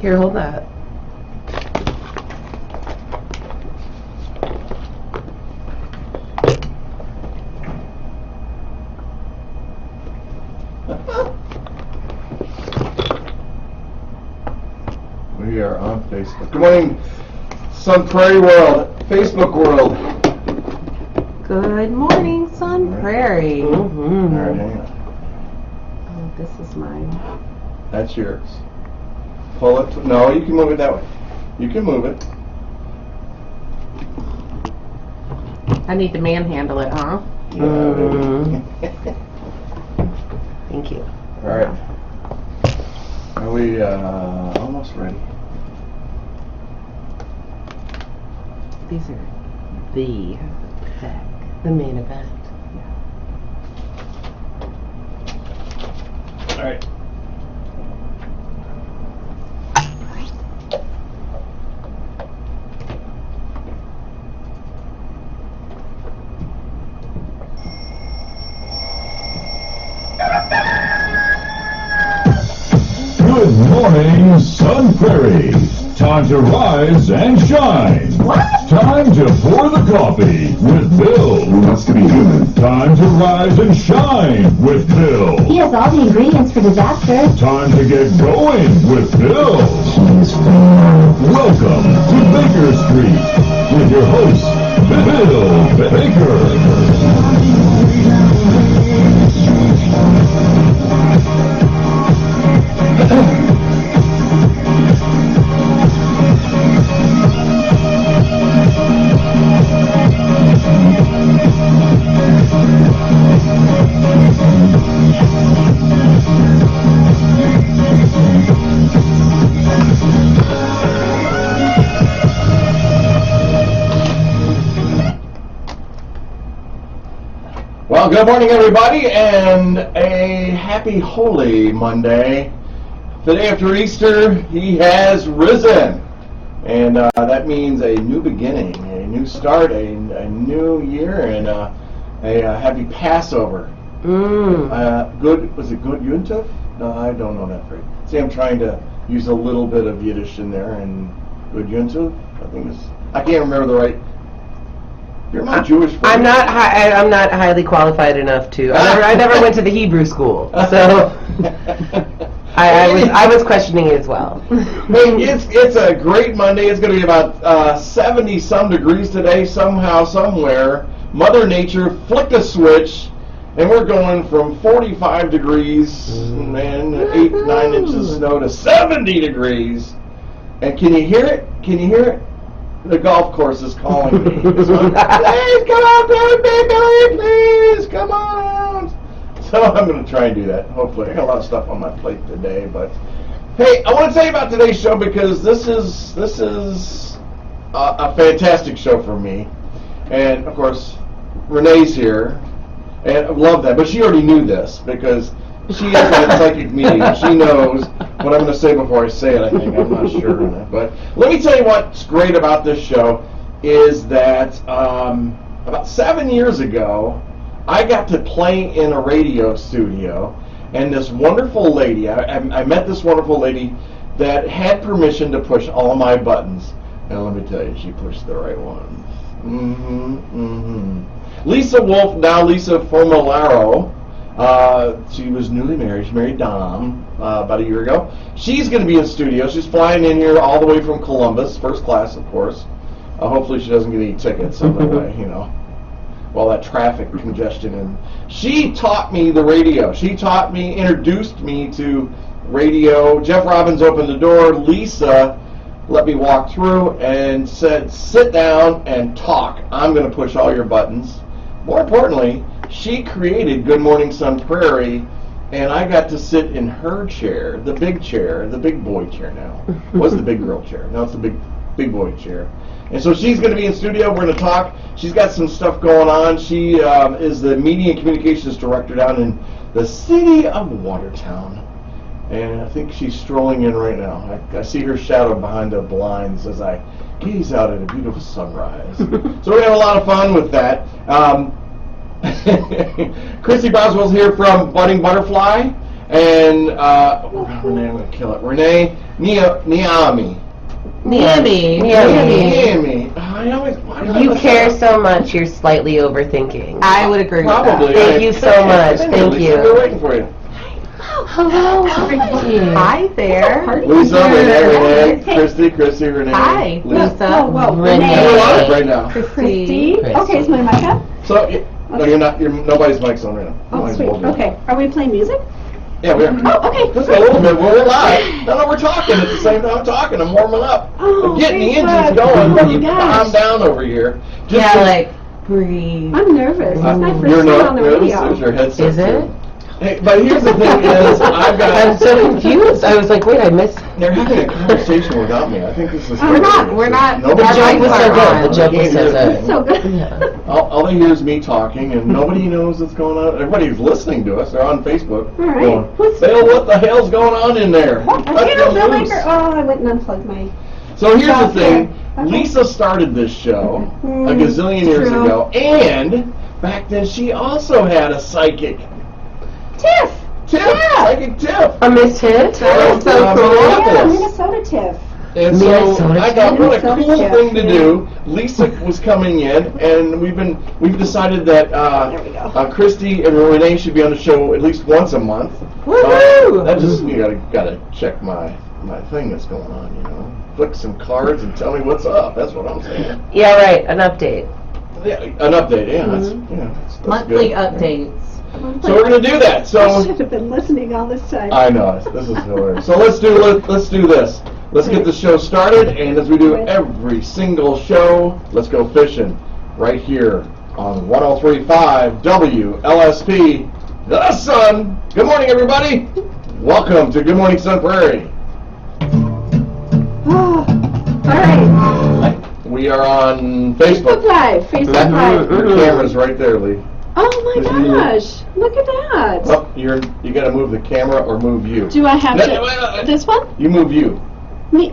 Here, hold that. We are on Facebook. Good morning, Sun Prairie world, Facebook world. Good morning, Sun Prairie. Mm-hmm. All right, hang on. Oh, this is mine. That's yours. Pull it. No, you can move it that way. You can move it. I need to manhandle it, huh? Yeah, Thank you. all right. Are we almost ready? These are the main event. All right. Good morning, Sun Prairie. Time to rise and shine. What? Time to pour the coffee with Bill. Who wants to be human? Time to rise and shine with Bill. He has all the ingredients for disaster. Time to get going with Bill. He's fine. Welcome to Baker Street with your host, Bill Baker. Well, good morning, everybody, and a happy Holy Monday. The day after Easter, he has risen. And that means a new beginning, a new start, a new year, and a happy Passover. Good, was it good Yuntov? No, I don't know that phrase. See, I'm trying to use a little bit of Yiddish in there, and good Yuntov, I can't remember the right. You're my Jewish friend. I'm not highly qualified enough to. I never went to the Hebrew school, so I was questioning it as well. Hey, it's a great Monday. It's going to be about 70 some degrees today. Somehow, somewhere, Mother Nature flicked a switch, and we're going from 45 degrees and 8-9 inches of snow to 70 degrees. And can you hear it? Can you hear it? The golf course is calling me. Please come out, Billy, please come on. So I'm going to try and do that. Hopefully, I got a lot of stuff on my plate today. But hey, I want to tell you about today's show because this is a fantastic show for me. And of course, Renae's here, and I love that. But she already knew this because she is my psychic medium. She knows what I'm going to say before I say it, I think. I'm not sure on that. But let me tell you what's great about this show is that about 7 years ago, I got to play in a radio studio, and this wonderful lady, I met this wonderful lady that had permission to push all my buttons. And let me tell you, she pushed the right ones. Lisa Wolf, now Lisa Famularo. She was newly married. She married Dom about a year ago. She's going to be in studio. She's flying in here all the way from Columbus, first class, of course. Hopefully she doesn't get any tickets on the way, while that traffic congestion. And she taught me the radio. She introduced me to radio. Jeff Robbins opened the door. Lisa let me walk through and said, sit down and talk. I'm going to push all your buttons. More importantly, she created Good Morning Sun Prairie, and I got to sit in her chair, the big boy chair now. It was the big girl chair. Now it's the big boy chair. And so she's going to be in studio. We're going to talk. She's got some stuff going on. She is the Media and Communications Director down in the city of Watertown. And I think she's strolling in right now. I see her shadow behind the blinds as I gaze out at a beautiful sunrise. So we're going to have a lot of fun with that. Kristi Braswell's here from Budding Butterfly, and Renae, I'm going to kill it. Renae Niemi. Niemi. I always. Why do I You mess care that up? so much, you're slightly overthinking. I would agree with Probably. that. Thank you so much. Thank Lisa, you. we're waiting for you. Hello. Hi there. Lisa, Renae, Kristi, Renae. Hi, Lisa. Whoa, Renee. We're live right now. Kristi. Kristi. Okay, is my mic up? So, no, you're not. Nobody's mic's on right now. Oh, Nobody's sweet. holding it. Okay, are we playing music? Yeah, we are. Oh, okay. Just a little bit. We're live. No, we're talking at the same time. I'm talking. I'm warming up. Oh, I'm getting the thanks, engines bud. going. Oh, You gosh. calm down over here. Just Yeah, to- like, breathe. I'm nervous. It's my first You're time not on the nervous. radio. There's your headset. Is it? too. Hey, but here's the thing: is I've got. I'm so confused. I was like, wait, I missed. They're having a conversation without me. I think this is. We're not. Nobody The joke was so Our good. The mics joke was so It's good. So good. Yeah. All they hear is me talking, and nobody knows what's going on. Everybody's listening to us. They're on Facebook. All right. Going, What's- Bill, what the hell's going on in there? What? Cut I them feel loose." like I went and unplugged my... So here's the Stop thing. there. Okay. Lisa started this show a Mm, gazillion years true. ago, and back then she also had a psychic. Tiff! Tiff, Yeah. psychic Tiff. A Miss Hit? That's so Uh, cool. Yeah, Minneapolis. Minnesota Tiff. And so Minnesota I thought, what a Minnesota cool Tiff, thing to yeah. do. Lisa was coming in, and we've decided that There we go. Kristi and Renae should be on the show at least once a month. Woohoo! That just you gotta check my thing that's going on. Flick some cards and tell me what's up. That's what I'm saying. Yeah, right. An update. Yeah, an update. Yeah, that's Monthly good. updates. So we're gonna do that. I So. should have been listening all this time. I know, this is hilarious. So let's do this. Let's get the show started, and as we do every single show, let's go fishing right here on 103.5 WLSP, The Sun. Good morning, everybody. Welcome to Good Morning Sun Prairie. Oh, all right. We are on Facebook Facebook. Live. Facebook Live. Your camera's right there, Lee. Oh my gosh. Look at that. Oh, you gotta move the camera or move you. Do I have No, to... This one? You move you. Me.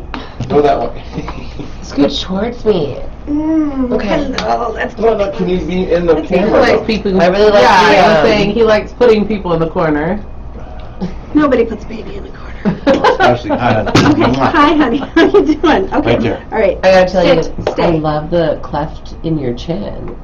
Go that way. Scoot towards me. Okay. Hello. That's No, no, can you be in the Let's He camera? likes people. I really like Yeah, the, I was um, saying he likes putting people in the corner. Nobody puts baby in the corner. Especially, Okay. Hi, honey. How you doing? Okay. Right there. All right. I gotta tell you, Stay. I love the cleft in your chin.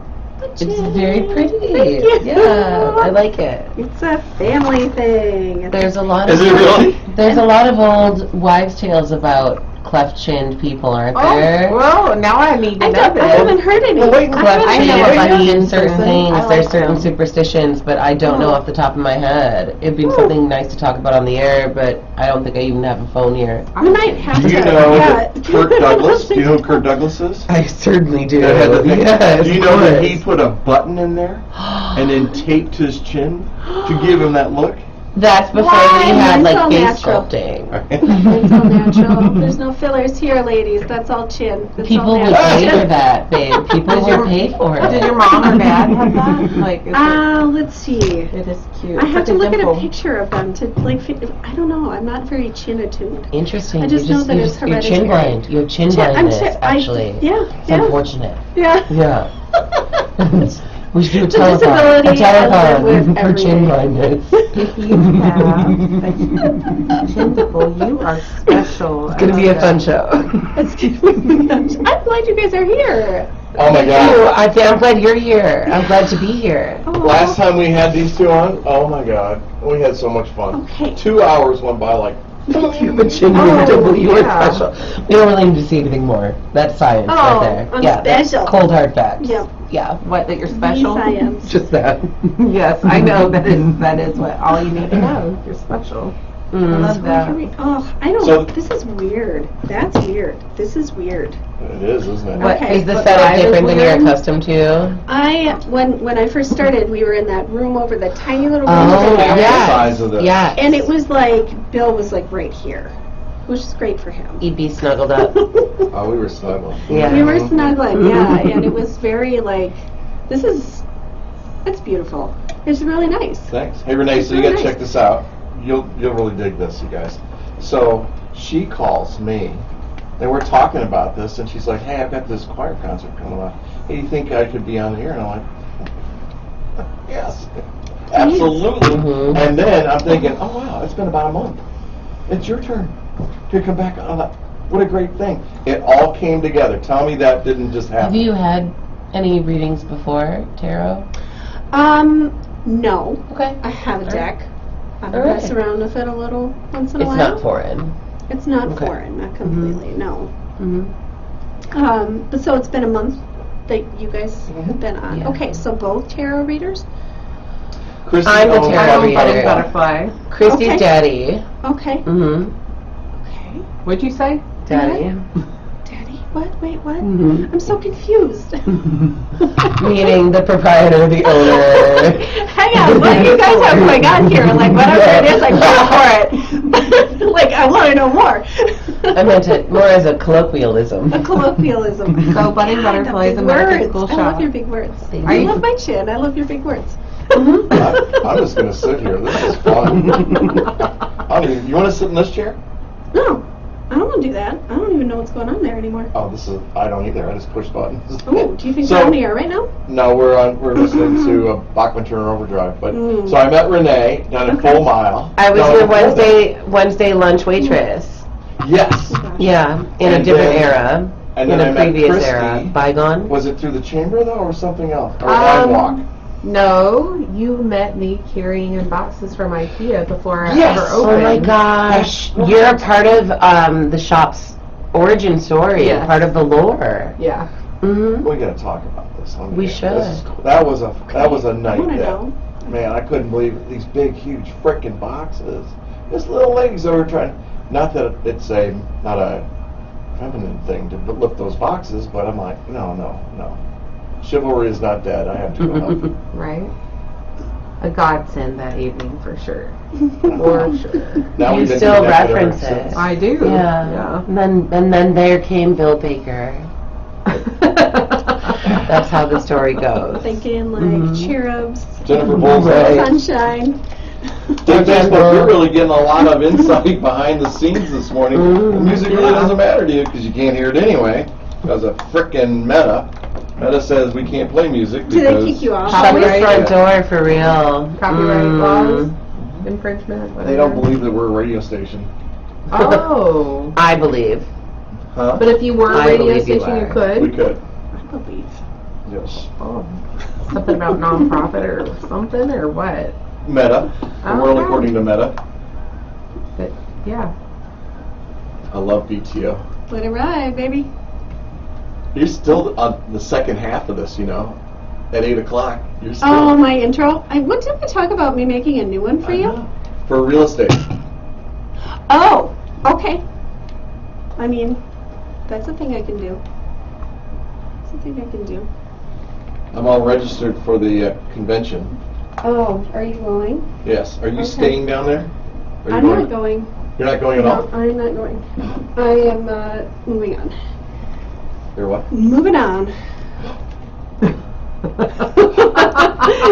It's Chin. very pretty. Thank you. Yeah, I like it. It's a family thing. There's a lot Is of it really? There's a lot of old wives' tales about cleft-chinned people, aren't there? Oh, well, now I need to I, know don't, I haven't this. heard any. Well, wait, I Cleft I chin know about you means in certain person. things. I There's like certain them. superstitions, but I don't know off the top of my head. It'd be something nice to talk about on the air, but I don't think I even have a phone here. We might have Do to. you know yeah. Kirk Douglas? Do you know who Kirk Douglas is? I certainly do. That had the thing. Yes, Do you know that he put a button in there and then taped his chin to give him that look? That's before Why? we had Mine's like all face natural. sculpting. It's all natural. There's no fillers here, ladies. That's all chin. That's People all would natural. pay for that, babe. People would pay for it. Did your mom or dad have that? Like, is Let's see. it is cute. I have It's to like look at a dimple. picture of them to like. I don't know. I'm not very chin attuned. Interesting. I just know that it's you're chin hereditary. blind. You have chin blindness, actually. Yeah. It's Yeah. unfortunate. Yeah. Yeah. We should do a The telethon. disability A I live with telethon for every chin day. blindness. If you have a chin dimple, you are special. It's gonna be a fun show. I'm glad you guys are here. Oh my Ooh, God. I'm glad you're here. I'm glad to be here. Oh. Last time we had these two on, oh my God, we had so much fun. Okay. 2 hours went by like. You have a chin Oh, dimple. You are yeah. special. We don't really need to see anything more. That's science Oh, right there. I'm Yeah, that's special. cold hard facts. Yeah. Yeah. What, that you're special? Yes, I am. Just that. Yes, I know that is what all you need to know. You're special. I love that. Oh, I don't. So- this is weird. That's weird. This is weird. It is, isn't it? What Okay. Is the what setup vibe is different than you're weird? accustomed to? When I first started, we were in that room over the tiny little room Oh, over there, The yeah. size of this. Yeah. and it was like Bill was like right here, which is great for him. He'd be snuggled up. Oh, we were snuggling. Yeah. We were snuggling, yeah, and it was very like, it's beautiful. It's really nice. Thanks. Hey Renee, so you Really gotta check nice. this out. You'll really dig this, you guys. So she calls me, and we're talking about this, and she's like, "Hey, I've got this choir concert coming up. Hey, do you think I could be on the air?" And I'm like, "Yes, absolutely." Mhm. And then I'm thinking, "Oh wow, it's been about a month. It's your turn. Here, come back on that. What a great thing. It all came together. Tell me that didn't just happen. Have you had any readings before, tarot? No. Okay. I have a deck. I All right. mess around with it a little once in a It's while. not foreign. It's not Okay. foreign, not completely, no. Mm-hmm. But so it's been a month that you guys have been on. Yeah. Okay, so both tarot readers? Kristi I'm the owns tarot Budding reader. Butterfly. Christy's Okay. daddy. Okay. Mm-hmm. Okay. What'd you say? Daddy. Daddy? What? Wait, what? Mhm. I'm so confused. Meaning the proprietor, the owner. Hang on, what do you guys have going on here? Like, whatever it is, like, go for it. Like, I want to know more. I meant it more as a colloquialism. A colloquialism. So Budding God, Butterfly is the a big metaphysical words. I shop. love your big words. Thank I you. love my chin. I love your big words. I'm just going to sit here. This is fun. You want to sit in this chair? No, I don't want to do that. I don't even know what's going on there anymore. Oh, I don't either. I just push buttons. Oh, do you think So- we're on the air right now? No, we're listening to Bachman Turner Overdrive. But so I met Renae down at Okay. Full Mile. I was No, your before Wednesday lunch waitress. that. Yes. Yeah, in a And different then- era. And In then a I met previous Kristi. era. Bygone? Was it through the chamber though, or something else, or line walk? No, you met me carrying in boxes from IKEA before I Yes! ever Oh opened. my gosh. You're a part of the shop's origin story, Yes. part of the lore. Yeah. Mm-hmm. We gotta talk about this. We should. This is cool. That was a I night. want to that- know. Man, I couldn't believe it. These big, huge frickin' boxes. This little ladies that were trying. Not that it's not a feminine thing to lift those boxes, but I'm like, no. Chivalry is not dead. I have to go help you. Right? A godsend that evening for sure. For sure. Now You we've been still connected ever reference it. since. I do. Yeah. And then there came Bill Baker. That's how the story goes. Thinking like Mhm. cherubs, Jennifer Bullseye. Right. sunshine. Hey, Facebook, you're really getting a lot of insight behind the scenes this morning. The music really doesn't matter to you because you can't hear it anyway. Because of frickin' Meta. Meta says we can't play music Do because they kick you off? Shut the Copyright. front door for real. Copyright Mm. laws, infringement, whatever. they don't believe that we're a radio station. Oh. I believe. Huh? But if you were a I radio believe you station, you are. could. We could. I believe. Yes. Oh. Something about nonprofit or something or what? Meta. The world Oh. according to Meta. But yeah. I love BTO. Let it ride, baby. You're still on the second half of this, at 8 o'clock. You're still. Oh, my intro. What did we talk about? Me making a new one for I you? know. For real estate. Oh, okay. I mean, that's a thing I can do. That's a thing I can do. I'm all registered for the convention. Oh, are you going? Yes. Are you Okay. staying down there? Are you I'm not going. You're not going at all? No, I'm not going. I am moving on. You're what? Moving on.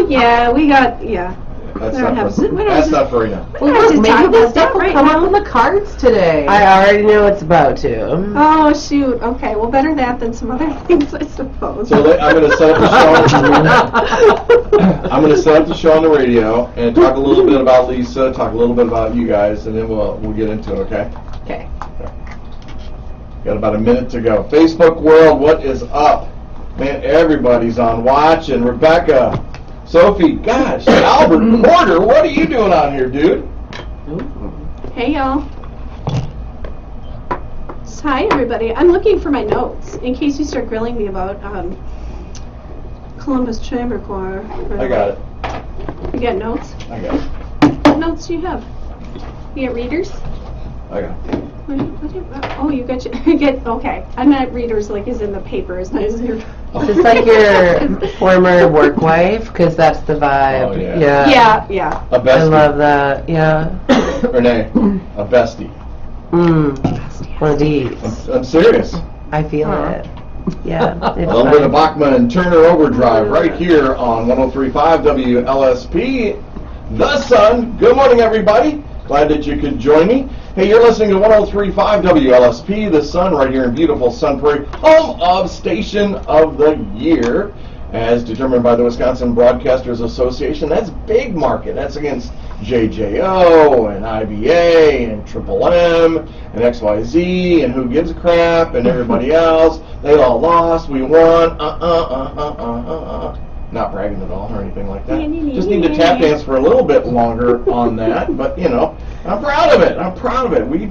Yeah, That's We don't not have- for, we don't that's have- not for right now. We don't have to maybe talk this about stuff that will right come up now. in the cards today. I already know it's about to. Oh, shoot. Okay, well, better that than some other things, I suppose. So I'm going to set up the show. I'm going to set up the show on the radio and talk a little bit about Lisa, talk a little bit about you guys, and then we'll get into it. Okay? Okay. Got about a minute to go. Facebook world, what is up? Man, everybody's on watch, and Rebecca, Sophie, gosh, Albert Porter, what are you doing on here, dude? Hey, y'all. So, hi, everybody. I'm looking for my notes in case you start grilling me about Columbus Chamber Choir. I got it. You got notes? I got it. What notes do you have? You got readers? I got it. Oh, you got okay. I meant readers like is in the paper, as not as your. Just like your former work wife, because that's the vibe. Oh, yeah. Yeah. A I bestie. love that. Yeah. Renee, a bestie. One of these. I'm serious. I feel it. Yeah. A It's little bit of fun. Bachman and Turner Overdrive right here on 103.5 WLSP. The Sun. Good morning, everybody. Glad that you could join me. Hey, you're listening to 103.5 WLSP, The Sun, right here in beautiful Sun Prairie, home of Station of the Year. as determined by the Wisconsin Broadcasters Association. That's big market. That's against JJO and IBA and Triple M and XYZ and Who Gives a Crap and everybody else. They all lost. We won. Not bragging at all or anything like that. Just need to tap dance for a little bit longer on that. But, you know, I'm proud of it. I'm proud of it. We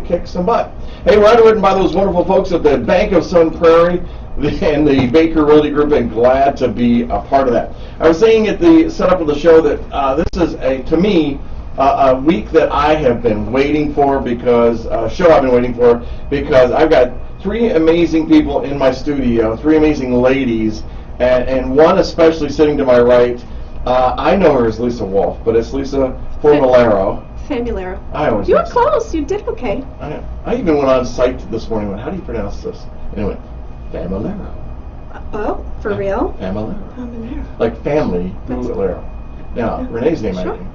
kicked some butt. Hey, we're underwritten by those wonderful folks at the Bank of Sun Prairie and the Baker Realty Group, and glad to be a part of that. I was saying at the setup of the show that this is, to me, a week that I have been waiting for because I've got three amazing people in my studio, three amazing ladies, and one especially sitting to my right. I know her as Lisa Wolf, but it's Lisa Famularo. Famularo. You were close. You did okay. I even went on site this morning and went, how do you pronounce this? Anyway, Famularo. Oh, for real? Famularo. Famularo. Like family, Famularo. Now, Renee's name, sure. I think.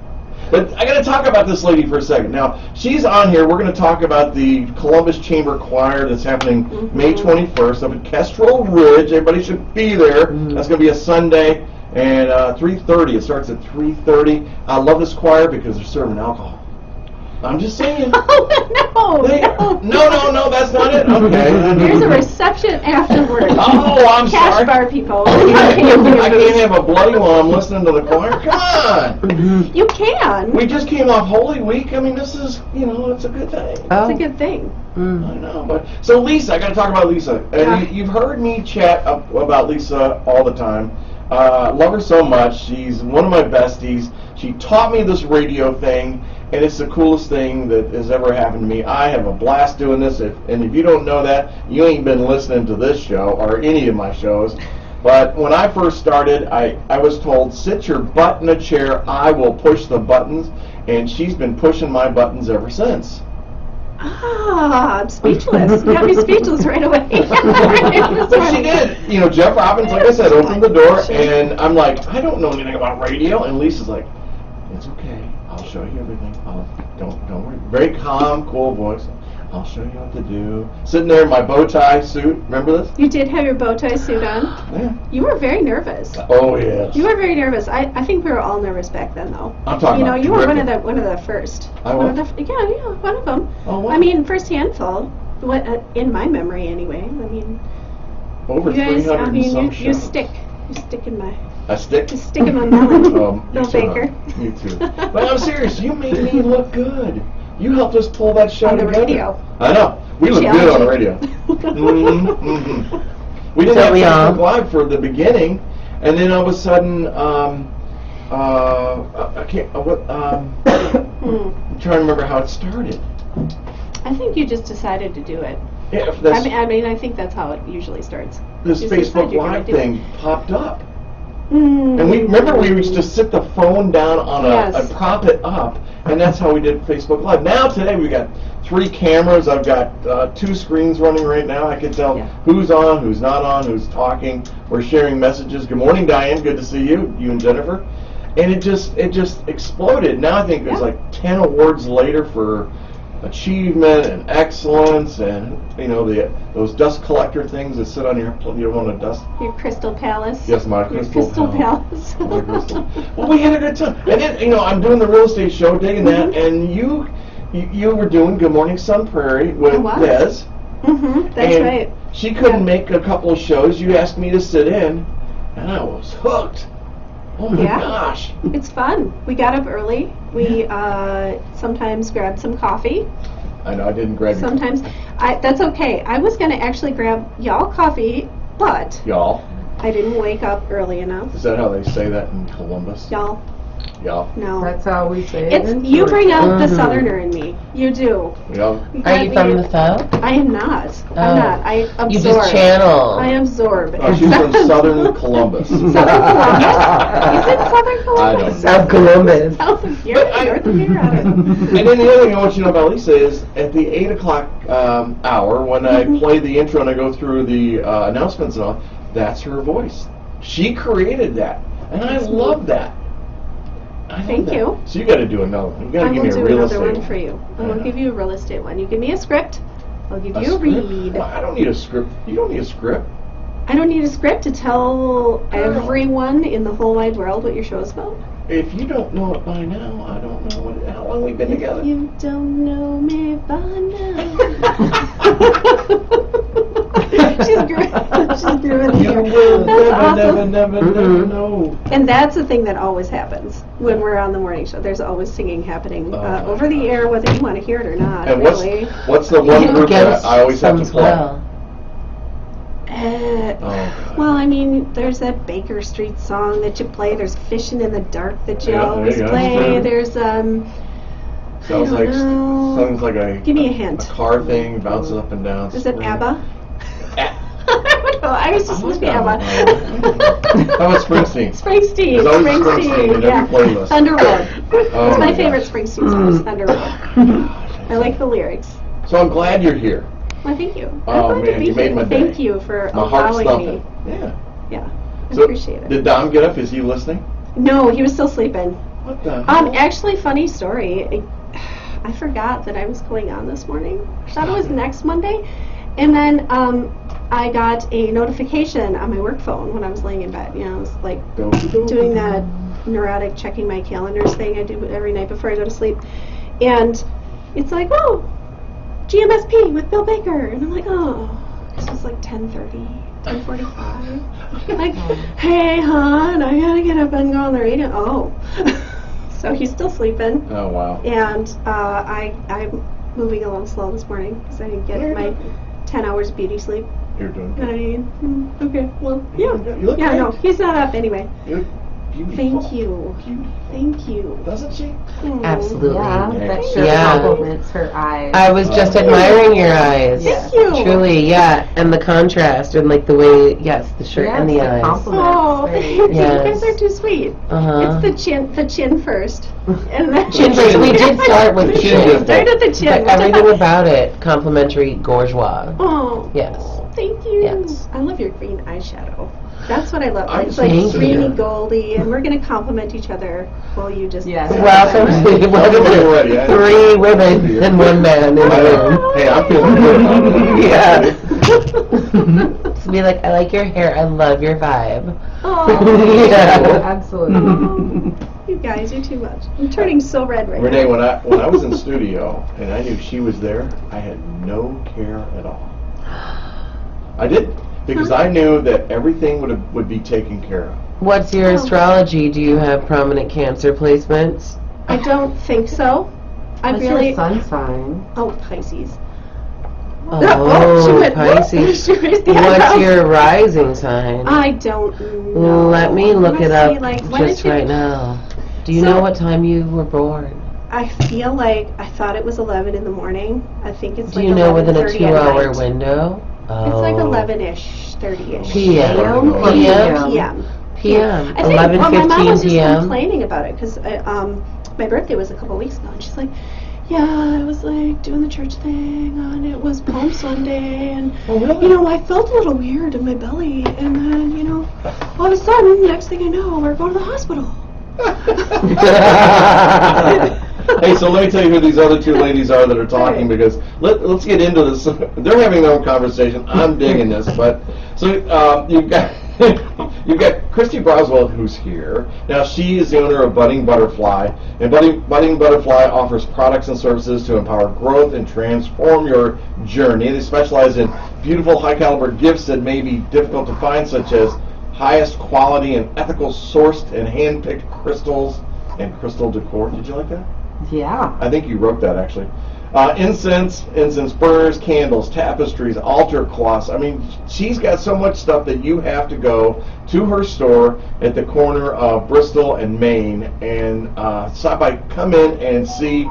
But I got to talk about this lady for a second. Now, she's on here. We're going to talk about the Columbus Chamber Choir that's happening May 21st up at Kestrel Ridge. Everybody should be there. That's going to be a Sunday, and 3:30. It starts at 3:30. I love this choir because they're serving alcohol. I'm just saying. Oh, No, that's not it. Okay. There's a reception afterwards. Oh, I'm Cash sorry. bar people. I can't have a bloody while I'm listening to the choir. Come on. You can. We just came off Holy Week. I mean, this is, it's a good thing. It's a good thing. I know. But so Lisa, I got to talk about Lisa. And you've heard me chat about Lisa all the time. Love her so much. She's one of my besties. She taught me this radio thing. And it's the coolest thing that has ever happened to me. I have a blast doing this. If you don't know that, you ain't been listening to this show or any of my shows. But when I first started, I was told, sit your butt in a chair, I will push the buttons. And she's been pushing my buttons ever since. I'm speechless. You got me speechless right away. But she did. Jeff Robbins, like I said, opened the door. And I'm like, I don't know anything about radio. And Lisa's like, it's okay. I'll show you everything. Don't worry. Very calm, cool voice. I'll show you what to do. Sitting there in my bow tie suit. Remember this? You did have your bow tie suit on. Yeah. You were very nervous. Oh yes. You were very nervous. I think we were all nervous back then, though. I'm talking about. You were one of the first. I was. One of them. Oh, wow. I mean, first handful. What in my memory anyway. I mean. Over you guys, 300 and some you shows. stick in my. A stick? Just stick in my melon. You Bill Baker. You too. But I'm serious. You made me look good. You helped us pull that show on the together. radio. I know. We look good on the radio. We didn't have Facebook Live for the beginning, and then all of a sudden, I'm trying to remember how it started. I think you just decided to do it. Yeah, I mean, I think that's how it usually starts. This Facebook Live thing popped up. Mm. And we used to sit the phone down on and prop it up, and that's how we did Facebook Live. Now today we got 3 cameras. I've got 2 screens running right now. I can tell who's on, who's not on, who's talking. We're sharing messages. Good morning, Diane. Good to see you. You and Jennifer. And it just exploded. Now I think there's like 10 awards later for achievement and excellence, and those dust collector things that sit on your want to dust. Your Crystal Palace. Yes, my Crystal Palace. My crystal. Well, we had a good time, and then I'm doing the real estate show, digging that, and you were doing Good Morning Sun Prairie with Liz. That's right. She couldn't make a couple of shows. You asked me to sit in, and I was hooked. Oh my gosh. It's fun. We got up early. We sometimes grabbed some coffee. I know I didn't grab Sometimes. That's okay. I was going to actually grab y'all coffee, but y'all. I didn't wake up early enough. Is that how they say that in Columbus? Y'all. Y'all. No. That's how we say it. You bring out the Southerner in me. You do. Y'all. Are you from the South? I am not. I'm not. I absorb. You just channel. I absorb. Oh, she's from Southern Columbus. Southern Columbus? Is it Southern Columbus? I don't know. South Columbus. South of here, north of here, I don't know. And then the other thing I want you to know about Lisa is at the 8 o'clock hour, when I play the intro and I go through the announcements and all, that's her voice. She created that, and I love that. Thank you. So you got to do another one. You got to give me a real estate one for you. I will give you a real estate one. You give me a script, I'll give you a read. Well, I don't need a script. You don't need a script. I don't need a script to tell everyone in the whole wide world what your show is about. If you don't know it by now, I don't know how long we've been together. You don't know me by now. She's grooving You here. will That's never, awesome. never know. And that's the thing that always happens when we're on the morning show. There's always singing happening over the air, whether you want to hear it or not. And really. what's the one group that I always have to play? Well. Well, I mean, there's that Baker Street song that you play. There's Fishing in the Dark that you Yeah, always there you go. play. There's Sounds like a Give me a hint. a car thing, bounces up and down. Is it ABBA? A- I don't know. I was just listening to ABBA. How about Springsteen? Springsteen. There's always Springsteen in every playlist. Thunder Road. Oh It's my my favorite gosh. Springsteen song. Is Thunder Road. I like the lyrics. So I'm glad you're here. Well, thank you. Oh, I'm glad man, to be you made here. my day. Thank you for My heart's allowing thumping. me. Yeah. Yeah, I So appreciate it. did Dom get up? Is he listening? No, he was still sleeping. What the hell? Actually, funny story. I forgot that I was going on this morning. I thought it was next Monday, and then I got a notification on my work phone when I was laying in bed. You know, I was like doing that neurotic checking my calendars thing I do every night before I go to sleep, and it's like, oh, GMSP with Bill Baker, and I'm like, oh, this was like 10:30, 10:45. Like, hey, hon, I gotta get up and go on the radio. Oh, so he's still sleeping, Oh wow. and I'm moving along slow this morning because I didn't get my 10 hours beauty sleep. You're doing And good. I mean, okay, well, yeah, You look yeah, great. no, he's not up anyway. You look beautiful. Thank you, Beautiful. thank you. Doesn't she? Mm. Absolutely. Yeah, that sure Yeah. compliments her eyes. I was just admiring your eyes. Thank you. Truly, yeah. And the contrast and like the way, yes, the shirt and the eyes. Compliment. Oh, thank you. You Yes. guys are too sweet. Uh-huh. It's the chin first. And then Chin first. We did start with chin. Start at the chin. But everything about it, complimentary bourgeois. Oh, Yes. thank you. Yes. I love your green eyeshadow. That's what I love. I'm It's like thank greeny you. goldy, and we're gonna compliment each other while you just. Yes. Welcome Welcome to already. to 3 women and 1 man in the room. Hey, I'm feeling good. Yeah. To be like, I like your hair, I love your vibe. Oh, Yeah. Absolutely. you guys are too much. I'm turning so red right Renee, now. when I was in studio and I knew she was there, I had no care at all. I did, because I knew that everything would be taken care of. What's your astrology? Do you have prominent Cancer placements? I don't think so. I What's really. your sun sign? Oh, Pisces. Oh, she went, Pisces. she raised the What's eyebrows. your rising sign? I don't know. Let me look Let's it up see, like, when just did you- right now. Do you So- know what time you were born? I feel like I thought it was 11 in the morning. I think it's Do like you know within a 11:30 at 2-hour night. window? It's like Oh. 11-ish, 30-ish. PM. AM? PM? PM. PM. I think, well, my mom 11:15 was just PM. complaining about it because my birthday was a couple weeks ago, and she's like, yeah, I was like doing the church thing, and it was Palm Sunday, and you know, I felt a little weird in my belly, and then, you know, all of a sudden, next thing I know, we're going to the hospital. Hey, so let me tell you who these other 2 ladies are that are talking, because let's get into this. They're having their own conversation. I'm digging this, but so you've got Kristi Braswell, who's here now. She is the owner of Budding Butterfly, and Budding Butterfly offers products and services to empower growth and transform your journey. They specialize in beautiful, high caliber gifts that may be difficult to find, such as highest quality and ethical sourced and hand-picked crystals and crystal decor. Did you like that? Yeah. I think you wrote that, actually. Incense burners, candles, tapestries, altar cloths. I mean, she's got so much stuff that you have to go to her store at the corner of Bristol and Maine and stop by, come in and see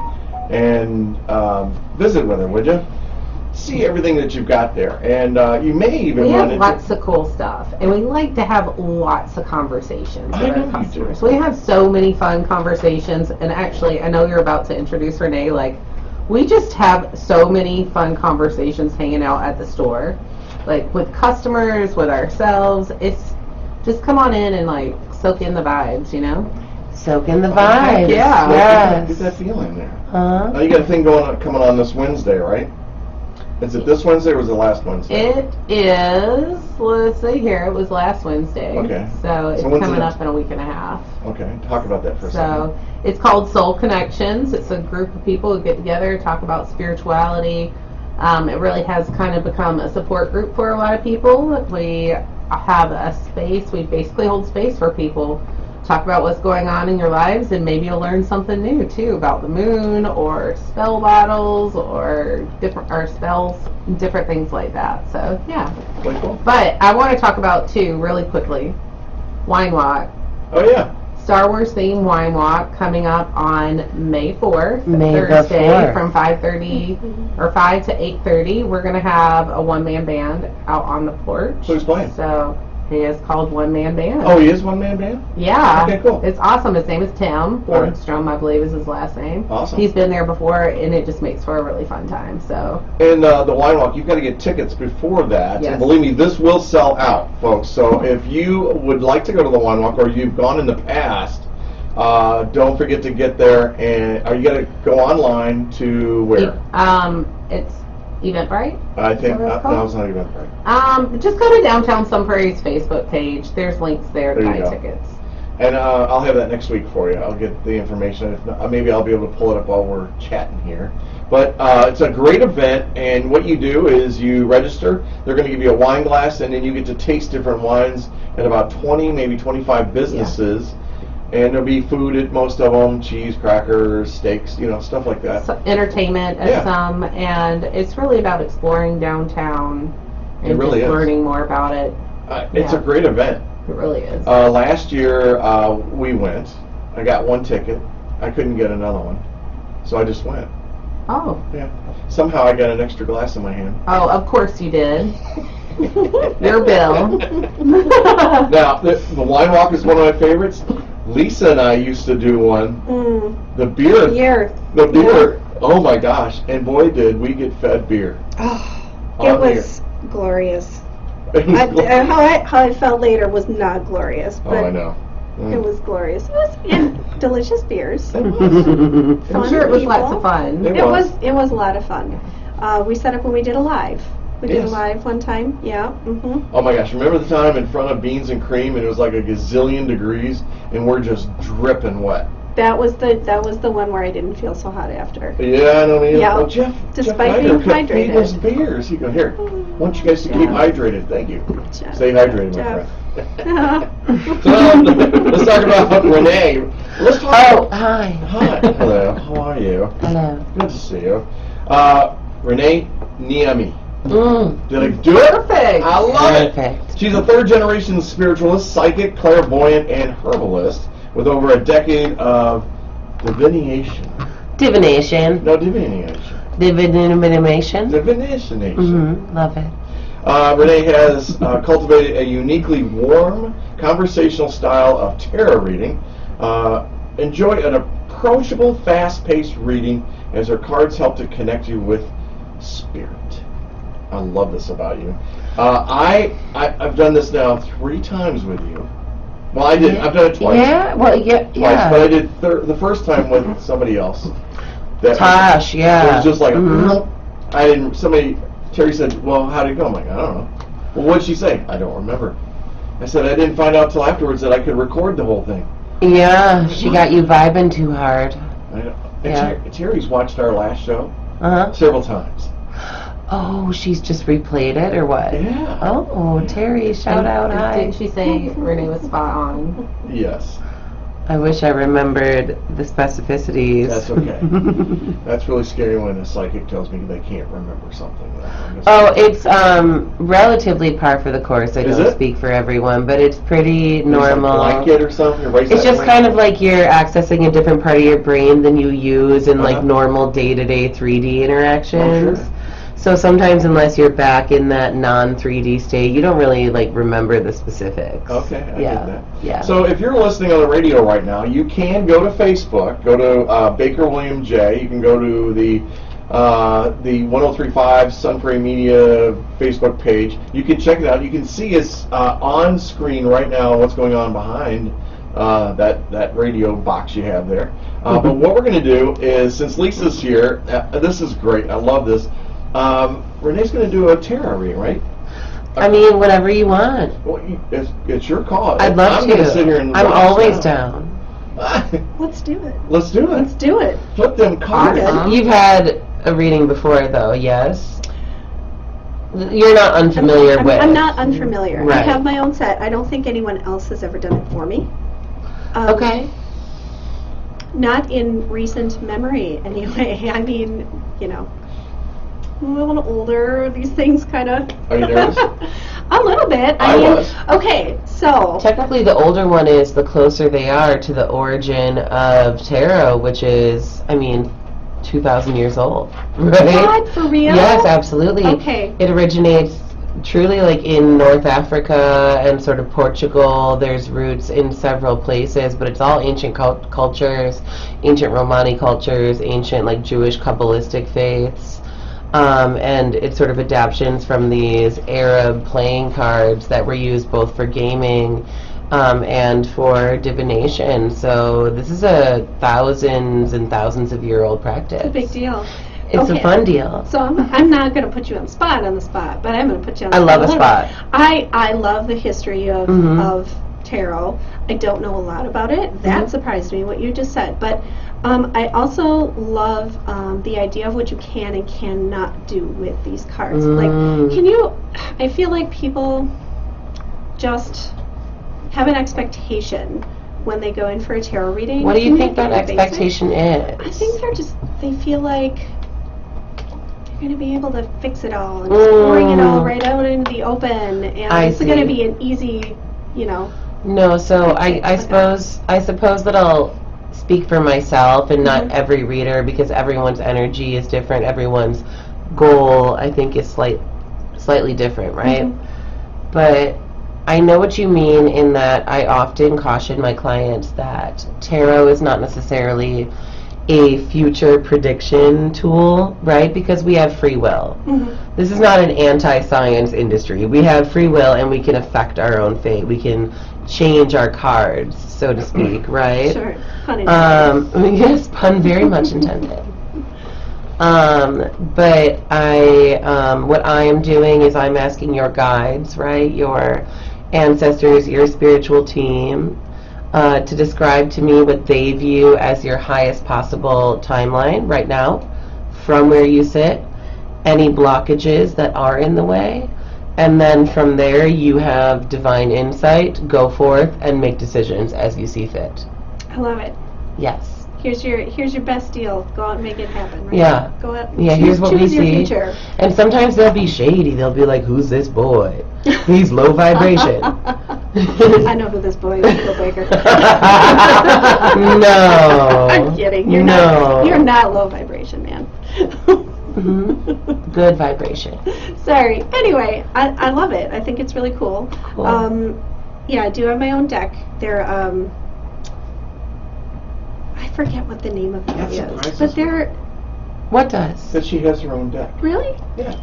and visit with her, would you? See everything that you've got there, and you may even We run have into. lots of cool stuff, and we like to have lots of conversations I with know our you customers. do. We have so many fun conversations, and actually, I know you're about to introduce Renee. Like, we just have so many fun conversations hanging out at the store, like with customers, with ourselves. It's just come on in and like soak in the vibes, you know? Soak in the heck vibes. yeah. Get Yes. that feeling there. Huh? Now you got a thing coming on this Wednesday, right? Is it this Wednesday or was it last Wednesday? It is, let's see here, it was last Wednesday. Okay. So it's when's coming the up in a week and a half. Okay, talk about that for a So it's called Soul Connections. It's a group of people who get together, talk about spirituality. It really has kind of become a support group for a lot of people. We have a space, we basically hold space for people. Talk about what's going on in your lives, and maybe you'll learn something new too about the moon or spell bottles or spells, different things like that. So yeah. Quite cool. But I want to talk about too, really quickly, Wine Walk. Oh yeah. Star Wars themed wine walk coming up on May 4th, May the Thursday 4th. from 5:30 or 5 to 8:30. We're going to have a one-man band out on the porch. Who's playing? So he is called One Man Band. Oh, he is one-man band? Yeah. Okay, cool. It's awesome. His name is Tim All right. Fordstrom, I believe is his last name. Awesome. He's been there before, and it just makes for a really fun time. So And the wine walk, you've got to get tickets before that. Yes. And believe me, this will sell out, folks. So if you would like to go to the wine walk or you've gone in the past, don't forget to get there. And are you going to go online to where? It's Eventbrite. I think Is that what it's no, called? it's not even right. Just go to Downtown Sun Prairie's Facebook page. There's links there to There buy you go. tickets. And I'll have that next week for you. I'll get the information. If not, maybe I'll be able to pull it up while we're chatting here. But it's a great event, and what you do is you register. They're going to give you a wine glass, and then you get to taste different wines at about 20, maybe 25 businesses. And there'll be food at most of them, cheese, crackers, steaks, stuff like that. So, entertainment at Yeah. some, and it's really about exploring downtown and It really just is. learning more about it. It's a Yeah. great event. It really is. Last year we went. I got one ticket. I couldn't get another one, so I just went. Oh, Yeah. Somehow I got an extra glass in my hand. of course you did. Your bill. Now, the wine walk is one of my favorites. Lisa and I used to do one. The beer. The beer. Oh my gosh. And boy, did we get fed beer. Oh, On it was glorious. It was How I felt later was not glorious, oh, but I know. it was glorious. It was delicious beers. I'm Fun sure it was people. lots of fun. It It was. was a lot of fun. We set up when we did a live. We did a Yes. live one time. Yeah. Oh my gosh, remember the time in front of Beans and Cream and it was like a gazillion degrees and we're just dripping wet? That was the one where I didn't feel so hot after. Yeah, I don't either. Yeah. Well, Jeff Despite Snyder being kept feeding us hydrated. beers. He go, here, I want you guys to keep Jeff. hydrated. Thank you. Jeff. Stay hydrated, my Jeff. friend. So, let's talk about Renae. Let's talk Oh, about... hi. Hi. Hello. How are you? Hello. Good to see you. Renae Niemi. Did I do it? Perfect. I love it. Perfect. She's a third-generation spiritualist, psychic, clairvoyant, and herbalist with over a decade of divination. Divination. No, divination. Divination. Divination. Love it. Renae has cultivated a uniquely warm, conversational style of tarot reading. Enjoy an approachable, fast-paced reading as her cards help to connect you with spirit. I love this about you. I've done this now 3 times with you. Well, I did. I've done it twice. Yeah. Well, yeah. Twice, Yeah. but I did the first time with somebody else. That Tosh. It Yeah. was just like Mhm. I didn't. Terry said, "Well, how did it go?" I'm like, "I don't know." Well, what'd she say? I don't remember. I said, "I didn't find out till afterwards that I could record the whole thing." Yeah. She got you vibing too hard. I know. And Yeah. Terry's watched our last show Uh-huh. several times. Oh, she's just replayed it or what? Yeah. Oh, Terry, shout out, hi. Didn't she say Renae was spot on? Yes. I wish I remembered the specificities. That's okay. That's really scary when a psychic tells me they can't remember something. Oh, it's relatively par for the course. I Is don't it? speak for everyone, but it's pretty There's like normal. blanket or something. It's just kind of like you're accessing a different part of your brain than you use in like Uh-huh. normal day-to-day 3D interactions. Oh, sure. So sometimes unless you're back in that non-3D state, you don't really like remember the specifics. Okay, I yeah. get that. Yeah. So if you're listening on the radio right now, you can go to Facebook, go to Baker William J. You can go to the 1035 Sun Prairie Media Facebook page. You can check it out. You can see us on screen right now. What's going on behind that radio box you have there. But what we're going to do is, since Lisa's here, this is great. I love this. Renee's going to do a tarot reading, right? I mean, whatever you want. Well, it's your call. I'd love I'm to. Gonna sit here and I'm watch always now. down. Let's do it. Let's do it. Let's do it. Flip them cards. Awesome. You've had a reading before, though, yes? You're not unfamiliar with. I'm not unfamiliar. I Right. have my own set. I don't think anyone else has ever done it for me. Okay. Not in recent memory, anyway. I mean, you know, I'm a little older. These things kind of. Are you nervous? A little bit. I mean, was. Okay, so. Technically, the older one is the closer they are to the origin of tarot, which is, I mean, 2,000 years old, right? What? For real? Yes, absolutely. Okay. It originates truly like in North Africa and sort of Portugal. There's roots in several places, but it's all ancient cultures, ancient Romani cultures, ancient like Jewish Kabbalistic faiths. And it's sort of adaptations from these Arab playing cards that were used both for gaming and for divination. So this is a thousands and thousands of year old practice. It's a big deal. It's Okay. a fun deal. So I'm not going to put you on the spot, but I'm going to put you on the I spot. love a little spot. bit. I love the history of tarot. I don't know a lot about it. That surprised me, what you just said. But I also love the idea of what you can and cannot do with these cards. Like, I feel like people just have an expectation when they go in for a tarot reading. What do you Can think they that be basic? expectation is? I think they feel like they're going to be able to fix it all and just pouring it all right out into the open, and I it's going to see. be an easy, you know. No, so I suppose that I'll speak for myself and not every reader, because everyone's energy is different. Everyone's goal, I think, is slightly different, right? But I know what you mean in that I often caution my clients that tarot is not necessarily a future prediction tool, right? Because we have free will. This is not an anti-science industry. We have free will and we can affect our own fate. We can change our cards, so to speak, right? Sure. Pun intended. Yes, pun very much intended. But what I am doing is I'm asking your guides, right, your ancestors, your spiritual team, to describe to me what they view as your highest possible timeline right now, from where you sit, any blockages that are in the way, and then from there you have divine insight, go forth and make decisions as you see fit. I love it. Yes. Here's your best deal. Go out and make it happen. Right? Yeah. Go out. Yeah, choose, here's what we choose your see. future. And sometimes they'll be shady. They'll be like, who's this boy? He's low vibration. I know who this boy is, Bill Baker. No. I'm kidding. No. You're not low vibration, man. Good vibration. Sorry. Anyway, I love it. I think it's really cool. Cool. Yeah, I do have my own deck. They're I forget what the name of That it is, surprises but me. they're What does? That she has her own deck. really. Yeah.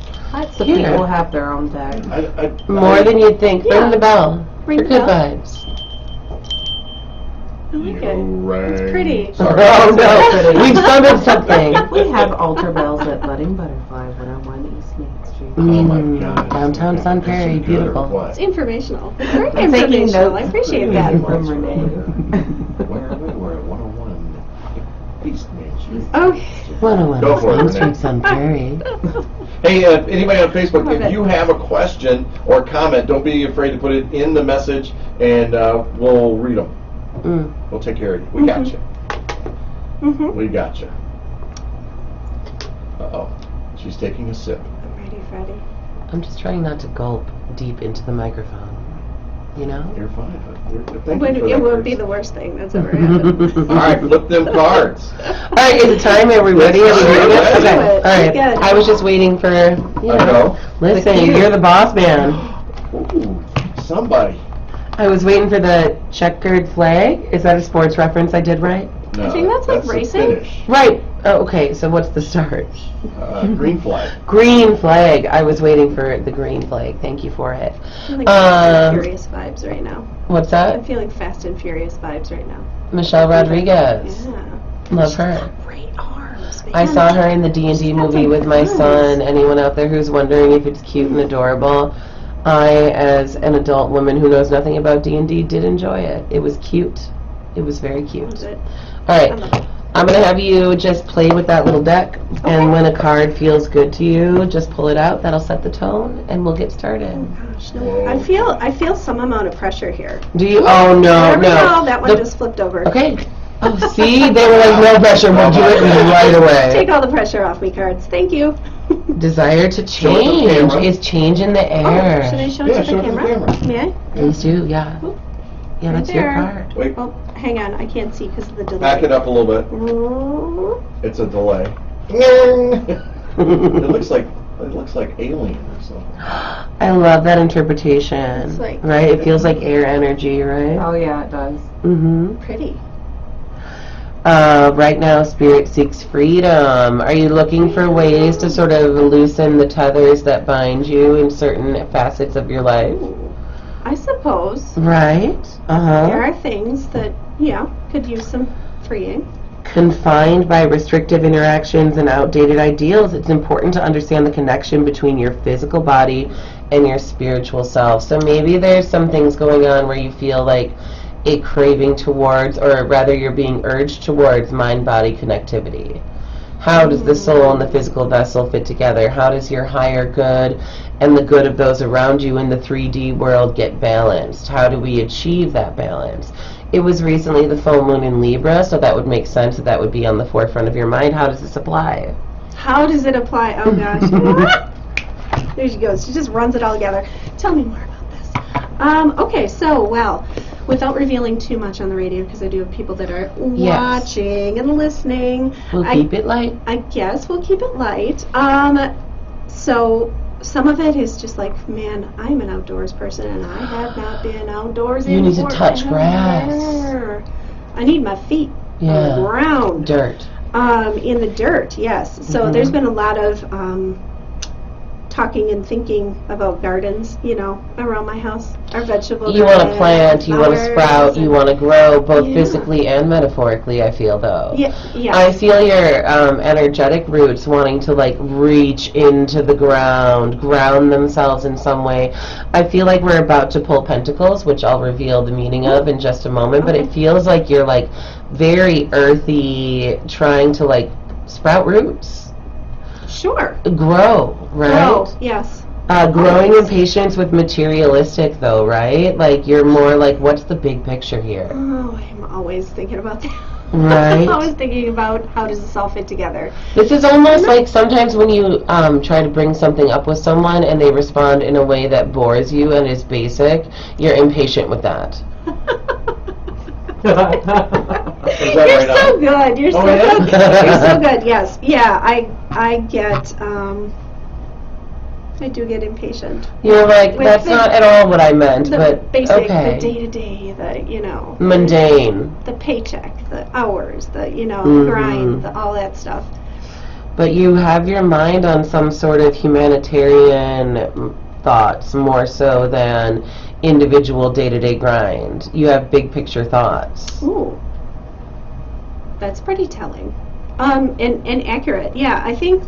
The people have their own deck. More than you'd think. Yeah. Ring the bell. Ring For the good bell. vibes. I like it. It's pretty. Sorry. Oh no, we've summoned something. We have altar bells at Budding Butterfly 101 East Main Street. Oh my God. Downtown Sun Prairie, Is it good or beautiful. what? It's informational. It's very I'm taking informational. notes. I appreciate that. From Renae. Where are we? We're at 101 East Main Street. Okay. 101 Go for it, Main Renee. Street, Sun Prairie. Hey, anybody on Facebook, Love if it. you have a question or comment, don't be afraid to put it in the message, and we'll read them. We'll take care of you. We got you. We got you. Uh-oh. She's taking a sip. I'm ready, Freddie. I'm just trying not to gulp deep into the microphone. You know? You're fine. Thank you for It that, won't be Chris. the worst thing that's ever happened. All right, flip them cards. All right, is it time? Are we ready? Are we ready? Let's do Okay. it. All right. Let's get it. I was just waiting for, you I know. know. Listen, The cue. you're the boss man. Ooh, somebody. I was waiting for the checkered flag. Is that a sports reference I did right? No, I think that's like the racing. finish. Right. Oh, okay, so what's the start? Green flag. Green flag. I was waiting for the green flag. Thank you for it. I'm feeling Fast and Furious vibes right now. What's I'm that? feeling Fast and Furious vibes right now. Michelle Rodriguez. Yeah. Love her. Great arms, I saw her in the D&D movie with my son. Anyone out there who's wondering if it's cute and adorable, I, as an adult woman who knows nothing about D&D, did enjoy it. It was cute. It was very cute. Was it? All right. I'm going to have you just play with that little deck, and when a card feels good to you, just pull it out. That'll set the tone, and we'll get started. Gosh, no, I feel some amount of pressure here. Do you? Oh, no, There we no. go. That one just flipped over. Okay. Oh, see? They were like, no pressure. We'll do it right away. Take all the pressure off me, cards. Thank you. Desire to Show it to the change camera. is change in the Oh, air. should I show Yeah, it to the camera? May I? Please do, yeah. Oop. Yeah, Right that's your there. card. Wait, Oh, hang on. I can't see because of the delay. back it up a little bit. Ooh. It's a delay. it looks like alien or something. I love that interpretation. It's like- right? It feels like air energy, right? Oh yeah, it does. Mm-hmm. Pretty. Right now, Spirit seeks freedom. Are you looking for ways to sort of loosen the tethers that bind you in certain facets of your life? Ooh. I suppose Right? there Uh-huh. are things that, could use some freeing. Confined by restrictive interactions and outdated ideals, it's important to understand the connection between your physical body and your spiritual self. So maybe there's some things going on where you feel like a craving towards, or rather you're being urged towards, mind-body connectivity. How does the soul and the physical vessel fit together? How does your higher good and the good of those around you in the 3D world get balanced? How do we achieve that balance? It was recently the full moon in Libra, so that would make sense that would be on the forefront of your mind. How does this apply? How does it apply? Oh gosh. There she goes. She just runs it all together. Tell me more about this. Okay, so, without revealing too much on the radio, because I do have people that are Yes. watching and listening. We'll keep it light. I guess we'll keep it light. So some of it is just like, man, I'm an outdoors person and I have not been outdoors You in need to forever. touch grass. I need my feet on Yeah. the ground. Dirt. In the dirt, yes. So Mhm. there's been a lot of talking and thinking about gardens, around my house. Our vegetable You want to garden, plant, you want to flowers, sprout, you and- want to grow, both Yeah. physically and metaphorically, I feel, though. Yeah, yeah. I feel your energetic roots wanting to, like, reach into the ground, ground themselves in some way. I feel like we're about to pull pentacles, which I'll reveal the meaning of in just a moment, but it feels like you're, like, very earthy, trying to, like, sprout roots. Sure. Grow, right? Grow, yes. Growing impatience with materialistic, though, right? Like, you're more like, what's the big picture here? Oh, I'm always thinking about that. Right. I'm always thinking about how does this all fit together. This is almost like sometimes when you try to bring something up with someone and they respond in a way that bores you and is basic, you're impatient with that. Is that You're right so now? good. You're so Oh, yeah? good. You're so good. Yes. Yeah. I get. I do get impatient. You're like, With that's the- not at all what I meant, The but basic, okay. the day to day, Mundane. the paycheck, the hours, the Mhm. grind, all that stuff. But you have your mind on some sort of humanitarian thoughts more so than individual day-to-day grind. You have big picture thoughts. Ooh, that's pretty telling, and accurate. Yeah, I think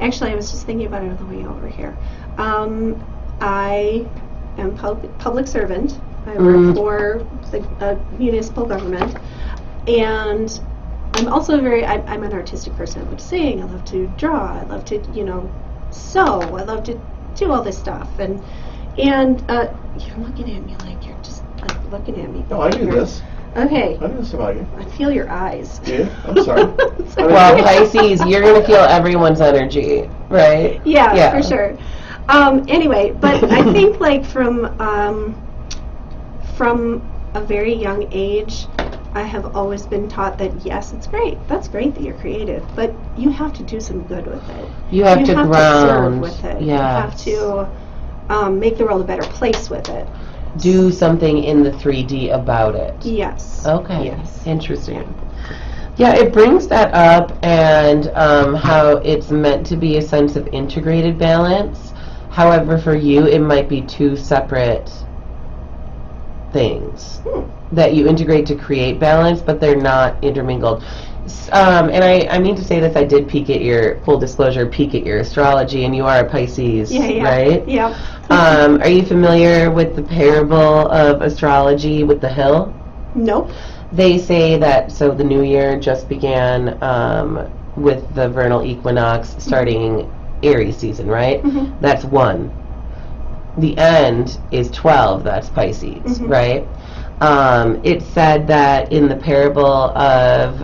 actually I was just thinking about it on the way over here. I am public servant. I work for the municipal government, and I'm also I'm an artistic person. I love to sing. I love to draw. I love to sew. I love to do all this stuff, and you're looking at me like you're just like looking at me. No, I do this. Okay. I do this about you. I feel your eyes. Yeah, I'm sorry. Well, Pisces, you're going to feel everyone's energy, right? Yeah, for sure. Anyway, but I think from a very young age, I have always been taught that yes, it's great. That's great that you're creative, but you have to do some good with it. You have to serve ground. with it. Yes. You have to make the world a better place with it. Do something in the 3D about it. Yes. Okay. Yes. Interesting. Yeah, it brings that up, and how it's meant to be a sense of integrated balance. However, for you, it might be two separate things that you integrate to create balance, but they're not intermingled. And I mean to say this, I did peek at your, full disclosure, peek at your astrology, and you are a Pisces, right? Yeah. Are you familiar with the parable of astrology with the hill? Nope. They say that, so the new year just began with the vernal equinox starting Aries season, right? Mhm. That's 1. The end is 12, that's Pisces, Mhm. right? It said that in the parable of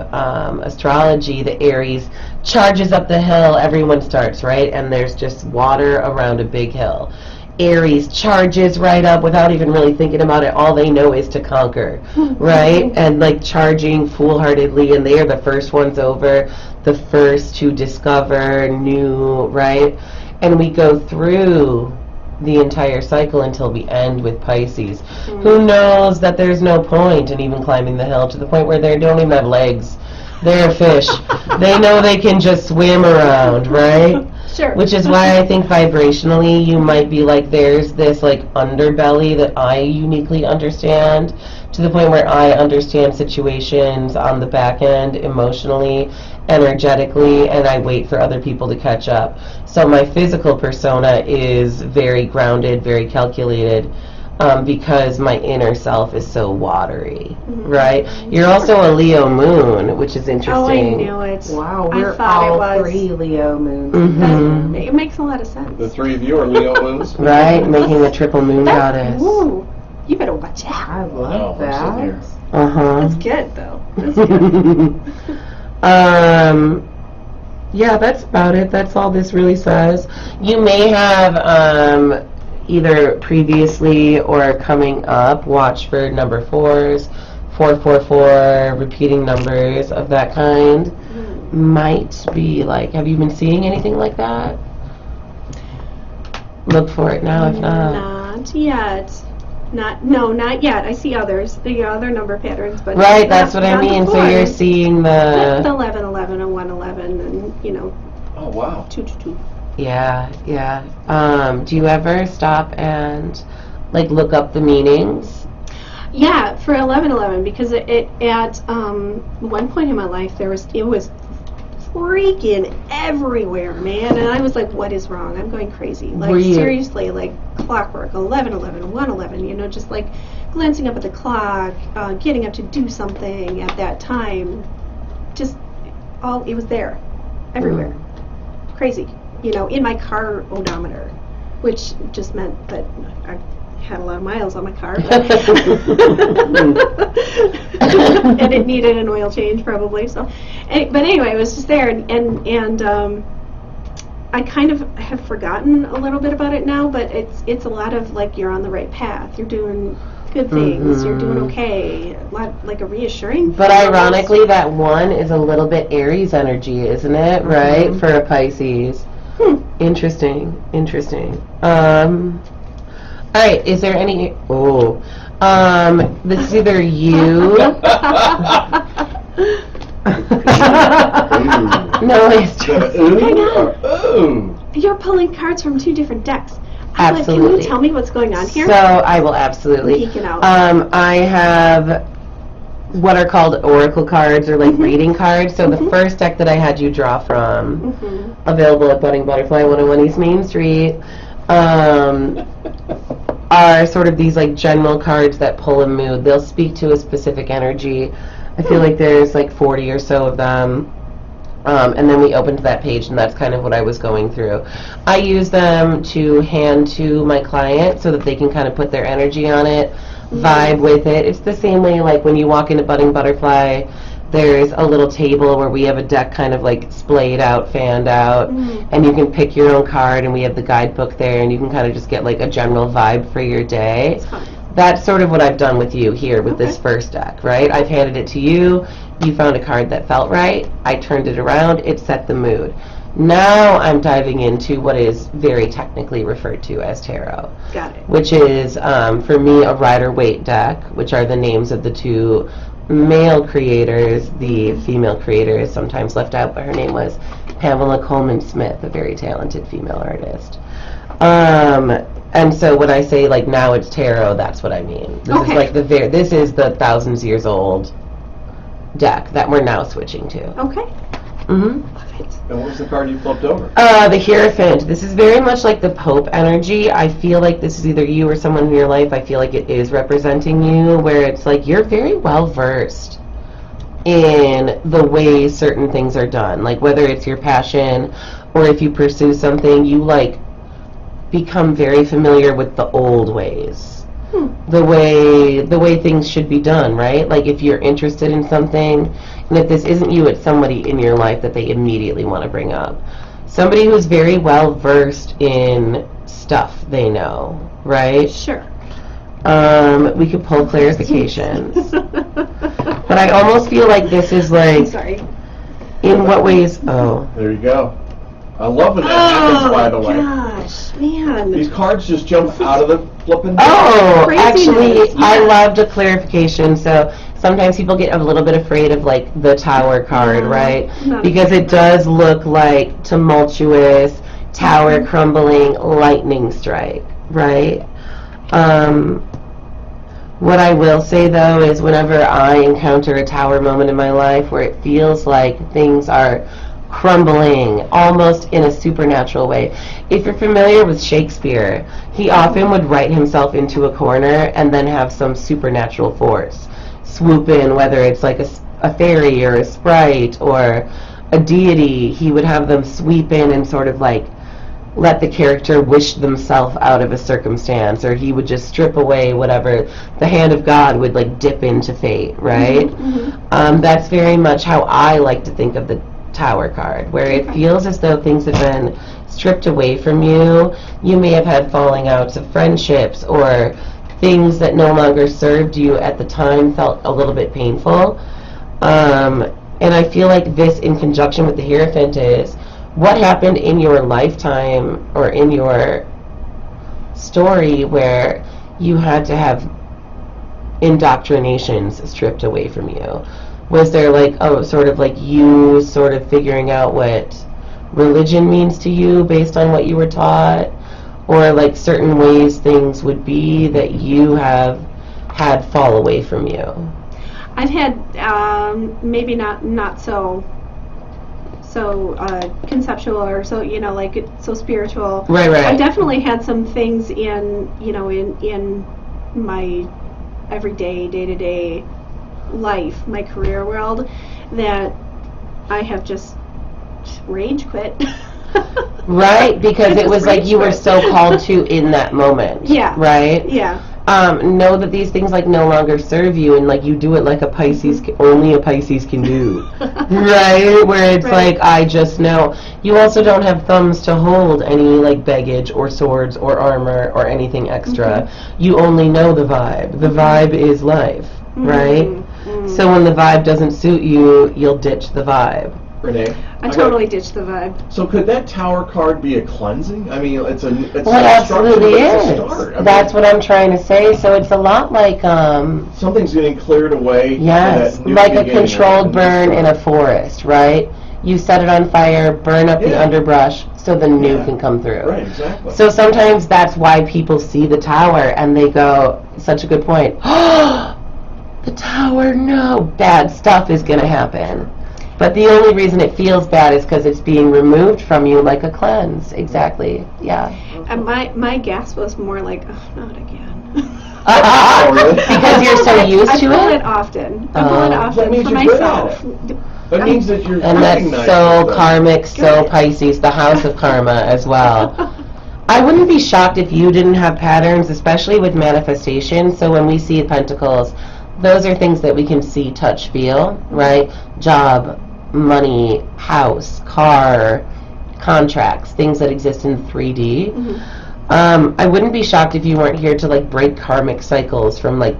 astrology, the Aries charges up the hill, everyone starts, right? And there's just water around a big hill. Aries charges right up without even really thinking about it. All they know is to conquer, right? And like charging foolhardily, and they are the first ones over, the first to discover new, right? And we go through the entire cycle until we end with Pisces. Who knows that there's no point in even climbing the hill, to the point where they don't even have legs. They're fish. They know they can just swim around, right? Sure. Which is why I think vibrationally you might be like, there's this like underbelly that I uniquely understand, to the point where I understand situations on the back end emotionally, energetically, and I wait for other people to catch up. So my physical persona is very grounded, very calculated, because my inner self is so watery, right? You're also a Leo moon, which is interesting. Oh, I knew it. Wow, I we're thought all it was. 3 Leo moons. Mhm. It makes a lot of sense. The 3 of you are Leo moons. Right? Making a triple moon goddess. Ooh, you better watch out. I No, love I'm sitting here. that. Uh-huh. That's good, though. That's good. Yeah, that's about it. That's all this really says. You may have either previously or coming up watch for number 4s, 444, repeating numbers of that kind. Might be like, have you been seeing anything like that? Look for it now if not. Not yet. Not yet. I see others. The other number patterns, but Right, that's what I not the mean. So you're fours. seeing The the 11, 11, and 111, and Oh, wow. 2, 2, 2. yeah. Do you ever stop and like look up the meanings? Yeah, for 1111, because it at one point in my life it was freaking everywhere, man, and I was like, what is wrong? I'm going crazy. Like Were you- seriously, like clockwork, 1111, 111, just like glancing up at the clock, getting up to do something at that time, just it was there, everywhere. Crazy, in my car odometer, which just meant that I had a lot of miles on my car, but and it needed an oil change probably. So, but anyway, it was just there, and I kind of have forgotten a little bit about it now. But it's a lot of like, you're on the right path, you're doing good things, you're doing okay, a lot, like a reassuring. But thing ironically, that 1 is a little bit Aries energy, isn't it? Right, for a Pisces. Interesting. All right, is there any? This is either you. No, it's just. Hang on. Ooh. You're pulling cards from 2 different decks. Absolutely. Can you tell me what's going on here? So I will absolutely. Geeking out. I have what are called oracle cards, or like reading cards. So the first deck that I had you draw from, available at Budding Butterfly 101 East Main Street, are sort of these like general cards that pull a mood. They'll speak to a specific energy. I feel like there's like 40 or so of them. And then we opened that page, and that's kind of what I was going through. I use them to hand to my client so that they can kind of put their energy on it, vibe with it. It's the same way like when you walk into Budding Butterfly, there's a little table where we have a deck kind of like splayed out, fanned out, and you can pick your own card, and we have the guidebook there, and you can kind of just get like a general vibe for your day. It's fun. That's sort of what I've done with you here with this first deck, right? I've handed it to you. You found a card that felt right. I turned it around. It set the mood. Now I'm diving into what is very technically referred to as tarot, Got it. which is, for me, a Rider-Waite deck, which are the names of the 2 male creators. The female creator is sometimes left out, but her name was Pamela Coleman Smith, a very talented female artist. And so when I say like now it's tarot, that's what I mean. This is like this is the thousands years old deck that we're now switching to. Okay. Mm-hmm. Love it. And what was the card you flipped over? The Hierophant. This is very much like the Pope energy. I feel like this is either you or someone in your life. I feel like it is representing you, where it's like you're very well versed in the way certain things are done. Like whether it's your passion or if you pursue something, you like become very familiar with the old ways. The way things should be done, right? Like if you're interested in something, and if this isn't you, it's somebody in your life that they immediately want to bring up. Somebody who's very well versed in stuff they know, right? Sure. We could pull clarifications. But I almost feel like this is I'm like, sorry. in what ways, oh. There you go. I love when that happens, by the way. Gosh, man. These cards just jump out of the flipping deck. Oh, Craziness, actually, I yeah. loved a clarification. So sometimes people get a little bit afraid of like the Tower card, right? Not Because it does look like tumultuous, tower crumbling, lightning strike, right? What I will say though is whenever I encounter a tower moment in my life where it feels like things are crumbling almost in a supernatural way. If you're familiar with Shakespeare, he often would write himself into a corner and then have some supernatural force swoop in, whether it's like a fairy or a sprite or a deity. He would have them sweep in and sort of like let the character wish themselves out of a circumstance, or he would just strip away whatever the hand of God would like dip into fate, right? That's very much how I like to think of the Tower card, where it feels as though things have been stripped away from you. You may have had falling outs of friendships or things that no longer served you at the time felt a little bit painful. And I feel like this in conjunction with the Hierophant is what happened in your lifetime or in your story where you had to have indoctrinations stripped away from you. Was there like, sort of like you sort of figuring out what religion means to you based on what you were taught? Or like certain ways things would be that you have had fall away from you? I've had maybe not so conceptual or so like so spiritual. Right. I definitely had some things in in my everyday day-to-day life, my career world, that I have just rage quit. Right, because it was like you were so called to in that moment. Yeah. Right? Yeah. Know that these things like no longer serve you, and like you do it like a Pisces, only a Pisces can do. Right? Where it's like, I just know. You also don't have thumbs to hold any like baggage or swords or armor or anything extra. You only know the vibe. The vibe is life. Right? So when the vibe doesn't suit you, you'll ditch the vibe. Renae? I totally ditched the vibe. So could that Tower card be a cleansing? I mean, it's Well, it a absolutely structure, but it's a is. start. I That's mean, what I'm trying to say. So it's a lot like, something's getting cleared away. yes, for that new like a beginning, controlled new burn in start. a forest, right? You set it on fire, burn up the Yeah. underbrush so the new Yeah. can come through. Right, exactly. So sometimes that's why people see the tower and they go, such a good point, the tower, no, bad stuff is going to happen. But the only reason it feels bad is because it's being removed from you like a cleanse. Exactly, yeah. And my gasp was more like, oh, not again. Oh, really? Because you're so used I to pull it? it often. I pull it That often means for you're good at myself. That means that you're And that's recognizing so things. karmic, so Pisces, the house of karma as well. I wouldn't be shocked if you didn't have patterns, especially with manifestation. So when we see pentacles, those are things that we can see, touch, feel, right? Job, money, house, car, contracts, things that exist in 3D. I wouldn't be shocked if you weren't here to like break karmic cycles from like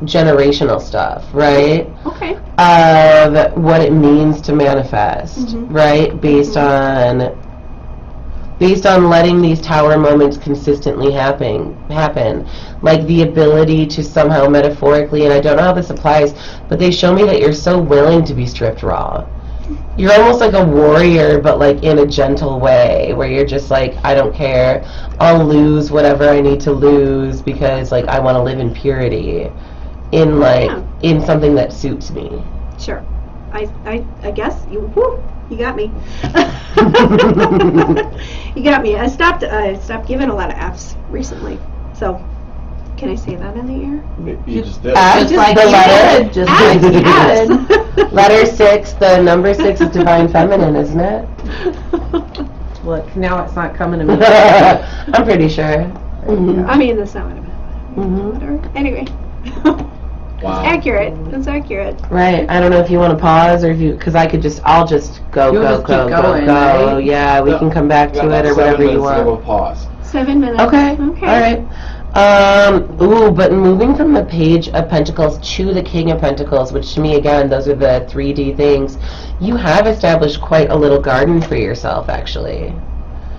generational stuff, right? Okay. Of what it means to manifest, right? Based on letting these tower moments consistently happen, like the ability to somehow metaphorically, and I don't know how this applies, but they show me that you're so willing to be stripped raw. You're almost like a warrior, but like in a gentle way, where you're just like, I don't care, I'll lose whatever I need to lose because like I want to live in purity, in like in something that suits me. Sure. I guess you got me. You got me. I stopped giving a lot of F's recently. So, can I say that in the air? You just did. Just like the you letter. did, just F's, like you yes. did. Letter 6, the number 6 is divine feminine, isn't it? Look, now it's not coming to me. I'm pretty sure. Mhm. I mean, that's not what I meant. Mhm. Whatever. Anyway. Wow. It's accurate. It's accurate. Right. I don't know if you want to pause or if you, because I'll just go, You'll go, just go, keep go, going, go. right? Yeah, we can come back to it or whatever you want. We'll pause. 7 minutes. Okay. Okay. All right. But moving from the Page of Pentacles to the King of Pentacles, which to me, again, those are the 3D things, you have established quite a little garden for yourself, actually.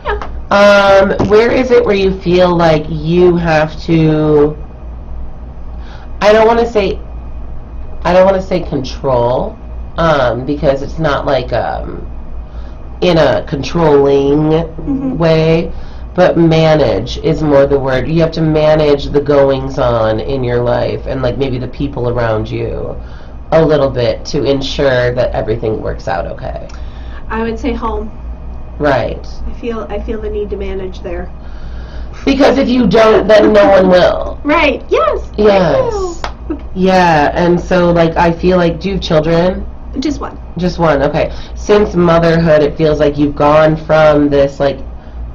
Yeah. Where is it where you feel like you have to, I don't want to say control, because it's not like, in a controlling way, but manage is more the word. You have to manage the goings on in your life and like maybe the people around you a little bit to ensure that everything works out okay. I would say home. Right. I feel the need to manage there. Because if you don't, then no one will. Right. Yes. Yes. Yeah, and so like I feel like, do you have children? Just one. Just one, okay. Since motherhood, it feels like you've gone from this like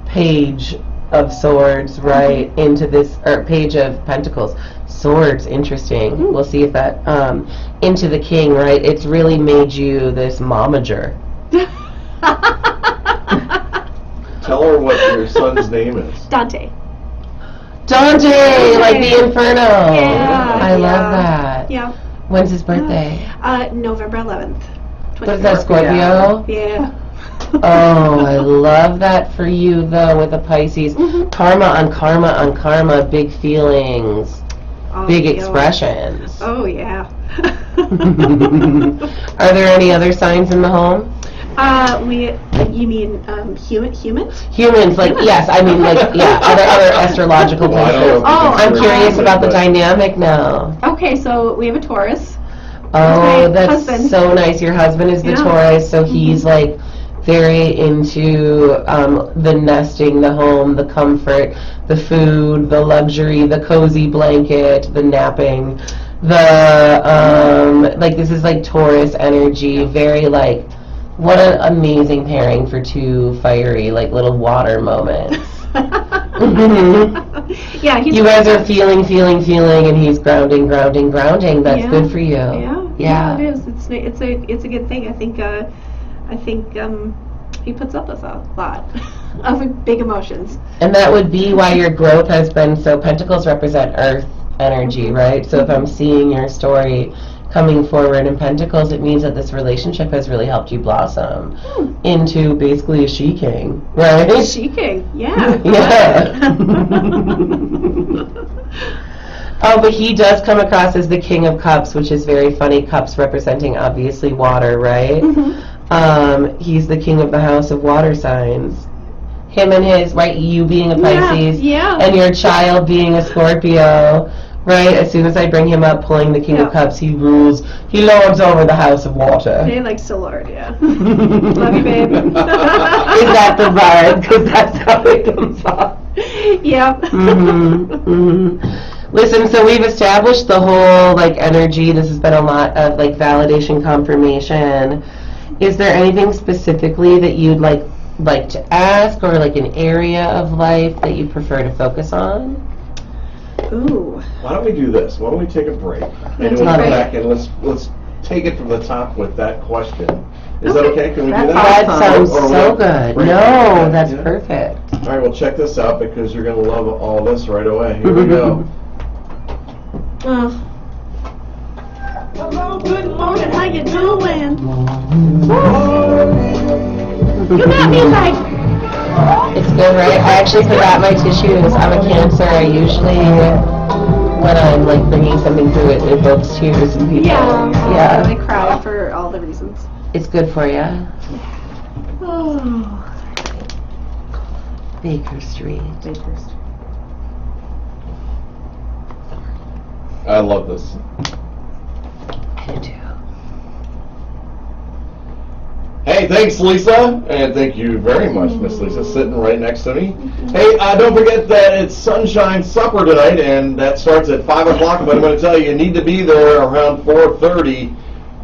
Page of Swords, right, into this, or Page of Pentacles. Swords, interesting. We'll see if that, into the King, right? It's really made you this momager. Tell her what your son's name is. Dante. Dante, like the Inferno. Yeah. I love that. Yeah. When's his birthday? November 11th. What is that, Scorpio? Yeah. Oh, I love that for you, though, with the Pisces. Karma on karma on karma, big feelings, Oh, big yeah. expressions. Oh, yeah. Are there any other signs in the home? You mean humans? Humans, like, yes, I mean, like, yeah, other astrological Well, I don't know pieces. if we can I'm figure curious it out, about the but- dynamic now. Okay, so we have a Taurus. Oh, my that's husband. so nice. Your husband is the Yeah. Taurus, so he's like very into the nesting, the home, the comfort, the food, the luxury, the cozy blanket, the napping, the like this is like Taurus energy, very like what an amazing pairing for two fiery like little water moments. Yeah, he's You guys are feeling, and he's grounding. That's Yeah. good for you. Yeah, it is. It's a good thing. I think he puts up with a lot of big emotions. And that would be why your growth has been so. Pentacles represent Earth energy, right? So if I'm seeing your story coming forward in Pentacles, it means that this relationship has really helped you blossom into basically a she-king, right? She-king, yeah. Yeah. Oh, but he does come across as the King of Cups, which is very funny. Cups representing obviously water, right? He's the king of the house of water signs. Him and his, right, you being a Pisces, Yeah. and your child being a Scorpio, right? As soon as I bring him up pulling the King of Cups, he rules, he lords over the house of water. He likes to lord, yeah. Love you, babe. Is that the vibe? Because that's how it comes off. Yep. Listen, so we've established the whole like energy. This has been a lot of like validation, confirmation. Is there anything specifically that you'd like to ask, or like an area of life that you prefer to focus on? Ooh. Why don't we do this? Why don't we take a break? And Let's we'll come take a back and let's take it from the top with that question. Is that okay? Can we do That's that? That sounds Or so we'll good. break No, it? that's Yeah. perfect. All right, well, check this out because you're going to love all this right away. Here we go. Hello, good morning, how you doing? You got me like, It's good, right? I actually forgot my tissues. I'm a Cancer. I usually, when I'm like bringing something through, it evokes tears in people. yeah. I cry for all the reasons. It's good for you. Oh. Baker Street. I love this. I do too. Hey, thanks, Lisa. And thank you very much, Miss Lisa, sitting right next to me. Hey, don't forget that it's Sunshine Supper tonight, and that starts at 5 o'clock. But I'm going to tell you need to be there around 4:30.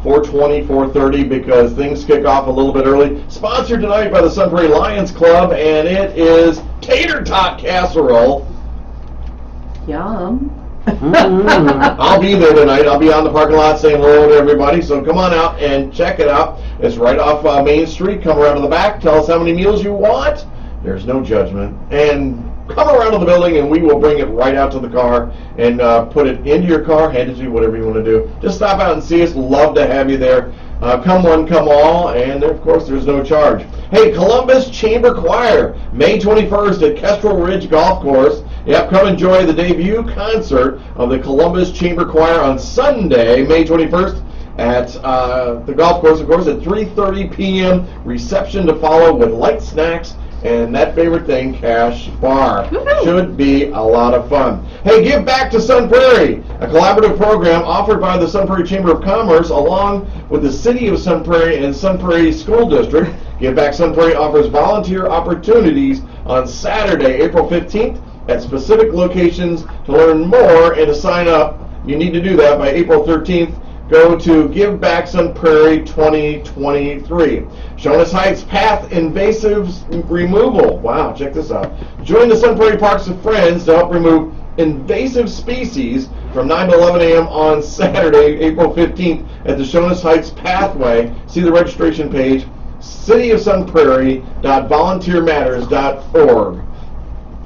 4:30, because things kick off a little bit early. Sponsored tonight by the Sun Prairie Lions Club, and it is tater tot casserole. Yum. I'll be there tonight. I'll be on the parking lot saying hello to everybody. So come on out and check it out. It's right off Main Street. Come around to the back. Tell us how many meals you want. There's no judgment. And come around to the building, and we will bring it right out to the car and put it into your car, hand it to you, whatever you want to do. Just stop out and see us. Love to have you there. Come one, come all, and of course, there's no charge. Hey, Columbus Chamber Choir, May 21st at Kestrel Ridge Golf Course. Yep, come enjoy the debut concert of the Columbus Chamber Choir on Sunday, May 21st at the golf course, of course, at 3:30 p.m. Reception to follow with light snacks and that favorite thing, cash bar. Should be a lot of fun. Hey, Give Back to Sun Prairie, a collaborative program offered by the Sun Prairie Chamber of Commerce along with the City of Sun Prairie and Sun Prairie School District. Give Back Sun Prairie offers volunteer opportunities on Saturday, April 15th at specific locations. To learn more and to sign up, you need to do that by April 13th. Go to Give Back Sun Prairie 2023. Shonas Heights Path Invasives Removal. Wow, check this out. Join the Sun Prairie Parks of Friends to help remove invasive species from 9 to 11 a.m. on Saturday, April 15th at the Shonas Heights Pathway. See the registration page, cityofsunprairie.volunteermatters.org.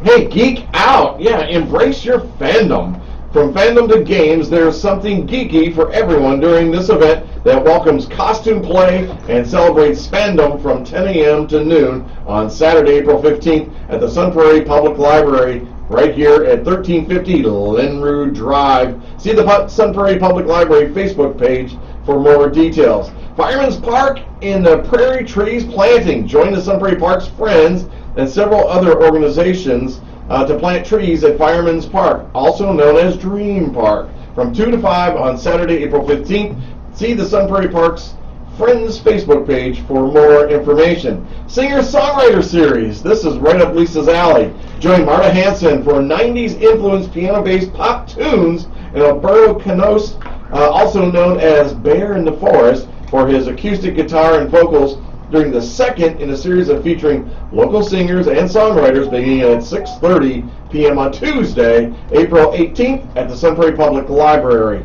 Hey, geek out. Yeah, embrace your fandom. From fandom to games, there's something geeky for everyone during this event that welcomes costume play and celebrates fandom from 10 a.m. to noon on Saturday, April 15th at the Sun Prairie Public Library right here at 1350 Linrood Drive. See the Sun Prairie Public Library Facebook page for more details. Fireman's Park in the Prairie Trees Planting. Join the Sun Prairie Parks Friends and several other organizations to plant trees at Fireman's Park, also known as Dream Park, from 2 to 5 on Saturday, April 15th. See the Sun Prairie Parks Friends Facebook page for more information. Singer-Songwriter Series. This is right up Lisa's alley. Join Marta Hansen for 90s influenced piano-based pop tunes and Alberto Canos, also known as Bear in the Forest, for his acoustic guitar and vocals during the second in a series of featuring local singers and songwriters beginning at 6:30 p.m. on Tuesday, April 18th at the Sun Prairie Public Library.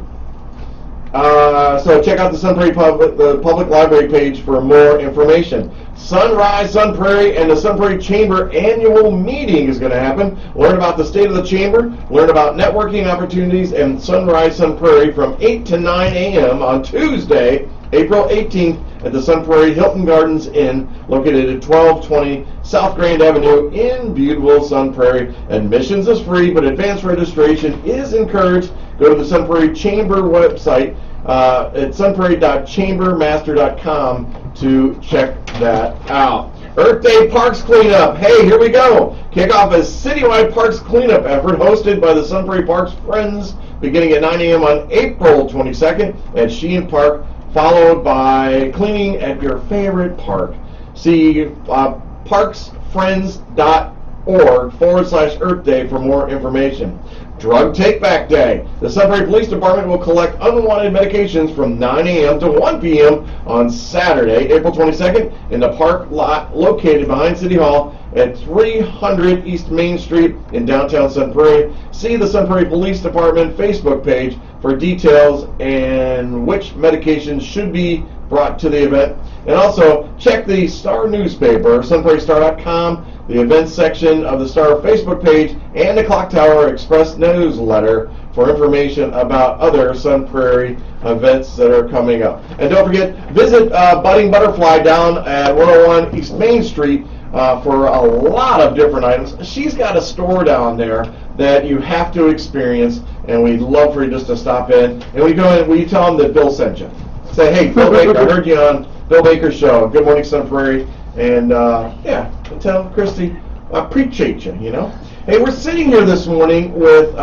So check out the Sun Prairie Public Library page for more information. Sunrise Sun Prairie and the Sun Prairie Chamber annual meeting is going to happen. Learn about the state of the Chamber, learn about networking opportunities, and Sunrise Sun Prairie from 8 to 9 a.m. on Tuesday, April 18th at the Sun Prairie Hilton Gardens Inn, located at 1220 South Grand Avenue in beautiful Sun Prairie. Admissions is free, but advanced registration is encouraged. Go to the Sun Prairie Chamber website at sunprairie.chambermaster.com to check that out. Earth Day Parks Cleanup. Hey, here we go. Kick off a citywide parks cleanup effort hosted by the Sun Prairie Parks Friends beginning at 9 a.m. on April 22nd at Sheehan Park, followed by cleaning at your favorite park. See parksfriends.org/Earth Day for more information. Drug Take Back Day. The Sun Prairie Police Department will collect unwanted medications from 9 a.m. to 1 p.m. on Saturday, April 22nd, in the park lot located behind City Hall at 300 East Main Street in downtown Sun Prairie. See the Sun Prairie Police Department Facebook page for details and which medications should be brought to the event. And also, check the Star newspaper, sunprairiestar.com, the events section of the Star Facebook page, and the Clock Tower Express newsletter for information about other Sun Prairie events that are coming up. And don't forget, visit Budding Butterfly down at 101 East Main Street for a lot of different items. She's got a store down there that you have to experience, and we'd love for you just to stop in. And we go in, we tell them that Bill sent you. Say, hey, Bill Baker, I heard you on Bill Baker's show. Good morning, Sun Prairie. And yeah, tell Kristi, I appreciate you, you know. Hey, we're sitting here this morning with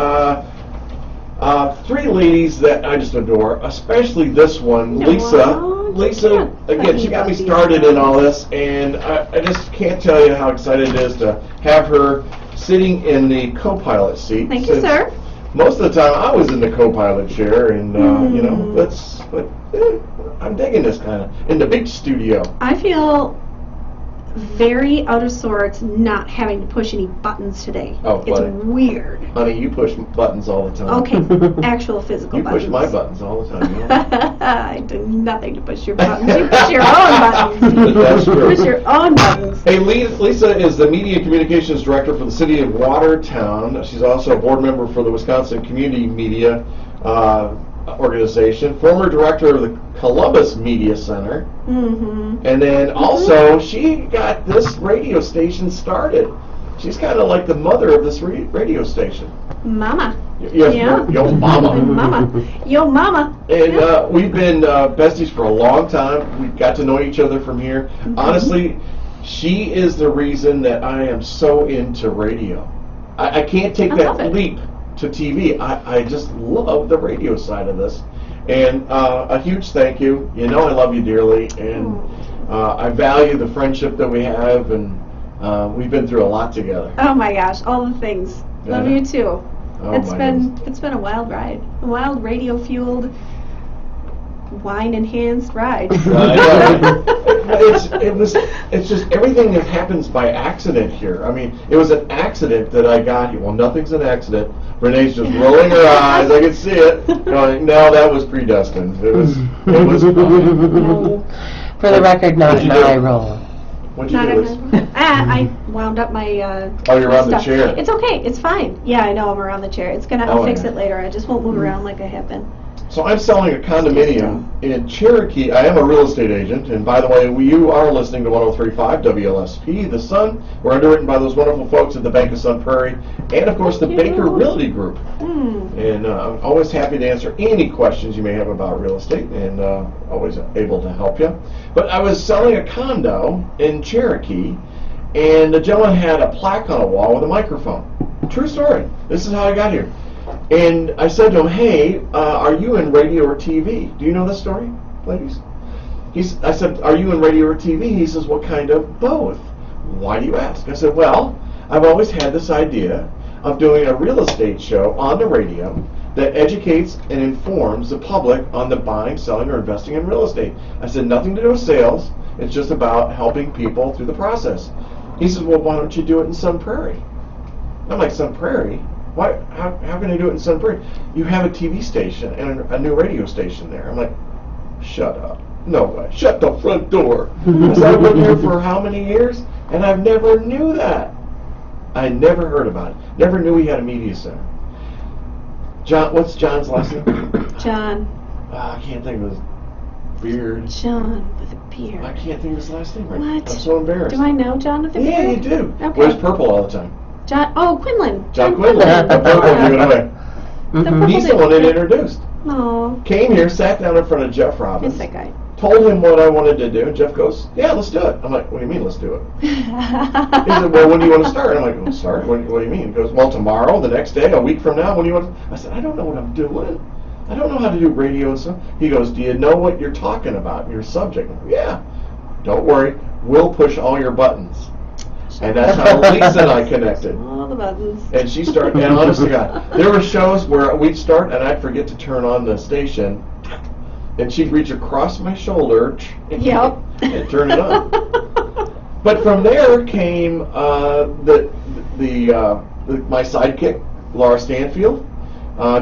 three ladies that I just adore, especially this one, Lisa. Lisa, again, she got me started in all this, and I just can't tell you how excited it is to have her sitting in the co-pilot seat. Thank you, sir. Most of the time, I was in the co-pilot chair, and you know, I'm digging this kind of in the big studio. I feel very out of sorts not having to push any buttons today. Oh, it's funny. weird. Honey, you push buttons all the time. Okay, actual physical You buttons. push my buttons all the time. You know? I do nothing to push your buttons. You push your own buttons. That's true. Push your own buttons. Hey, Lisa is the Media and Communications Director for the City of Watertown. She's also a board member for the Wisconsin Community Media Organization, former director of the Columbus Media Center, and then also she got this radio station started. She's kind of like the mother of this radio station. Mama. Yes, Yeah. Yo mama. Mama. Yo mama. And we've been besties for a long time. We got to know each other from here. Honestly, she is the reason that I am so into radio. I can't take love that it. leap to TV. I just love the radio side of this. And a huge thank you. You know I love you dearly, and I value the friendship that we have, and we've been through a lot together. Oh my gosh, all the things. Love Yeah. you too. Oh, It's my been a wild ride. A wild radio fueled, wine enhanced ride. It's just everything that happens by accident here. I mean, it was an accident that I got here. Well, nothing's an accident. Renee's just rolling her eyes. I can see it. Going, no, that was predestined. It was fine. No, For the record, not What'd an you do? eye roll. What'd you not do? enough. I wound up my. Oh, you're on the stuff. chair. It's okay. It's fine. Yeah, I know. I'm around the chair. I'll Oh, fix yeah. it later. I just won't move around like I have been. So I'm selling a condominium in Cherokee. I am a real estate agent, and by the way, you are listening to 103.5 WLSP, The Sun. We're underwritten by those wonderful folks at the Bank of Sun Prairie, and of course the Thank you. Baker Realty Group. And I'm always happy to answer any questions you may have about real estate, and always able to help you. But I was selling a condo in Cherokee, and the gentleman had a plaque on a wall with a microphone. True story. This is how I got here. And I said to him, hey, are you in radio or TV? Do you know this story, ladies? I said, are you in radio or TV? He says, what kind of? Both. Why do you ask? I said, well, I've always had this idea of doing a real estate show on the radio that educates and informs the public on the buying, selling, or investing in real estate. I said, nothing to do with sales. It's just about helping people through the process. He says, well, why don't you do it in Sun Prairie? I'm like, Sun Prairie? Why? How can I do it in Sun Prairie? You have a TV station and a new radio station there. I'm like, shut up. No way. Shut the front door. Because I've been here for how many years? And I've never knew that. I never heard about it. Never knew he had a media center. John, what's John's last name? John. I can't think of his beard. John with a beard. I can't think of his last name right now. What? I'm so embarrassed. Do I know John with a beard? Yeah, you do. Okay. Wears purple all the time. John. Oh, Quinlan. John Quinlan. The purple giving away. The purple He's the one that introduced. Oh, Came here, sat down in front of Jeff it's Robbins, that guy. told him what I wanted to do, and Jeff goes, yeah, let's do it. I'm like, what do you mean, let's do it? He said, well, when do you want to start? I'm like, well, start? What do you mean? He goes, well, tomorrow, the next day, a week from now, when do you want to? I said, I don't know what I'm doing. I don't know how to do radio and stuff. He goes, do you know what you're talking about, your subject? I'm like, yeah. Don't worry, we'll push all your buttons. And that's how Lisa and I connected. All the buttons. And she started, and honest to God, there were shows where we'd start and I'd forget to turn on the station, and she'd reach across my shoulder Yep. and turn it on. But from there came my sidekick, Laura Stanfield,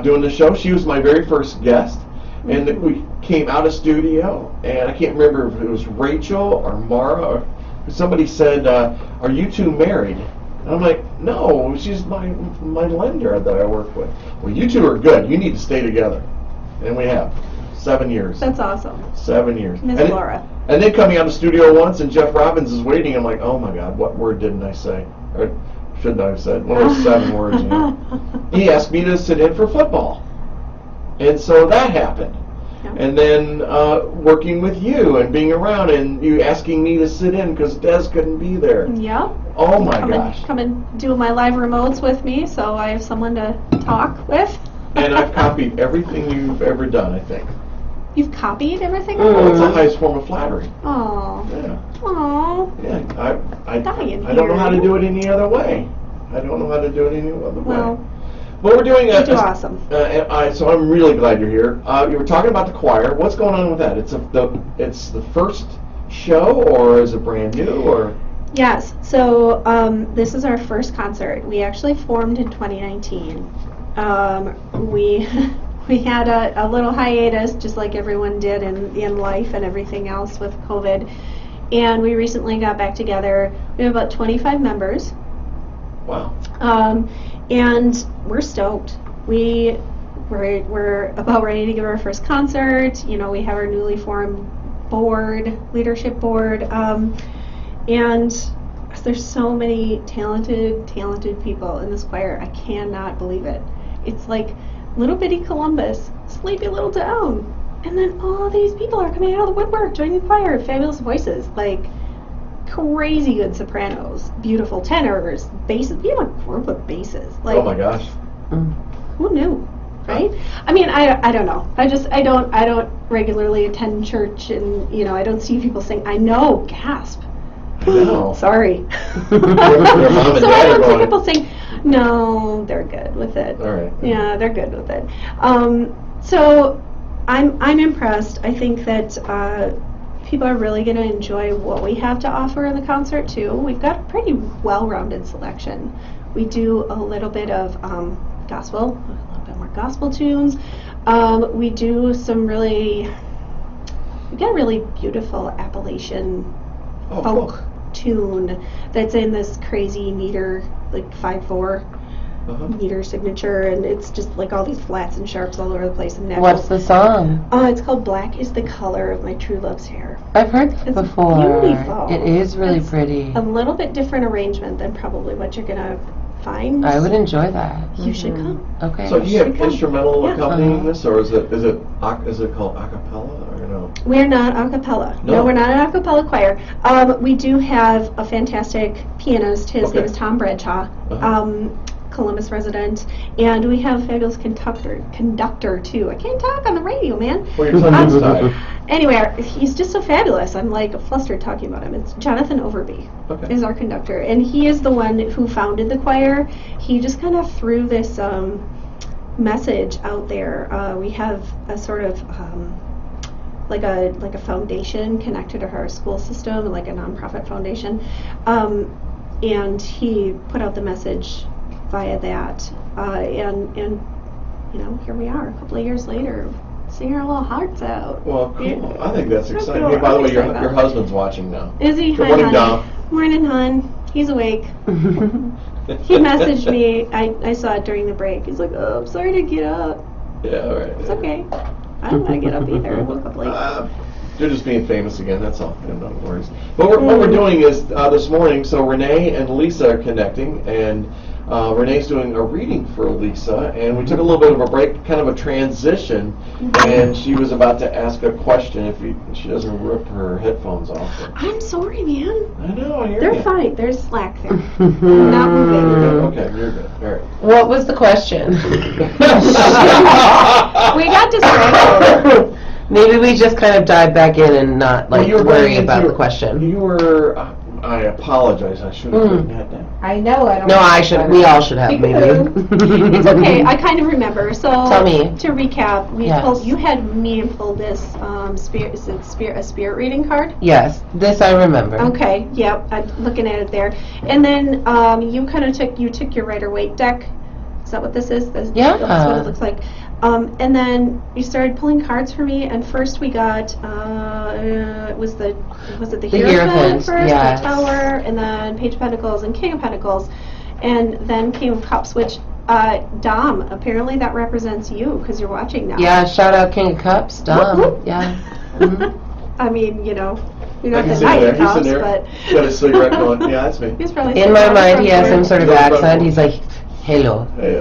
doing the show. She was my very first guest, and we came out of studio, and I can't remember if it was Rachel or Mara or somebody said, are you two married? And I'm like, no, she's my lender that I work with. Well, you two are good. You need to stay together. And we have. 7 years. That's awesome. 7 years. Miss And Laura. And then coming out of the studio once, and Jeff Robbins is waiting. I'm like, oh my God, what word didn't I say? Or shouldn't I have said? One of those 7 words, you know. He asked me to sit in for football. And so that happened. Yeah. And then working with you and being around and you asking me to sit in because Des couldn't be there. Yep. Oh my gosh. Come and do my live remotes with me, so I have someone to talk with. And I've copied everything you've ever done, I think. You've copied everything? Well, it's the highest form of flattery. Oh. Yeah. Oh. Yeah. I Dying don't know how to here. do it any other way. Well, Well, we're doing you do awesome. So I'm really glad you're here. You were talking about the choir. What's going on with that? It's the first show, or is it brand new, or? Yes. So this is our first concert. We actually formed in 2019. We had a little hiatus, just like everyone did in life and everything else with COVID. And we recently got back together. We have about 25 members. Wow. And we're stoked. We're about ready to give our first concert. You know, we have our newly formed leadership board. And there's so many talented people in this choir. I cannot believe it. It's like little bitty Columbus, sleepy little town. And then all these people are coming out of the woodwork, joining the choir, fabulous voices, like crazy good sopranos, beautiful tenors, basses. We have a group of basses. Like, Oh my gosh. who knew, right? I mean, I don't know. I don't regularly attend church, and I don't see people sing. I know, gasp. I know. Sorry. Your mom and So I dad are don't see going. people sing. No, they're good with it. All right. Yeah, they're good with it. So I'm impressed. I think that people are really going to enjoy what we have to offer in the concert too. We've got a pretty well-rounded selection. We do a little bit of gospel, a little bit more gospel tunes. We do we've got a really beautiful Appalachian Oh, folk cool. tune that's in this crazy meter, like 5/4 meter signature, and it's just like all these flats and sharps all over the place. And What's the song? It's called "Black Is the Color of My True Love's Hair." I've heard that It's before. beautiful. It is really It's pretty. A little bit different arrangement than probably what you're gonna find. I would enjoy that. You should come. Okay. So do you have Should come. instrumental Yeah. accompanying this, or is it called a cappella, or no? We're not a cappella. No. We're not an a cappella choir. We do have a fantastic pianist. His Okay. name is Tom Bradshaw, Uh-huh. Columbus resident, and we have a fabulous conductor too. I can't talk on the radio, man. Well, your tongue is tied. Anyway, he's just so fabulous. I'm like flustered talking about him. It's Jonathan Overby Okay. is our conductor, and he is the one who founded the choir. He just kind of threw this message out there. We have a sort of like a foundation connected to our school system, like a nonprofit foundation, and he put out the message via that, and here we are a couple of years later, singing our little hearts out. Well, cool. Yeah. I think that's That's exciting. cool. Hey, by the I'm way, your excited your about it. husband's watching now. Is he? Good Hi, morning, honey. Dom. Morning, hon. He's awake. He messaged me. I saw it during the break. He's like, "Oh, I'm sorry to get up." Yeah, all right. It's okay. I don't want to get up either. I woke up late. You're just being famous again, that's all. No worries. But what we're doing is this morning, so Renae and Lisa are connecting, and Renae's doing a reading for Lisa, and we took a little bit of a break, kind of a transition, and she was about to ask a question if she doesn't rip her headphones off. I'm sorry, man. I know, I hear They're you. fine. There's slack there. I'm not You're moving. good. Okay, you're good. All right. What was the question? We got distracted. Maybe we just kind of dive back in and not Well, you were worry going about into- the question. You were. I apologize. I should have written that down. I know. I don't. No, I should. We all should have maybe. It's okay. I kind of remember. So Tell me. to recap, we Yes. pulled. You had me pull this spirit. Is it a spirit reading card? Yes, this I remember. Okay. Yep. I'm looking at it there. And then you kind of took your Rider-Waite deck. Is that what this is? Yeah. That's what it looks like. And then you started pulling cards for me, and first we got was it the Hierophant Hierophant, first, yes. the Tower, and then Page of Pentacles and King of Pentacles, and then King of Cups, which Dom, apparently that represents you because you're watching now. Yeah, shout out King of Cups, Dom. Whoop, whoop. Yeah. Mhm. I mean, you're not I the can see Knight there. of He's Cups, in there. but Got a cigarette going. Yeah, that's me. he's probably In my sitting mind, on he the has front some sort of Yeah, accent. He's like, Hello. No,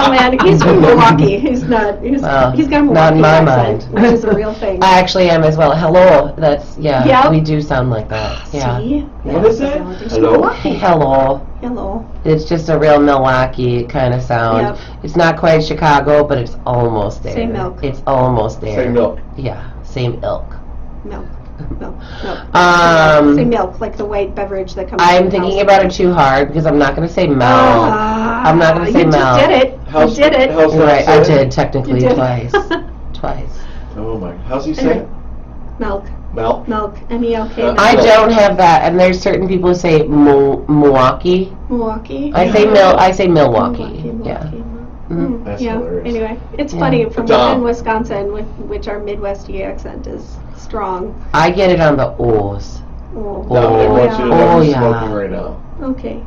man, he's from Milwaukee. He's not. He's got a Milwaukee Not in my accent, mind. which is a real thing. I actually am as well. Hello. That's, yeah, Yep. we do sound like that. Yeah. See? What is that? It's Hello? Milwaukee. Hello. Hello. It's just a real Milwaukee kind of sound. Yep. It's not quite Chicago, but it's almost there. Same milk. It's almost there. Same milk. Yeah, same ilk. Milk. Milk. Say milk, like the white beverage that comes. I'm thinking about it too hard because I'm not going to say milk. I'm not going to say You milk. just did it. How's- You did it. how's that Right, I say? did technically You did. twice. Twice. Oh my. How's he say it? Milk. Mel? Milk. M-E-L-K. I don't have that, and there's certain people who say Milwaukee. Milwaukee. I say Milwaukee. Yeah. Mhm. That's yeah. hilarious. Anyway, it's Yeah. funny from Tom. in Wisconsin, which our Midwesty accent is strong. I get it on the O's. Oh, Dominic wants you to know Oh, he's yeah. smoking right now. Okay.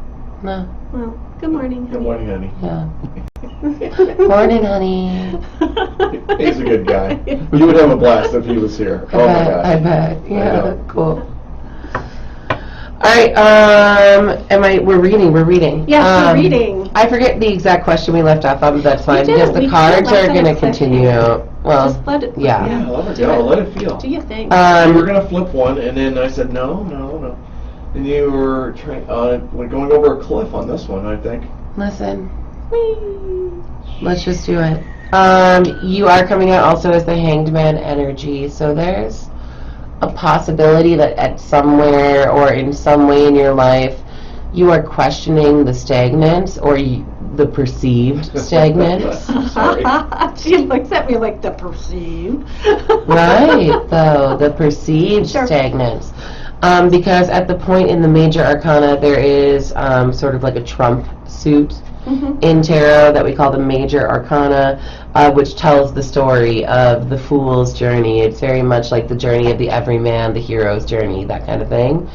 No. Well, good morning. Good morning, honey. Yeah. Morning, honey. He's a good guy. You would have a blast if he was here. Oh my gosh. I bet. I Yeah. know. Cool. All right. We're reading. Yes, we're reading. I forget the exact question we left off on, but that's fine did. because the We cards left are on going a to continue. Well, Just let it. yeah. Yeah, let it Do go. it. Let it feel. Do you think? You were gonna flip one, and then I said no. And you were we're going over a cliff on this one, I think. listen. Let's just do it. You are coming out also as the Hanged Man energy, so there's a possibility that at somewhere or in some way in your life you are questioning the stagnance or the perceived stagnance. Sorry. She looks at me like the perceived. Right, though, the perceived Sure. stagnance. Because at the point in the major arcana there is sort of like a trump suit in tarot that we call the major arcana, which tells the story of the fool's journey. It's very much like the journey of the everyman, the hero's journey, that kind of thing.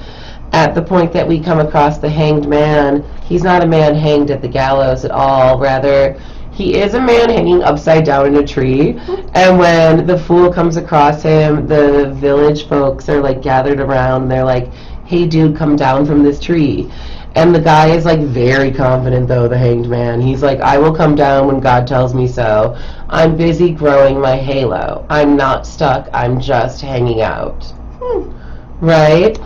At the point that we come across the Hanged Man, he's not a man hanged at the gallows at all. Rather, he is a man hanging upside down in a tree. And when the fool comes across him, the village folks are like gathered around. They're like, "Hey, dude, come down from this tree." And the guy is like very confident, though, the Hanged Man. He's like, "I will come down when God tells me so. I'm busy growing my halo. I'm not stuck. I'm just hanging out." Right?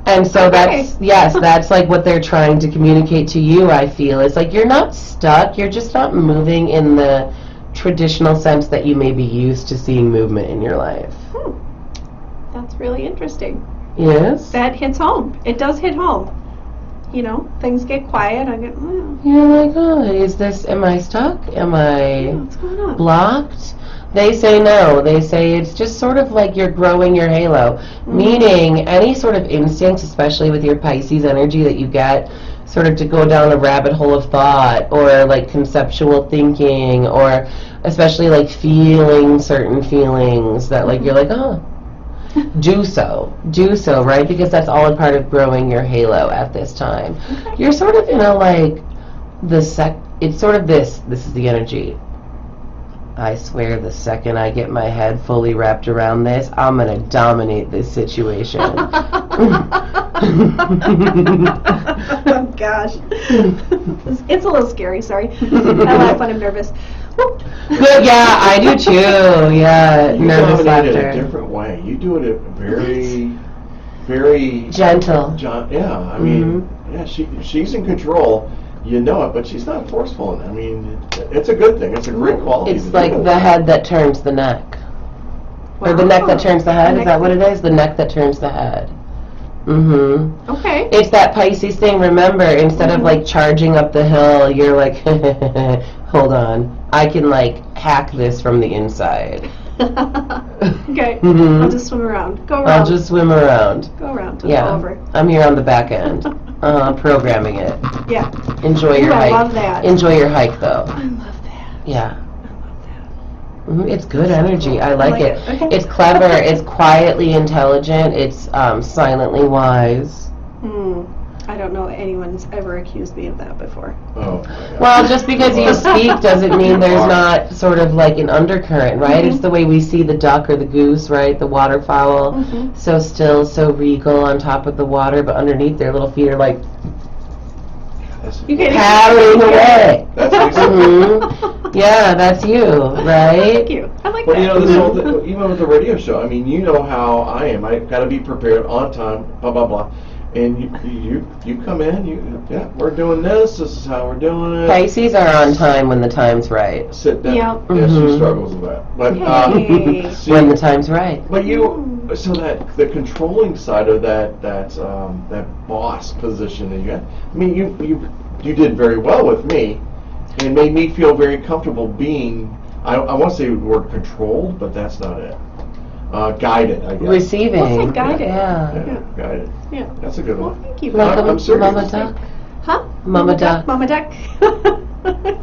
And so that's like what they're trying to communicate to you, I feel. It's like you're not stuck. You're just not moving in the traditional sense that you may be used to seeing movement in your life. That's really interesting. Yes? That hits home. It does hit home. You know, things get quiet. I get, You're like, oh, am I stuck? Am I what's going on? blocked? They say no. They say it's just sort of like you're growing your halo. Meaning any sort of instincts, especially with your Pisces energy that you get, sort of to go down a rabbit hole of thought or like conceptual thinking or especially like feeling certain feelings that like you're like, oh, do so, right? Because that's all a part of growing your halo at this time. Okay. You're sort of in a like it's sort of this is the energy. I swear the second I get my head fully wrapped around this, I'm gonna dominate this situation. Oh gosh. It's a little scary, sorry. I laugh when I'm nervous. Good, yeah, I do too. Yeah, You nervous dominate it a laughter. different way. You do it very, very Gentle. Yeah, I mean, yeah, she's in control. You know it, but she's not forceful. I mean, it's a good thing. It's a great quality. It's to like do. the head that turns the neck. Or the neck that turns the head, is that what it is? The neck that turns the head. Okay. It's that Pisces thing, remember, instead of like charging up the hill, you're like, hold on, I can like hack this from the inside. Okay. Mhm. I'll just swim around. Go around. I'll just swim around. Go around. Don't Yeah, go over. I'm here on the back end, programming it. Yeah. Enjoy Ooh, your I hike. love that. Enjoy your hike, though. I love that. Yeah. I love that. It's good energy. I like it. Okay. It's clever. It's quietly intelligent. It's silently wise. I don't know anyone's ever accused me of that before. Oh, my God. Well, just because you speak doesn't mean there's not sort of like an undercurrent, right? It's the way we see the duck or the goose, right? The waterfowl, so still, so regal on top of the water, but underneath their little feet are like, Yes. You can't Carrying away. That's Lisa. Mhm. Yeah, that's you, right? Thank you. I like But that. you know, this whole thing, even with the radio show, I mean, you know how I am. I got to be prepared on time, blah blah blah. And you come in, yeah, we're doing this. This is how we're doing it. Pisces are on time when the time's right. Sit down. Yep. Yeah, she Mhm. struggles with that. But Hey. see, When the time's right. but so that the controlling side of that boss position that you got. I mean, you did very well with me, and made me feel very comfortable being. I want to say the word controlled, but that's not it. Guided, I guess. Receiving. We'll say guided. Yeah. Yeah, guided. Yeah. That's a good Well, one. thank you. Like I'm a serious. mama duck. Huh? Mama duck. Mama duck.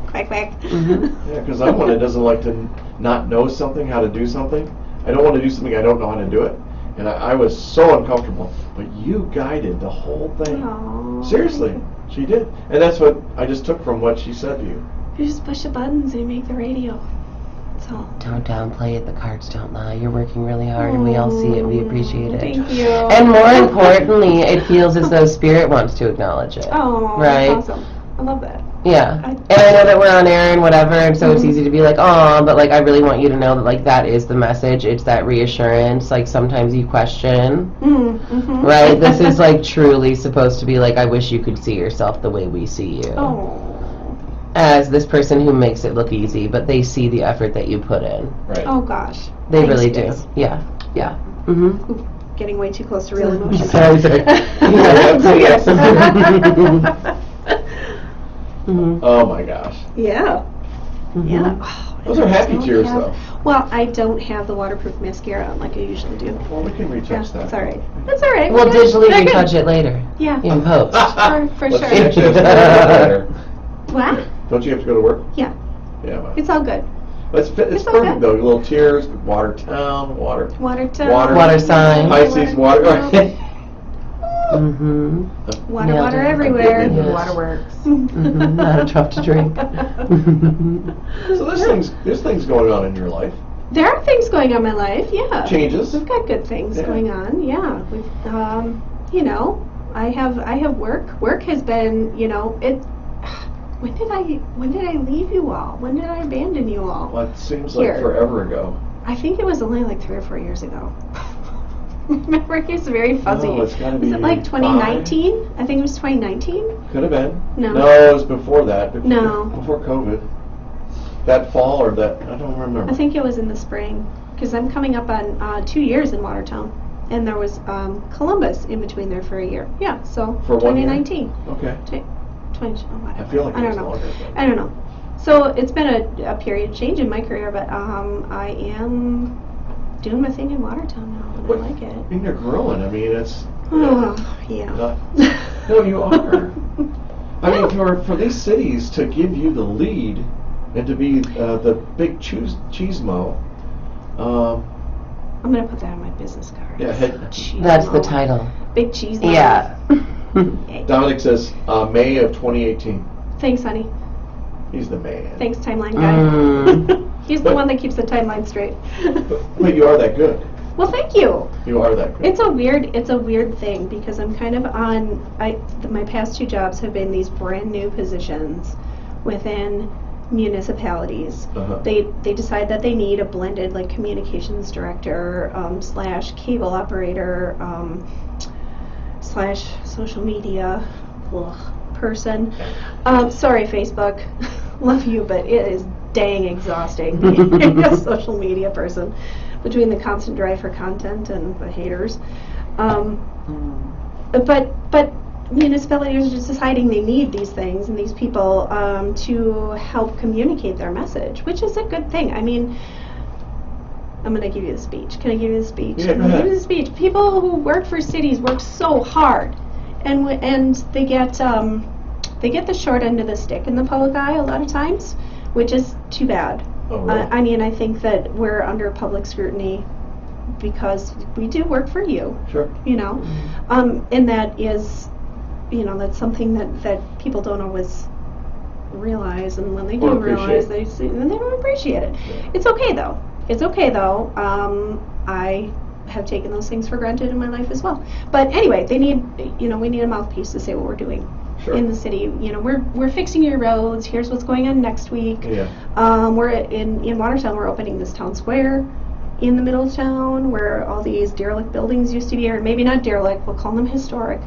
Quack quack. Mhm. Yeah, because I'm one that doesn't like to not know something, how to do something. I don't want to do something I don't know how to do it. And I was so uncomfortable. But you guided the whole thing. Aw, Seriously, thank she did. And that's what I just took from what she said to you. You just push the buttons and you make the radio. That's all. Don't downplay it. The cards don't lie. You're working really hard, and we all see it. We appreciate it. Thank you. And more importantly, it feels as though Spirit wants to acknowledge it. Oh, Right. that's awesome. I love that. Yeah. I- And I know that we're on air and whatever, and so it's easy to be like, oh, but like I really want you to know that like that is the message. It's that reassurance. Like sometimes you question, Mm-hmm. right? This is like truly supposed to be like, I wish you could see yourself the way we see you. Oh. As this person who makes it look easy, but they see the effort that you put in. Right. Oh gosh. They Thanks, really guys. do. Yeah. Yeah. Mm-hmm. Ooh, getting way too close to real emotions. Sorry, sorry. Yeah, so yes. Mhm. Oh my gosh. Yeah. Mhm. Yeah. Oh, I Those are happy don't tears, have- though. Well, I don't have the waterproof mascara on like I usually do. Well, we can retouch Yeah, that. that's all right. That's all right. We'll We're good. digitally We're good. retouch it later. Yeah. In post. For Let's sure. actually have to go to work later. What? Don't you have to go to work? Yeah. Yeah. Well. It's all good. It's It's perfect okay. though. Little tears, water town, water. Water town. Water sign. Pisces, water. Mm-hmm. Water, Nailed water it. everywhere. Yes. Waterworks. Mm-hmm. Not a drop to drink. So there's things going on in your life. There are things going on in my life, yeah. Changes. We've got good things Yeah. going on, yeah. We've, you know, I have work. Work has been, you know, it. When did I leave you all? When did I abandon you all? Well, it seems like Here. forever ago. I think it was only like 3 or 4 years ago. My memory is very fuzzy. No, it's gotta Was be it like 2019? I think it was 2019. Could have been. No. No, it was before that. No. Before COVID. That fall or that I don't remember. I think it was in the spring because I'm coming up on 2 years in Watertown, and there was Columbus in between there for a year. Yeah, so For 1 year? 2019. Okay. 20, whatever. I feel like I it don't was know. longer. I don't know. So it's been a period of change in my career, but I am doing my thing in Watertown now, and But- I like it. And you're growing. I mean, it's. Oh, yeah. No, you are. I mean, for these cities to give you the lead and to be the big cheesemo. I'm gonna put that on my business card. Yeah, head- That's the title. Big cheese. Yeah. Yay. Dominic says May of 2018. Thanks, honey. He's the man. Thanks, timeline guy. Mm. He's the But- one that keeps the timeline straight. But you are that good. Well, thank you. You are that good. It's a weird thing because I'm kind of on. My past 2 jobs have been these brand new positions within municipalities. Uh-huh. They decide that they need a blended like communications director / cable operator / social media person. Sorry, Facebook. Love you, but it is dang exhausting being a social media person between the constant drive for content and the haters. But municipalities are just deciding they need these things and these people to help communicate their message, which is a good thing. I mean, I'm going to give you the speech. Can I give you the speech? Yeah, go I'm gonna ahead. give you the speech. People who work for cities work so hard, and they get the short end of the stick in the public eye a lot of times, which is too bad. Oh, really? I mean, I think that we're under public scrutiny because we do work for you, Sure. you know, and that is, you know, that's something that people don't always realize, and when they Or do appreciate. realize, they don't appreciate it. Yeah. It's okay though. It's okay though. I have taken those things for granted in my life as well. But anyway, we need a mouthpiece to say what we're doing. Sure. in the city. You know, we're fixing your roads. Here's what's going on next week. Yeah. We're in Watertown. We're opening this town square in the middle of town where all these derelict buildings used to be, or maybe not derelict. We'll call them historic.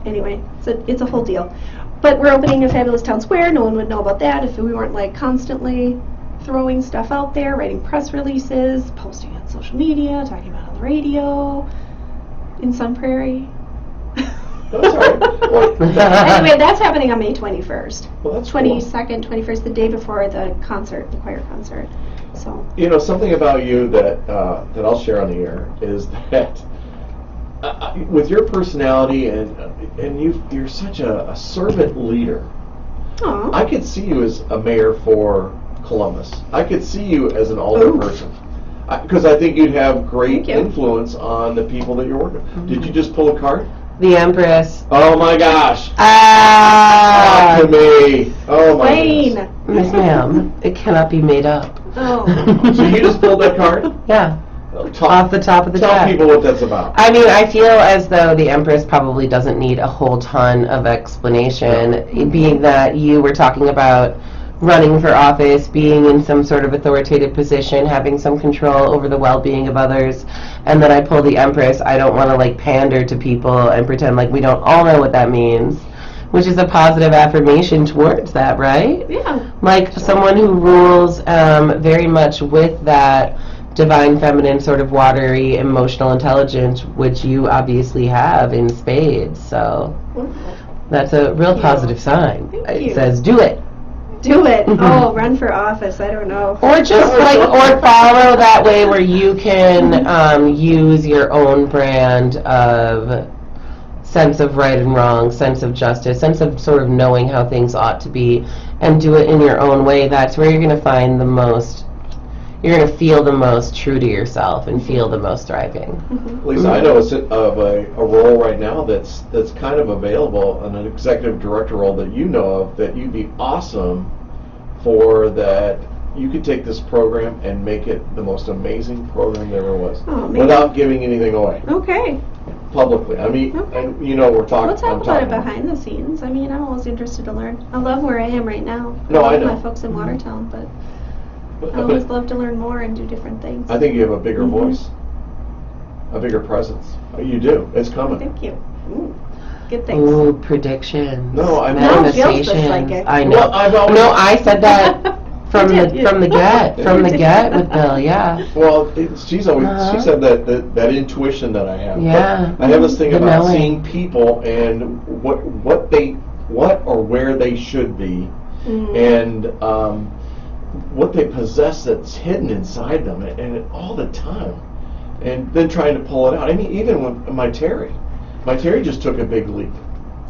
Anyway, it's a whole deal. But we're opening a fabulous town square. No one would know about that if we weren't like constantly throwing stuff out there, writing press releases, posting on social media, talking about it on the radio in Sun Prairie. That's all right. Well, Anyway, that's happening on May 21st. well, that's cool. 22nd, 21st, the day before the concert, the choir concert. So, You know, something about you that that I'll share on the air is that with your personality and you're such a servant leader. aw. I could see you as a mayor for Columbus. I could see you as an alder Oof. person. Because I think you'd have great Thank you. influence on the people that you're working with. Did you just pull a card? The Empress. Oh my gosh. Talk Ah! to me. Oh my Wayne. goodness. Miss Ma'am, it cannot be made up. Oh. So you just pulled that card? Yeah, off the top of the Tell deck. people what that's about. I mean, I feel as though the Empress probably doesn't need a whole ton of explanation, being that you were talking about running for office, being in some sort of authoritative position, having some control over the well-being of others, and then I pull the Empress. I don't want to like pander to people and pretend like we don't all know what that means, which is a positive affirmation towards that, right? Yeah. Like someone who rules very much with that divine feminine sort of watery emotional intelligence, which you obviously have in spades. So Wonderful. that's a real positive sign. Thank It you. says do it. Do it. Oh, run for office. I don't know. Or just like, or follow that way where you can use your own brand of sense of right and wrong, sense of justice, sense of sort of knowing how things ought to be, and do it in your own way. That's where you're going to find the most, you're going to feel the most true to yourself and feel the most thriving. Lisa, I know of a role right now that's kind of available, an executive director role that you know of that you'd be awesome for, that you could take this program and make it the most amazing program there ever was, Oh, man. without giving anything away Okay. publicly. I mean, Okay. and you know we're talking. We'll talk I'm about it talking behind the scenes. I mean, I'm always interested to learn. I love where I am right now. No, I love know. my folks in Watertown, but But- I always love to learn more and do different things. I think you have a bigger Mhm. voice, a bigger presence. You do. It's coming. Thank you. Ooh, good things. Ooh, predictions. No, I know. Manifestations. Feels the psychic. I know. Well, I've always- No, I said that from You the did, from the get with Bill. Yeah. Well, she's always Uh-huh. she said that intuition that I have. Yeah. But I have this thing The about knowing. seeing people and what or where they should be, and what they possess that's hidden inside them, and all the time, and then trying to pull it out. I mean, even when my Terry just took a big leap.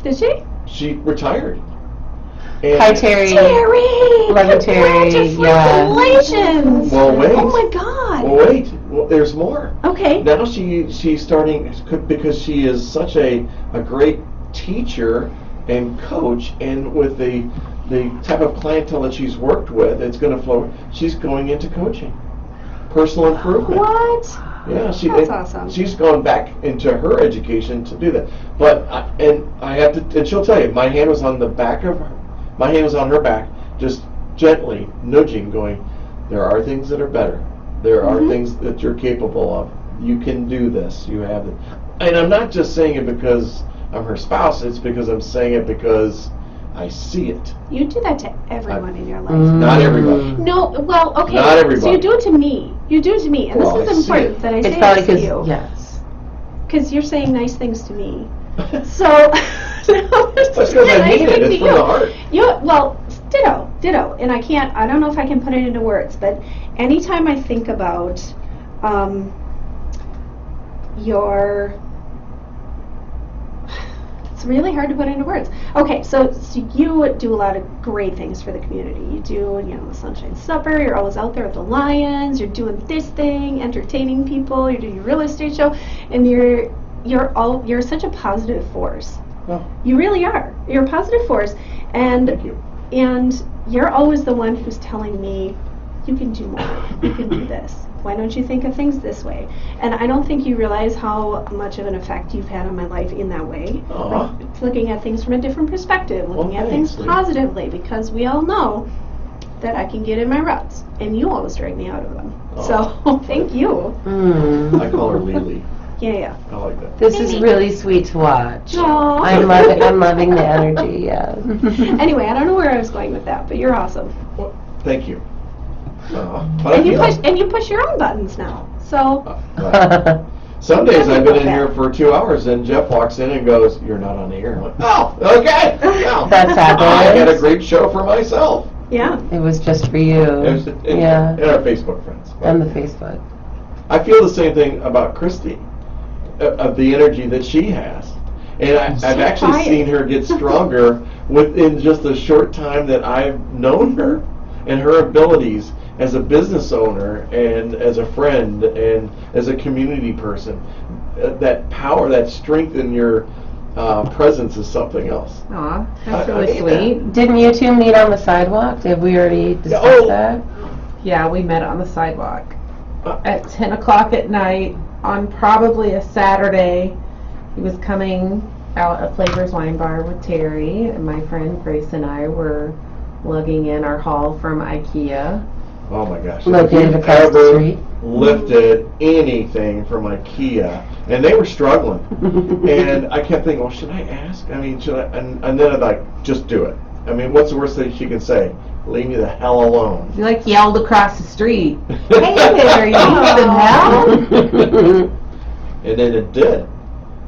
Did she? She retired. And Hi, Terry. Terry! Love you, Terry. Yeah. Congratulations! Well, wait. Oh my God! Well, wait. Well, there's more. Okay. Now she's starting, because she is such a great teacher and coach, and with the type of clientele that she's worked with, it's going to flow. She's going into coaching, personal improvement. What? Yeah, That's awesome. She's gone back into her education to do that. But I have to, and she'll tell you, my hand was on the back of her. My hand was on her back, just gently nudging, going, there are things that are better. There are things that you're capable of. You can do this. You have it. And I'm not just saying it because I'm her spouse. It's because I'm saying it because I see it. You do that to everyone in your life. Not everybody. No, well, okay. Not everybody. So you do it to me. You do it to me. And Well, this I is see important it. that I It's say probably this to because you. yes. Because you're saying nice things to me. So, no, That's because I mean it. It's from the heart. Well, ditto. And I don't know if I can put it into words, but anytime I think about it's really hard to put into words. Okay, so you do a lot of great things for the community. You do, the Sunshine Supper. You're always out there with the Lions. You're doing this thing, entertaining people. You're doing your real estate show, and you're such a positive force. Oh, You really are. You're a positive force, and thank you. and you're always the one who's telling me, you can do more. You can do this. Why don't you think of things this way? And I don't think you realize how much of an effect you've had on my life in that way. Aw. Like, looking at things from a different perspective, looking at things thanks, Lee. positively, because we all know that I can get in my ruts, and you always drag me out of them. So, thank you. I call her Lily. Yeah. I like that. This is really sweet to watch. Aw. I'm loving the energy, yeah. Anyway, I don't know where I was going with that, but you're awesome. Well, thank you. But And you push your own buttons now. So, some days I've been in here for 2 hours and Jeff walks in and goes, "You're not on the air." I'm like, "Oh, okay." Well, That's happened. I had a great show for myself. yeah. It was just for you. Yeah. And our Facebook friends. And the Facebook. I feel the same thing about Kristi, of the energy that she has. And I've actually quiet. seen her get stronger within just the short time that I've known her, and her abilities as a business owner and as a friend and as a community person. That power, that strength in your presence is something else. Aw, that's I really hate sweet. Didn't you two meet on the sidewalk? Did we already discuss Oh. that? Yeah, we met on the sidewalk Uh. at 10 o'clock at night on probably a Saturday. He was coming out of Flavors Wine Bar with Terry, and my friend Grace and I were lugging in our haul from IKEA. Oh my gosh. Located If you've across the ever street. lifted anything from IKEA, and they were struggling. And I kept thinking, well, should I ask? I mean, should I? And then I'd like, just do it. I mean, what's the worst thing she can say? Leave me the hell alone. You like yelled across the street, "Hey there, you need some help?" And then it did.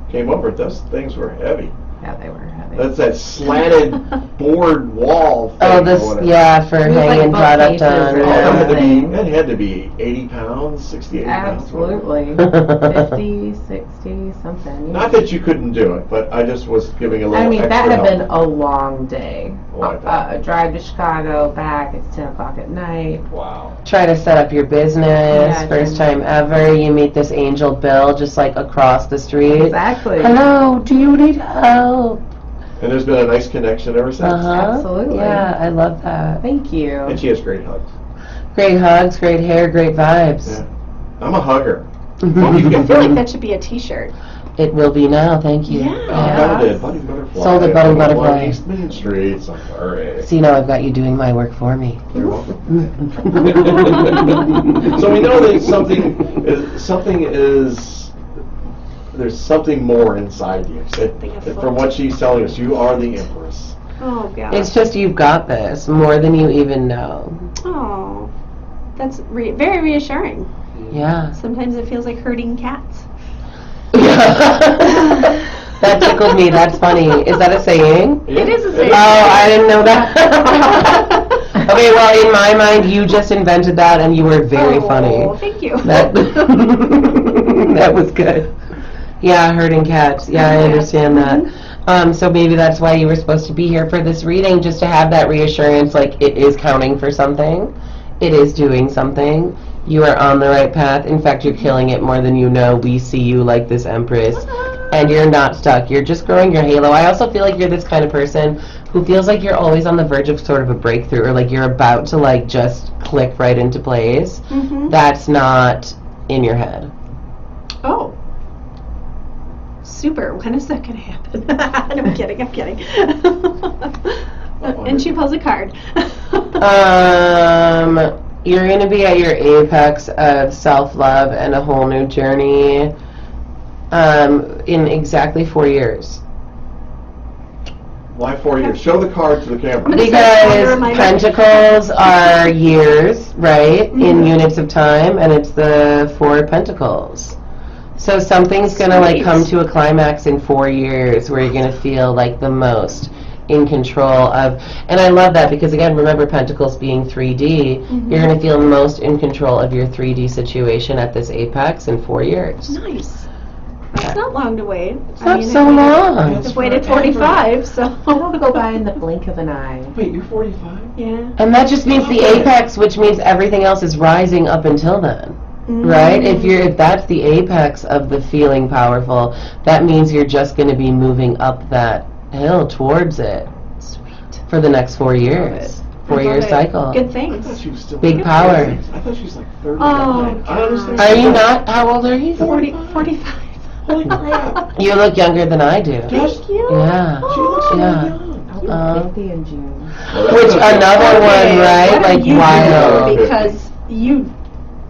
Came over, those things were heavy. Yeah, they were heavy. That's that slanted board wall thing. Oh, or this, whatever. yeah, for It was like hanging product bookcases on. or Oh, something. it had to be 80 pounds, 60, 80 pounds. whatever. Absolutely. 50, 60, something. Not that you couldn't do it, but I just was giving a little I mean, extra that had help. been a long day. Oh, I bet. Drive to Chicago, back, it's 10 o'clock at night. Wow. Try to set up your business, Yeah, first time ever. You meet this angel Bill just like across the street. Exactly. Hello, do you need help? And there's been a nice connection ever since. Absolutely. Yeah, I love that. Thank you. And she has great hugs. Great hugs, great hair, great vibes. Yeah. I'm a hugger. I feel like that should be a T-shirt. It will be now, thank you. Yeah. Got it, Buddy Butterfly. Sold it, Buddy 101 Butterfly. East Main Street, Prairie. See, now I've got you doing my work for me. You're welcome. So we know that there's something more inside you. That from what she's telling us, you are the Empress. Oh, God. It's just you've got this more than you even know. Oh, that's very reassuring. Yeah. Sometimes it feels like herding cats. That tickled me. That's funny. Is that a saying? It is a saying. Oh, I didn't know that. Okay, well, in my mind, you just invented that, and you were very funny. Oh, thank you. That that was good. Yeah, herding cats. Yeah, I understand that. So maybe that's why you were supposed to be here for this reading, just to have that reassurance, like it is counting for something. It is doing something. You are on the right path. In fact, you're killing it more than you know. We see you like this Empress. And you're not stuck. You're just growing your halo. I also feel like you're this kind of person who feels like you're always on the verge of sort of a breakthrough, or like you're about to like just click right into place. Mm-hmm. That's not in your head. Oh. Super. When is that going to happen? No, I'm kidding. And she pulls a card. You're going to be at your apex of self-love and a whole new journey in exactly 4 years. Why 4 years? Show the card to the camera. Because pentacles are years, right? In units of time, and it's the 4 pentacles. So something's going to like come to a climax in 4 years where you're going to feel like the most in control of, and I love that because again, remember pentacles being 3D, you're going to feel most in control of your 3D situation at this apex in 4 years. Nice. It's not long to wait. It's not so long. I've waited 45, so. It'll go by in the blink of an eye. Wait, you're 45? Yeah. And that just means the apex, which means everything else is rising up until then. Right? If that's the apex of the feeling powerful, that means you're just going to be moving up that hill towards it. Sweet. For the next 4 years. 4-year cycle. Good I things. thought she was still Big in her power. 30s. I thought she was like 39. Oh, I understand. Are you not? How old are you? 45. Holy crap. You look younger than I do. Thank you. Yeah. She looks so Yeah. young. I'll be Uh, 50 in June. Which another one, right? What are Like you wild. doing? Because you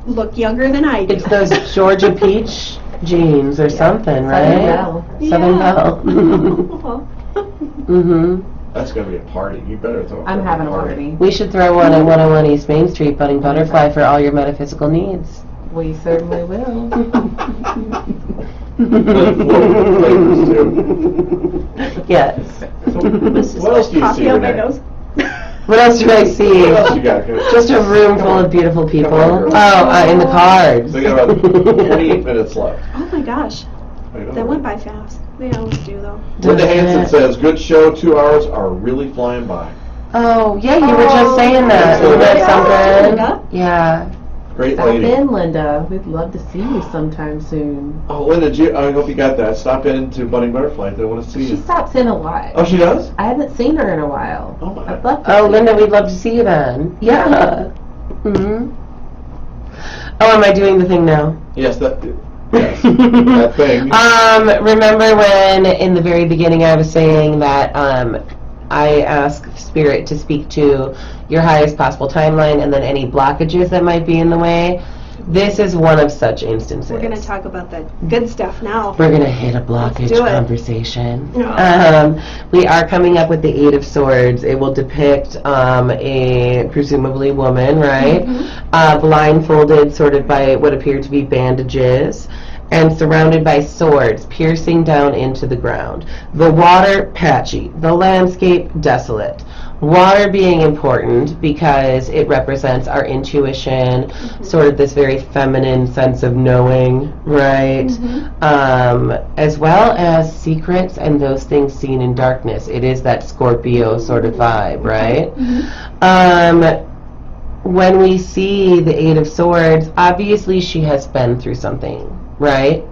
look younger than I do. It's those Georgia peach jeans or something, Southern right? Belle. Southern Yeah. Belle. Mhm. That's going to be a party. You better throw I'm having a party. We should throw one at 101 East Main Street, Budding Butterfly, for all your metaphysical needs. We certainly will. Flavors, too. Yes. What else do you Coffee see, on my Renee? nose. What else do I see? What else you got? Just a room full of beautiful people. Come on, girl. Oh, in the cards. So you got about 28 minutes left. Oh my gosh, I know. that went by fast. They always do though. Linda Hansen says, good show, 2 hours are really flying by. Oh, yeah, you were just saying that. Isn't that something? Linda? Yeah. Great Stop lady. in, Linda. We'd love to see you sometime soon. Oh, Linda, I hope you got that. Stop in to Budding Butterfly. They want to see She you. stops in a lot. Oh, she does? I haven't seen her in a while. Oh, my. I'd love to Oh, see Linda, her. we'd love to see you then. Yeah. Hmm. Oh, am I doing the thing now? Yes, that thing. Remember when in the very beginning I was saying that I ask Spirit to speak to your highest possible timeline and then any blockages that might be in the way? This is one of such instances. We're gonna talk about the good stuff now. We're gonna hit a blockage do it. conversation. No. We are coming up with the 8 of Swords. It will depict a presumably woman, right? Blindfolded, sort of by what appear to be bandages, and surrounded by swords piercing down into the ground. The water patchy, the landscape desolate. Water being important because it represents our intuition, sort of this very feminine sense of knowing, right? As well as secrets and those things seen in darkness. It is that Scorpio sort of vibe, right? When we see the 8 of Swords, obviously she has been through something, right?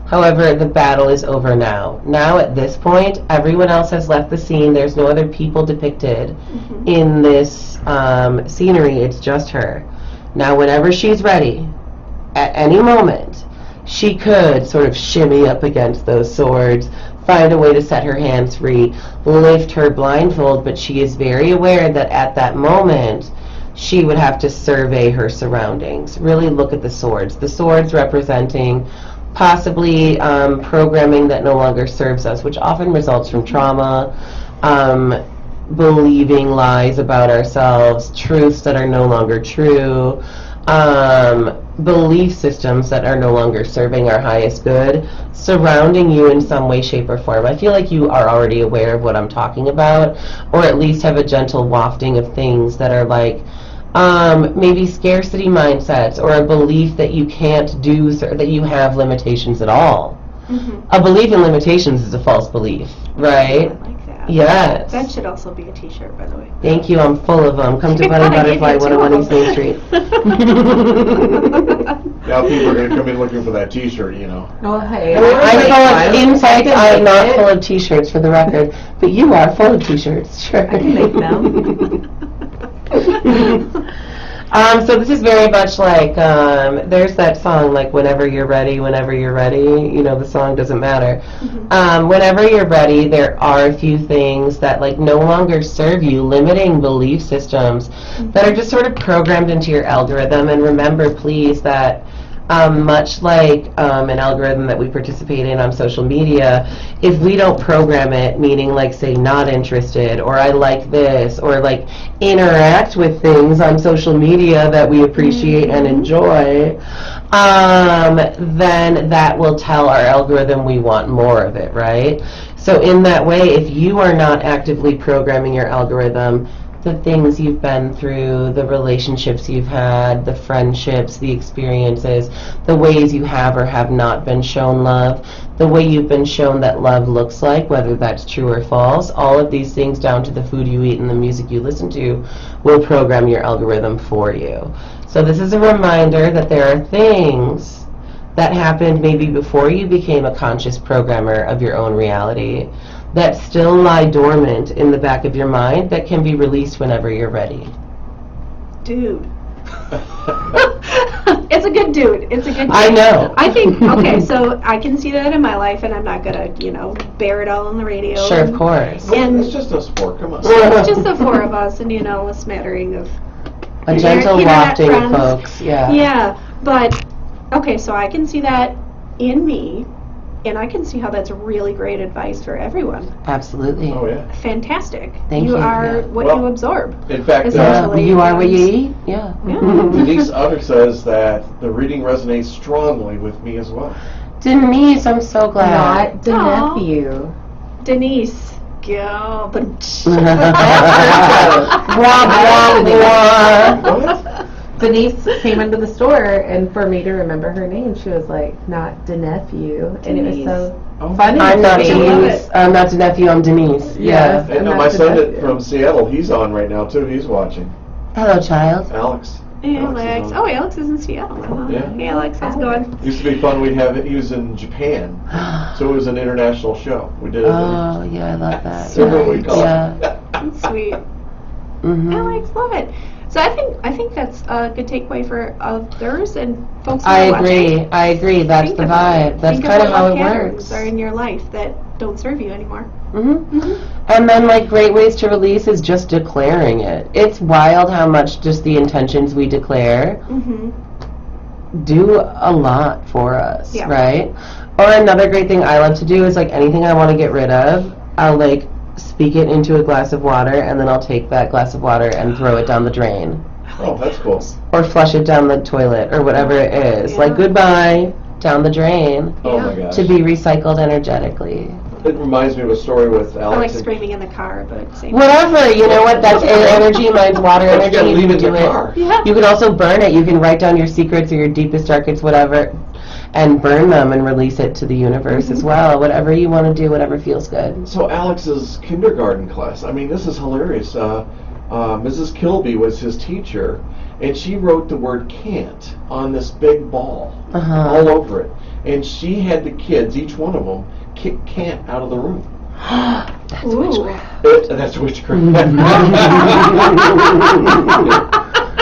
However, the battle is over now. Now, at this point, everyone else has left the scene. There's no other people depicted in this scenery. It's just her. Now, whenever she's ready, at any moment, she could sort of shimmy up against those swords, find a way to set her hands free, lift her blindfold, but she is very aware that at that moment, she would have to survey her surroundings, really look at the swords. The swords representing possibly programming that no longer serves us, which often results from trauma, believing lies about ourselves, truths that are no longer true, belief systems that are no longer serving our highest good, surrounding you in some way, shape, or form. I feel like you are already aware of what I'm talking about, or at least have a gentle wafting of things that are like, maybe scarcity mindsets, or a belief that you can't do, that you have limitations at all. A belief in limitations is a false belief, right? I like that. Yes. That should also be a t-shirt, by the way. Thank you, I'm full of them. Come to I Budding gave Butterfly, you 2 101 of East Main Street. Now people are going to come in looking for that T-shirt, you know. Well, hey. I'm full of, in fact, I can I'm make not it. full of t-shirts for the record, but you are full of t-shirts, sure. I can make them. So this is very much like, there's that song, like, whenever you're ready, you know, the song doesn't matter. Whenever you're ready, there are a few things that, like, no longer serve you, limiting belief systems that are just sort of programmed into your algorithm. And remember, please, that much like an algorithm that we participate in on social media, if we don't program it, meaning like say not interested, or I like this, or like interact with things on social media that we appreciate and enjoy, then that will tell our algorithm we want more of it, right? So in that way, if you are not actively programming your algorithm, the things you've been through, the relationships you've had, the friendships, the experiences, the ways you have or have not been shown love, the way you've been shown that love looks like, whether that's true or false, all of these things down to the food you eat and the music you listen to will program your algorithm for you. So this is a reminder that there are things that happened maybe before you became a conscious programmer of your own reality that still lie dormant in the back of your mind that can be released whenever you're ready. Dude. It's a good dude. It's a good dude. I know. I think, okay, so I can see that in my life, and I'm not going to, bear it all on the radio. Sure, of course. And It's just us four. Come on. it's just the four of us, and, a smattering of... A gentle Keep it at wafting of friends. folks, yeah. Yeah, but, okay, so I can see that in me, and I can see how that's really great advice for everyone. Absolutely. Oh, yeah. Fantastic. Thank you, You are yeah. what Well, you absorb. In fact, Essentially. You are what you eat, yeah. Denise Utter says that the reading resonates strongly with me as well. Denise, I'm so glad. Not the Aw. nephew. Denise, go. But Wah, wah, wah. What? Denise came into the store, and for me to remember her name, she was like, "Not the nephew," and it was so Oh. funny. I'm to not me. Denise. I'm not the nephew, I'm Denise. Yes. Yeah. And I'm my not son the- from Seattle, he's on right now too. He's watching. Hello, child. Alex. Alex. is on. Oh, Alex is in Seattle. Yeah. Hey, Alex, how's it going? Used to be fun. We'd have it. He was in Japan, so it was an international show. We did it. Oh, yeah, I love that. So what we call Yeah. it. That's sweet. Mhm. Alex, love it. So I think that's a good takeaway for others and folks who I are watching. agree. I agree. That's Think the about it. vibe. That's Think kind of about how what it patterns works. are in your life that don't serve you anymore. hmm And then, great ways to release is just declaring it. It's wild how much just the intentions we declare Mm-hmm. do a lot for us, Yeah. right? Or another great thing I love to do is, anything I want to get rid of, I'll, speak it into a glass of water, and then I'll take that glass of water and throw it down the drain. Oh, that's cool. Or flush it down the toilet, or whatever it is. Yeah. Goodbye, down the drain, Oh Yeah. my gosh. to be recycled energetically. It reminds me of a story with I like Alex. screaming in the car, but same. Whatever, you know what? That's air energy, mine's water But you energy. gotta You leave can it in do the it. car. Yeah. You can also burn it. You can write down your secrets or your deepest, darkest, whatever, and burn them and release it to the universe as well. Whatever you want to do, whatever feels good. So Alex's kindergarten class. I mean, this is hilarious. Mrs. Kilby was his teacher, and she wrote the word "can't" on this big ball Uh-huh. all over it. And she had the kids, each one of them, kick "can't" out of the room. That's Ooh. witchcraft. That's witchcraft.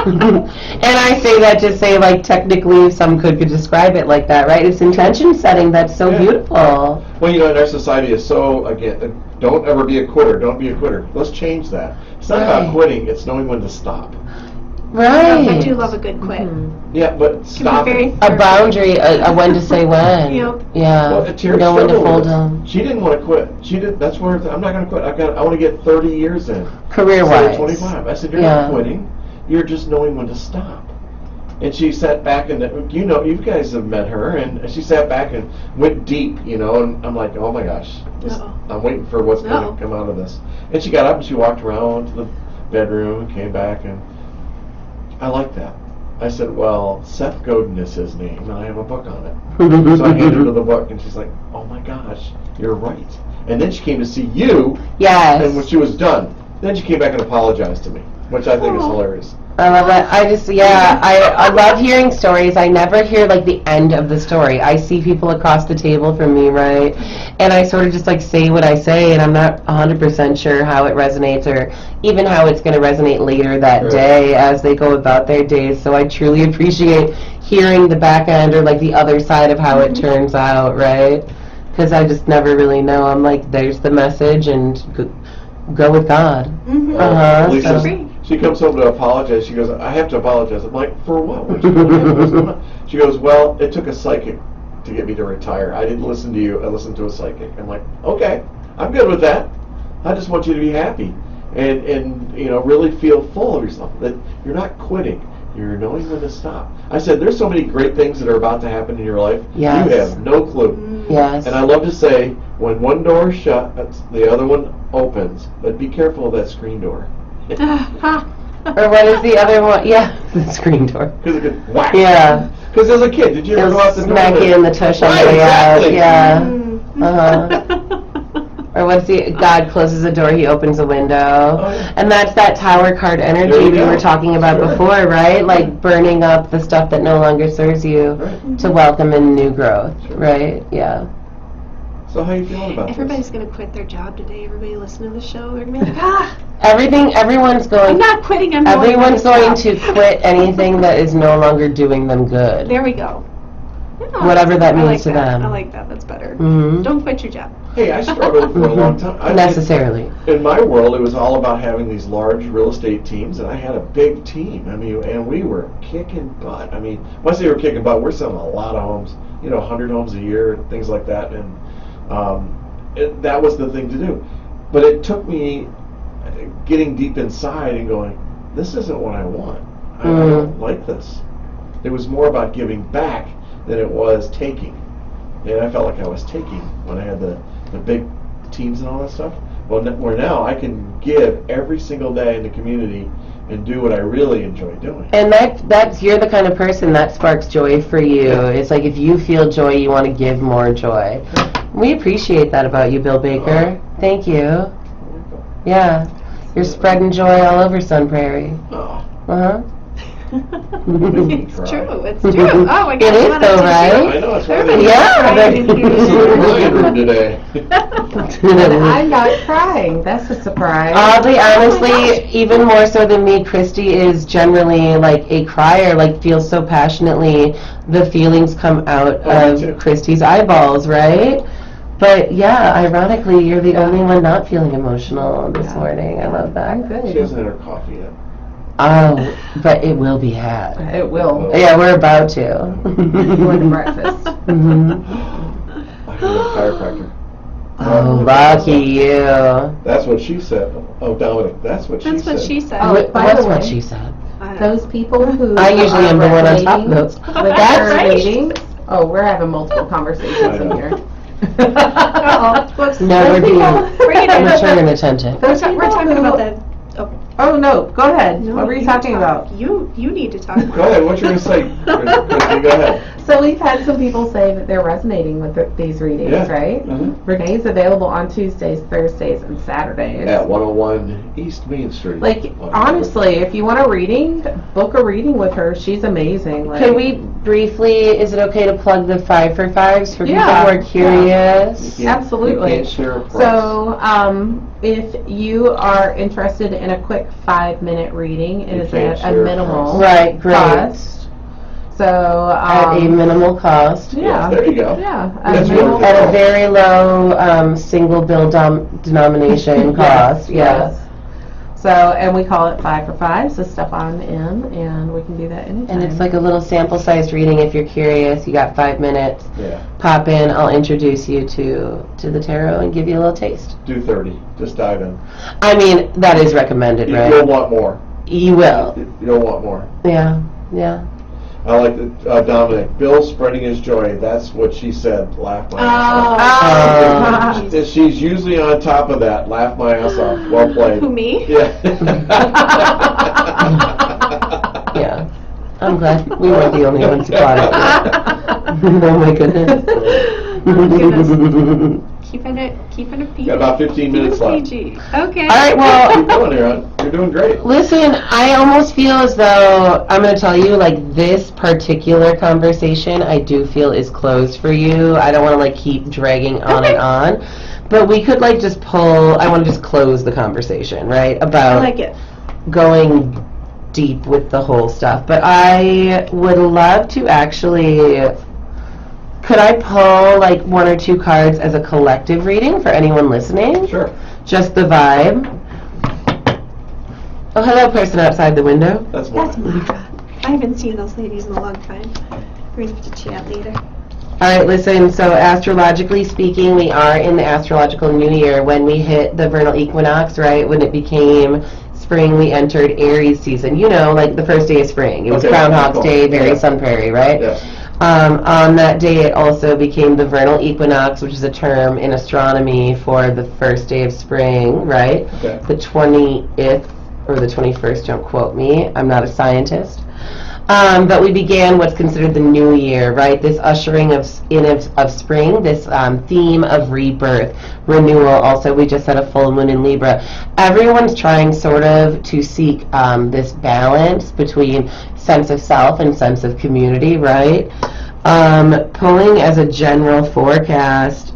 And I say that to say, technically, some could describe it like that, right? It's intention setting that's so Yeah. beautiful. Well, and our society is so, again, don't ever be a quitter. Don't be a quitter. Let's change that. It's not Right. about quitting. It's knowing when to stop. Right. I do love a good quit. Yeah, but stop very it. A boundary, a when to say when. Yep. Yeah. Well, Terry Know when to struggled fold with it. them. She didn't want to quit. She did. That's where I'm not going to quit. I want to get 30 years in. Career-wise. Instead of 25. I said, you're Yeah. not quitting. You're just knowing when to stop. And she sat back and, you guys have met her, and she sat back and went deep, and I'm like, oh my gosh, Uh-oh. I'm waiting for what's going Uh-oh. to come out of this. And she got up and she walked around to the bedroom and came back, and I like that. I said, well, Seth Godin is his name, and I have a book on it. So I handed her the book, and she's like, oh my gosh, you're right. And then she came to see you, Yes. and when she was done, then she came back and apologized to me, which I think is Aw. hilarious. I love that. I love hearing stories. I never hear the end of the story. I see people across the table from me, right? And I sort of just say what I say, and I'm not 100% sure how it resonates or even how it's going to resonate later that Right. day as they go about their days. So I truly appreciate hearing the back end or the other side of how it turns out, right? Because I just never really know. I'm there's the message and go with God. Mm-hmm. Uh-huh, Lisa, so- she comes home to apologize. She goes, I have to apologize. I'm like, for what? What's going on? She goes, well, it took a psychic to get me to retire. I didn't listen to you. I listened to a psychic. I'm like, okay, I'm good with that. I just want you to be happy and really feel full of yourself, that you're not quitting. You're knowing when to stop. I said, there's so many great things that are about to happen in your life. Yes. You have no clue. Yes. And I love to say, when one door shuts, the other one opens. But be careful of that screen door. Or what is the other one? Yeah, the screen door. Because it could whack. Yeah. Because as a kid, did you ever It'll go out the door? smack you in the tush on Right, the way exactly. out. Mm-hmm. Yeah. Uh-huh. Or what's the God closes a door, he opens a window. Oh, yeah. And that's that tower card There energy you we go. were talking about Sure. before, right? Burning up the stuff that no longer serves you Right. to welcome in new growth, Sure. right? Yeah. So how you feeling about Everybody's this? gonna quit their job today. Everybody listening to the show, they're gonna be like, Everyone's I'm going. not quitting. I'm going Everyone's to going to quit anything that is no longer doing them good. There we go. Yeah, Whatever that I means like to that. them. I like that. That's better. Mhm. Don't quit your job. Hey, I struggled for a long time. Necessarily. In my world, it was all about having these large real estate teams, and I had a big team. I mean, and we were kicking butt. I mean, when I say we're kicking butt, we're selling a lot of homes, 100 homes a year, things like that, and that was the thing to do. But it took me getting deep inside and going, this isn't what I want. I don't like this. It was more about giving back than it was taking. And I felt like I was taking when I had the big teams and all that stuff. Well, where now I can give every single day in the community and do what I really enjoy doing. And that's you're the kind of person that sparks joy for you. It's like if you feel joy, you want to give more joy. We appreciate that about you, Bill Baker. Thank you. Yeah, you're spreading joy all over Sun Prairie. Oh. Uh-huh. It's true. It's true. Oh my It God. is though, right? I know, it's Everybody right. Yeah, cried in here. This is a brilliant room today. And I'm not crying. That's a surprise. Oddly, honestly, even more so than me, Kristi is generally like a crier, like feels so passionately. The feelings come out Oh, me of too. Kristi's eyeballs, right? But yeah, ironically, you're the only one not feeling emotional this morning. I love I'm that. She good. hasn't had her coffee yet. Oh, but it will be had. It will. Yeah, we're about to. Before the breakfast. Mhm. I heard a chiropractor. Oh, lucky you. That's what she said. Oh, Dominic, that's what she That's said. what she said. Oh, What- by What's the what way, she said? Those people who I usually are am the one on top of resonating those. with That's their right. readings. Oh, we're having multiple conversations in here. Uh-oh. Whoops. No, we're being Bring it in. mature and attentive. Those We're people talking who- about that. Oh, Oh no, go ahead. no, What were you you talking talk. about? You need to talk more. Go ahead, what you going to say, Kristi? Go ahead. So we've had some people say that they're resonating with these readings, Yeah. right? Mhm. Renee's available on Tuesdays, Thursdays, and Saturdays. At 101 East Main Street. Like, honestly, if you want a reading, book a reading with her. She's amazing. Like, Can we briefly, is it okay to plug the 5 for 5s for people Yeah, who are curious? You can't- Absolutely. You can't share a price. So, if you are interested in a quick 5-minute reading, it You is can't at a share a minimal price. Right, great. cost. So, At a minimal cost. yeah, There you go. yeah, That's a minimal worth it. At a very low single bill denomination cost, yes. So, and we call it 5 for 5, so step on in and we can do that anytime. And it's like a little sample-sized reading if you're curious. You got 5 minutes. Yeah, Pop in, I'll introduce you to the tarot and give you a little taste. do 30. Just dive in. I mean, that is recommended, You'll right? want more. You will. You'll want more. Yeah, yeah. I like Dominic. Bill spreading his joy. That's what she said. Laugh my Oh. ass off. She's usually on top of that. Laugh my ass off. Well played. Who, me? Yeah. Yeah. I'm glad we weren't the only ones who caught it. Oh my goodness. Keeping it PG. Got about 15 minutes left. PG. Okay. All right, well, Keep going, Aaron. You're doing great. listen, I almost feel as though, I'm going to tell you, like, this particular conversation I do feel is closed for you. I don't want to, like, keep dragging on and on. But we could, like, just I want to just close the conversation, right? I About like it. going deep with the whole stuff. But I would love to actually... Could I pull, like, 1 or 2 cards as a collective reading for anyone listening? Sure. Just the vibe. Oh, hello, person outside the window. That's That's mine. Mara. I haven't seen those ladies in a long time. We're going to have to chat later. All right, listen, so astrologically speaking, we are in the astrological new year when we hit the vernal equinox, right? When it became spring, we entered Aries season. You know, like the first day of spring. It was Okay, Groundhog's cool. Day, very Yeah. Sun Prairie, right? Yes. On that day, it also became the vernal equinox, which is a term in astronomy for the first day of spring, right? Okay. The 20th or the 21st, don't quote me. I'm not a scientist. But we began what's considered the new year, right? This ushering of spring, this theme of rebirth, renewal. Also, we just had a full moon in Libra. Everyone's trying sort of to seek this balance between sense of self and sense of community, right? Pulling as a general forecast,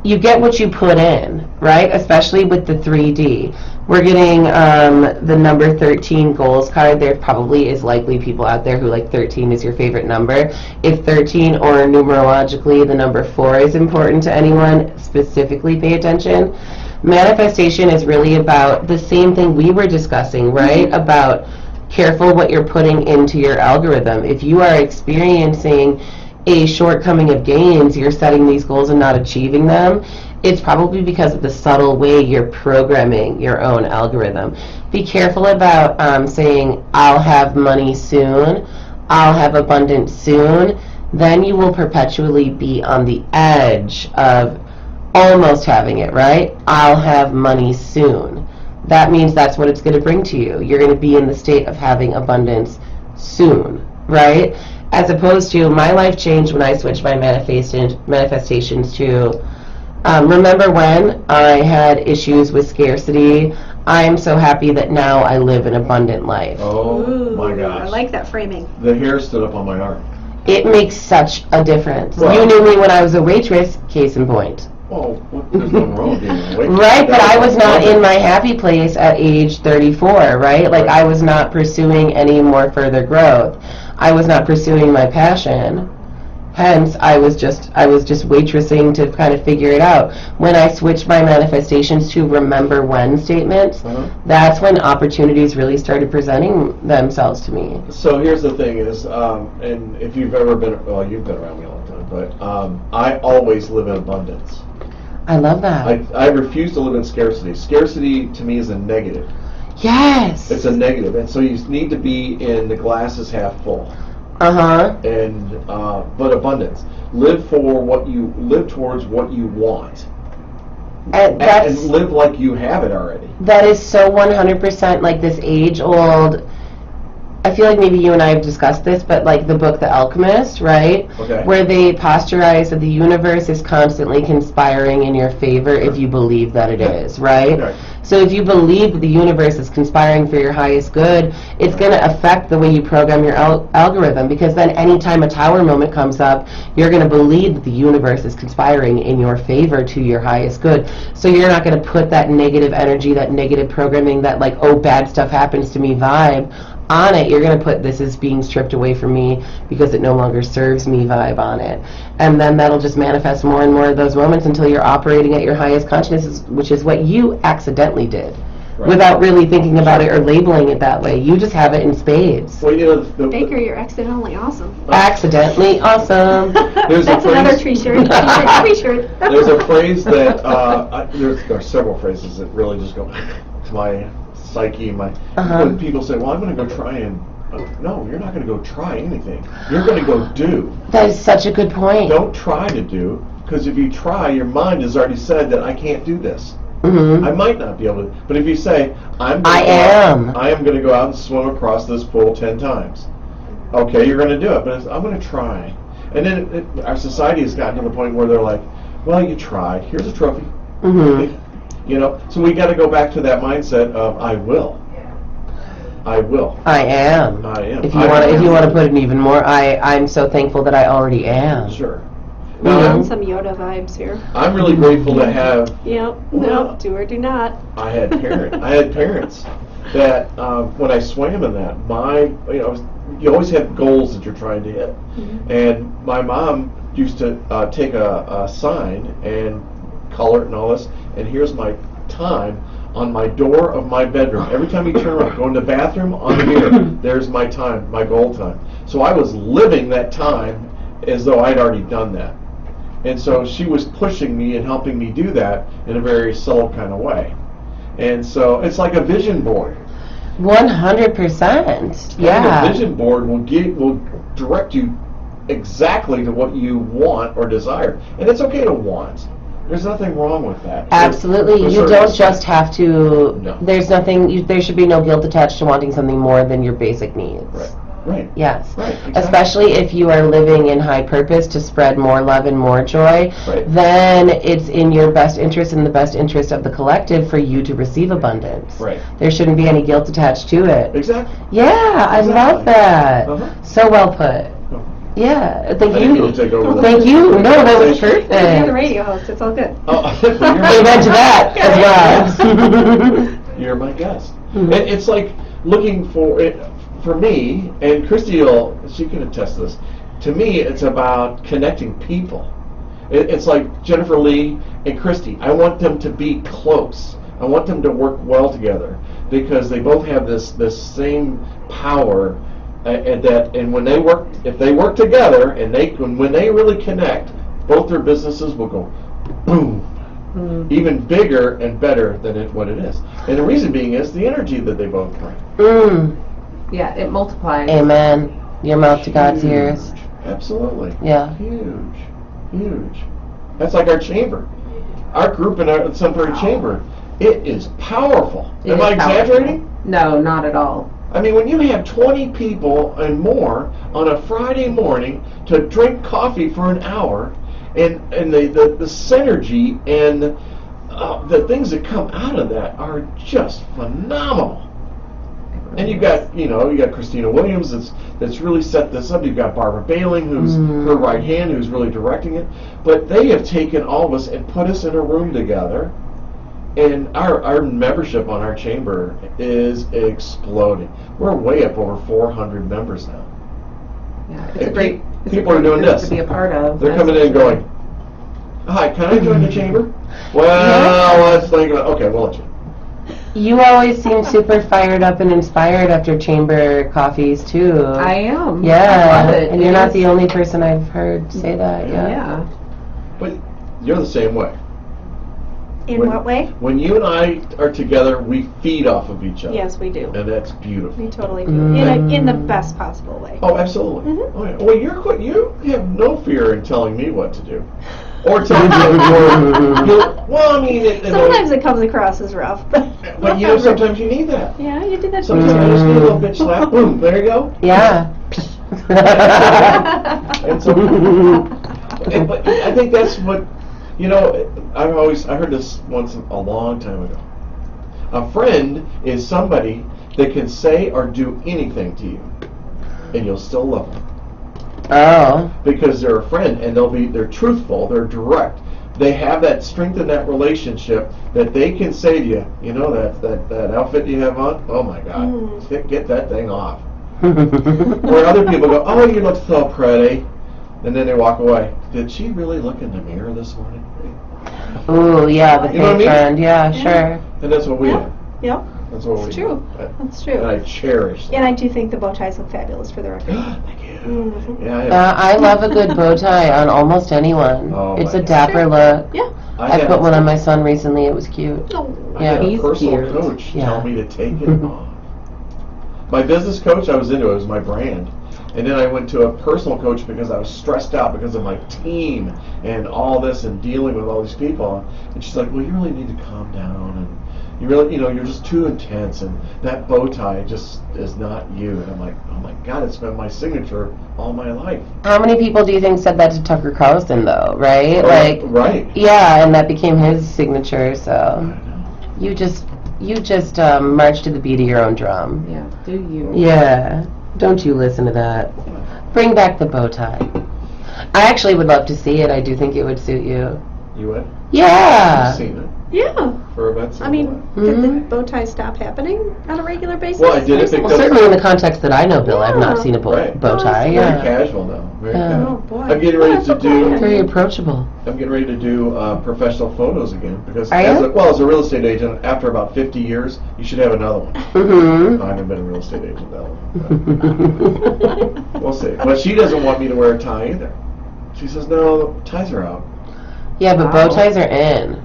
You get what you put in, right? Especially with the 3D. We're getting the number 13 goals card. There probably is likely people out there who like 13 is your favorite number. If 13 or numerologically the number 4 is important to anyone, specifically pay attention. Manifestation is really about the same thing we were discussing, right? About careful what you're putting into your algorithm. If you are experiencing a shortcoming of gains, you're setting these goals and not achieving them, it's probably because of the subtle way you're programming your own algorithm. Be careful about saying, I'll have money soon, I'll have abundance soon. Then you will perpetually be on the edge of almost having it, right? I'll have money soon. That means that's what it's going to bring to you. You're going to be in the state of having abundance soon, right? As opposed to, my life changed when I switched my manifestations to, remember when I had issues with scarcity? I'm so happy that now I live an abundant life. Oh, Ooh, my gosh. I like that framing. The hair stood up on my arm. It makes such a difference. Well, you knew me when I was a waitress, case in point. Oh, there's nothing wrong with being a waitress. Right, but I was not in my happy place at age 34, right? Like, I was not pursuing any more further growth. I was not pursuing my passion. Hence, I was just waitressing to kind of figure it out. When I switched my manifestations to remember when statements, that's when opportunities really started presenting themselves to me. So here's the thing is, and if you've ever been, well, you've been around me a long time, but I always live in abundance. I love that. I refuse to live in scarcity. Scarcity to me is a negative. Yes. It's a negative, and so you need to be in the glass is half full. And but abundance. Live towards what you want, and live like you have it already. That is so 100% like this age-old. I feel like maybe you and I have discussed this, but like the book The Alchemist, right? Okay. Where they posturize that the universe is constantly conspiring in your favor if you believe that it is, right? Right. So if you believe that the universe is conspiring for your highest good, it's going to affect the way you program your algorithm, because then anytime a tower moment comes up, you're going to believe that the universe is conspiring in your favor to your highest good. So you're not going to put that negative energy, that negative programming, that like, oh, bad stuff happens to me vibe on it. You're going to put this is being stripped away from me because it no longer serves me vibe on it. And then that'll just manifest more and more of those moments until you're operating at your highest consciousness, which is what you accidentally did. Right. Without really thinking about it or labeling it that way. You just have it in spades. Well, you know, Baker, you're accidentally awesome. Accidentally awesome. That's another t-shirt. T-shirt. There's a phrase that, there are several phrases that really just go to my psyche. When people say, well, I'm going to go try and, no, you're not going to go try anything. You're going to go do. That is such a good point. Don't try to do, because if you try, your mind has already said that I can't do this. I might not be able to, but if you say, I am going to go out and swim across this pool 10 times. Okay, you're going to do it, but I'm going to try. And then our society has gotten to the point where they're like, well, you tried. Here's a trophy. You know, so we got to go back to that mindset of I will. I will. I am. I am. If you want to put it even more, I'm so thankful that I already am. Sure. Now, some Yoda vibes here. I'm really grateful to have. No, do or do not. I had parents that when I swam in that, you always have goals that you're trying to hit, and my mom used to take a sign and color it and all this, and here's my time on my door of my bedroom. Every time you turn around, go in the bathroom, on the mirror, there's my time, my goal time. So I was living that time as though I'd already done that. And so she was pushing me and helping me do that in a very subtle kind of way. And so it's like a vision board. 100%. Yeah. Having a vision board will direct you exactly to what you want or desire. And it's okay to want. There's nothing wrong with that. Absolutely. You don't just have to. No. There's nothing. There should be no guilt attached to wanting something more than your basic needs. Right. Yes. Right. Exactly. Especially if you are living in high purpose to spread more love and more joy, then it's in your best interest and the best interest of the collective for you to receive abundance. Right. There shouldn't be any guilt attached to it. Exactly. Yeah, I love that. So well put. Yeah, thank I didn't you. mean to take over the- Thank you. No, that was perfect. You're the radio host. It's all good. Oh, Amen to that as well. You're my guest. Mhm. And it's like looking for it for me, and Kristi she can attest to this. To me, it's about connecting people. It's like Jennifer Lee and Kristi. I want them to be close. I want them to work well together because they both have this same power. And when they work, if they work together, and when they really connect, both their businesses will go boom. Even bigger and better than what it is. And the reason being is the energy that they both bring. Yeah, it multiplies. Amen. Your mouth to God's ears. Absolutely. Yeah. Huge. That's like our chamber. Our group in our Sun Prairie Chamber, it is powerful. It Am is I exaggerating? powerful. No, not at all. I mean, when you have 20 people and more on a Friday morning to drink coffee for an hour, and the synergy and the things that come out of that are just phenomenal. And you got Christina Williams that's really set this up. You've got Barbara Bailing, who's her right hand, who's really directing it. But they have taken all of us and put us in a room together. And our membership on our chamber is exploding. We're way up over 400 members now. Yeah, it's And a great. It's people a are great doing group this. to be a part of. They're That's coming in and for sure. going, "Hi, can I join the chamber?" Well, let's think about. Okay, we'll let you. You always seem super fired up and inspired after chamber coffees too. I am. Yeah, I love it. and you're not the only person I've heard say that. Yeah. Yeah. But you're the same way. In what way? When you and I are together, we feed off of each other. Yes, we do. And that's beautiful. We totally do. Mm. In the best possible way. Oh, absolutely. Mhm. Oh, yeah. Well, you have no fear in telling me what to do, or telling me. Well, I mean, Sometimes it comes across as rough, but sometimes you need that. Yeah, you did that. Sometimes you just need a little bitch slap. Boom, there you go. Yeah. And so, but I think that's what I heard this once a long time ago. A friend is somebody that can say or do anything to you, and you'll still love them. Oh. Because they're a friend, and they're truthful, they're direct. They have that strength in that relationship that they can say to you, that outfit you have on, oh my God, get that thing off. Where other people go, oh, you look so pretty, and then they walk away. Did she really look in the mirror this morning? Ooh, yeah, the You know what I fake mean? friend. Yeah, sure. And that's what we do. Yep, That's what we it's do. true. That's true. And I cherish that. And I do think the bow ties look fabulous for the record. Thank you. Mhm. Yeah, I love a good bow tie on almost anyone. Oh, It's my a God. dapper look. Yeah. I put one on my son recently. It was cute. Oh. I Yeah. had a He's personal cute. coach Yeah. tell me to take it off. My business coach, I was into it. It was my brand. And then I went to a personal coach because I was stressed out because of my team and all this and dealing with all these people. And she's like, well, you really need to calm down. And you really, you're just too intense. And that bow tie just is not you. And I'm like, oh my God, it's been my signature all my life. How many people do you think said that to Tucker Carlson, though? Right? Right. Yeah, and that became his signature. I So know. you just march to the beat of your own drum. Yeah. Do you? Yeah. Don't you listen to that. Bring back the bow tie. I actually would love to see it. I do think it would suit you. You would? Yeah. I've seen it Yeah. for events. I mean, did the bow tie stop happening on a regular basis? Well, I did it recently? Well, certainly in the context that I know, Bill, I've not Yeah. seen a bow Right. tie. Very Yeah. casual now. Very Yeah. casual. Oh, boy. I'm getting ready to do. Very approachable. I'm getting ready to do professional photos again because, Are as you? a real estate agent, after about 50 years, you should have another one. Mm-hmm. I haven't been a real estate agent that long. But we'll see. But she doesn't want me to wear a tie either. She says, no, the ties are out. Yeah, but bow ties are in.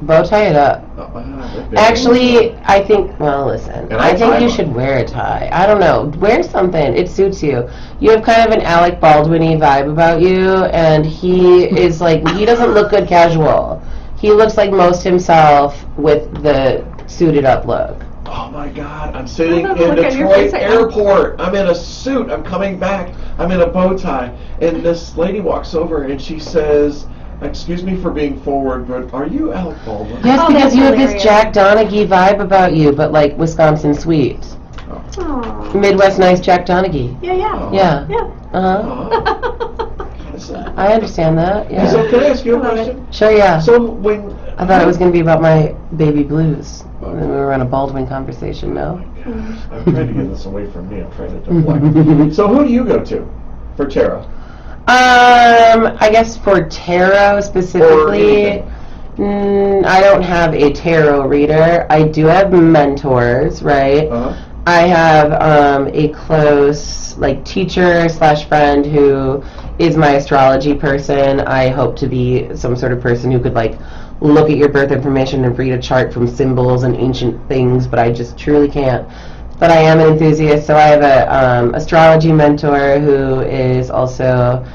Bow tie it up. They're big. Actually, I think, well, listen, And I I think tie you one. should wear a tie. I don't know. Wear something. It suits you. You have kind of an Alec Baldwin-y vibe about you, and he is like, he doesn't look good casual. He looks like most himself with the suited up look. Oh my God, I'm sitting I love in the look on your Detroit face right now. airport. I'm in a suit. I'm coming back. I'm in a bow tie. And this lady walks over and she says, excuse me for being forward, but are you Alec Baldwin? Yes, Oh, because that's you have hilarious. this Jack Donaghy vibe about you, but like Wisconsin sweet. Oh, Aw. Midwest Nice Jack Donaghy. Yeah. Yeah. Yeah. I understand that. Yeah. So can I ask you a I love it. question? Sure. Yeah. So when I thought it was going to be about my baby blues. And then we were on a Baldwin conversation. No. I'm trying to get this away from me. I'm trying to deflect. So who do you go to for tarot? I guess for tarot specifically, I don't have a tarot reader. I do have mentors, right? I have a close teacher / friend who is my astrology person. I hope to be some sort of person who could look at your birth information and read a chart from symbols and ancient things, but I just truly can't. But I am an enthusiast, so I have a astrology mentor who is also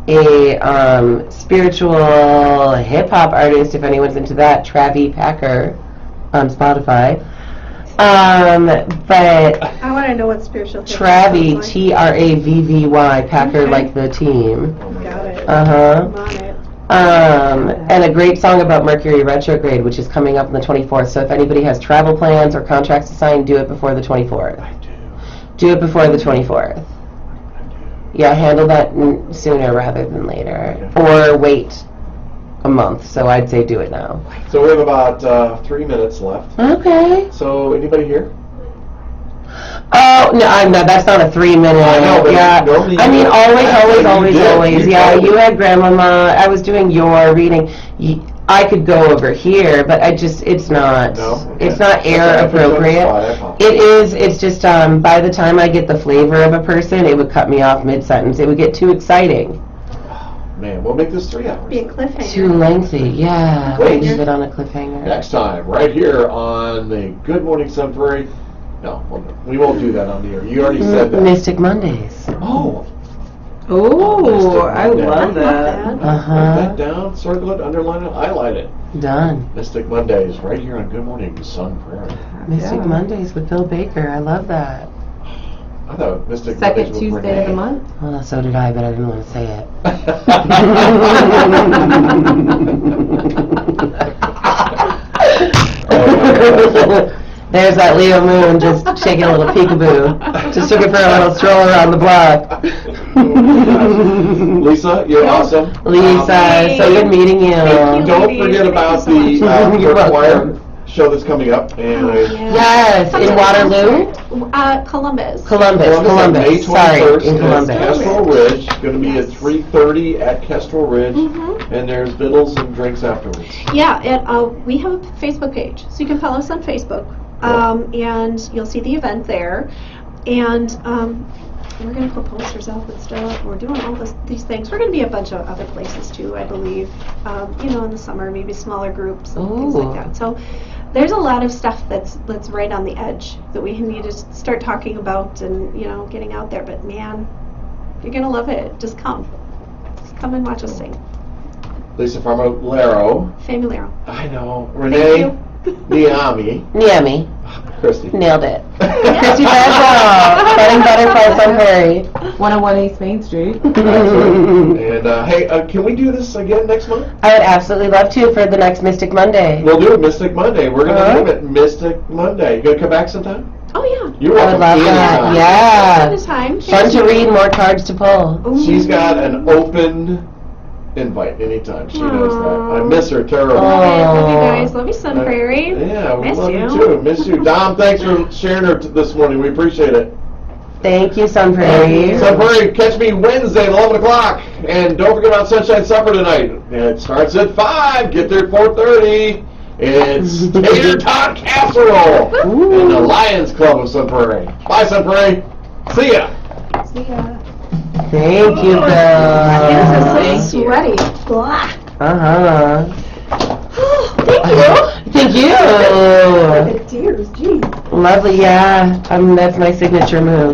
a spiritual hip-hop artist, if anyone's into that, Travi Packer on Spotify. But I want to know what spiritual thing Travi, sounds like. Travy, Packer, Okay. like the team. Got it. Uh-huh. I'm on it. And a great song about Mercury retrograde, which is coming up on the 24th. So if anybody has travel plans or contracts to sign, do it before the 24th. I do. Do it before the 24th. Yeah, handle that sooner rather than later. Or wait a month. So I'd say do it now. So we have about 3 minutes left. Okay. So anybody here? Oh, no, I'm not. That's not a 3 minute. I know, but yeah. normally I mean, you- always. You Yeah, told me. you had grandmama. I was doing your reading. I could go over here, but it's not. No? Okay. It's not air I put you on the appropriate. spot, I apologize. It is. It's just by the time I get the flavor of a person, it would cut me off mid sentence. It would get too exciting, Man, we'll make this 3 hours. Be a cliffhanger. too lengthy. Yeah, Wait. leave it on a cliffhanger. Next time, right here on the Good Morning Sun Prairie. No, we won't do that on the air. You already said that. Mystic Mondays. Oh, Ooh, I love that. write Uh-huh. that down, circle it, underline it, highlight it. Done. Mystic Mondays, right here on Good Morning Sun Prairie. Mystic Yeah. Mondays with Bill Baker. I love that. I thought Mystic Second Mondays with Tuesday of the Renae. month. Well, so did I, but I didn't want to say it. There's that Leo moon just shaking a little peekaboo. Just looking for a little stroll around the block. Lisa, you're awesome. Lisa, so good meeting you. Thank you. Don't ladies. forget Thank about you so the much. You're welcome. choir show that's coming up. And Yes, in Waterloo? Columbus. Columbus. on May 21st Sorry, in at Columbus. Kestrel Ridge. Going to be at 3:30 at Kestrel Ridge. And there's victuals and drinks afterwards. Yeah, and we have a Facebook page, so you can follow us on Facebook, and you'll see the event there. And we're going to put posters up and stuff. We're doing all these things. We're going to be a bunch of other places too, I believe. In the summer, maybe smaller groups and things like Ooh. that. So there's a lot of stuff that's right on the edge that we need to start talking about and getting out there. But man, you're going to love it. Just come and watch us sing. Lisa Famularo. Famularo. I know. Thank Renae. you. Niemi. Niemi. Kristi. Nailed it. Kristi Braswell. Budding Butterflies on Prairie. 101 East Main Street. That's right. And hey, can we do this again next month? I would absolutely love to for the next Mystic Monday. We'll do it Mystic Monday. We're going to Uh-huh. name it Mystic Monday. You going to come back sometime? Oh yeah. You're I would welcome love that. anytime. Yeah. Anytime. Fun to read, more cards to pull. Ooh. She's got an open invite anytime. She knows that. I miss her terribly. Love you guys. Love you, Sun Uh, Prairie. Yeah, we Miss love you you. too. Miss you. Dom, thanks for sharing her this morning. We appreciate it. Thank you, Sun Prairie. So, Prairie, catch me Wednesday at 11 o'clock. And don't forget about Sunshine Supper tonight. It starts at 5. Get there at 4:30. It's tater tot casserole in the Lions Club of Sun Prairie. Bye, Sun Prairie. See ya. See ya. Thank you, Bill. This is so sweaty. Blah. Uh-huh. Thank you. Thank you. Tears, geez. Lovely, yeah. That's my signature move.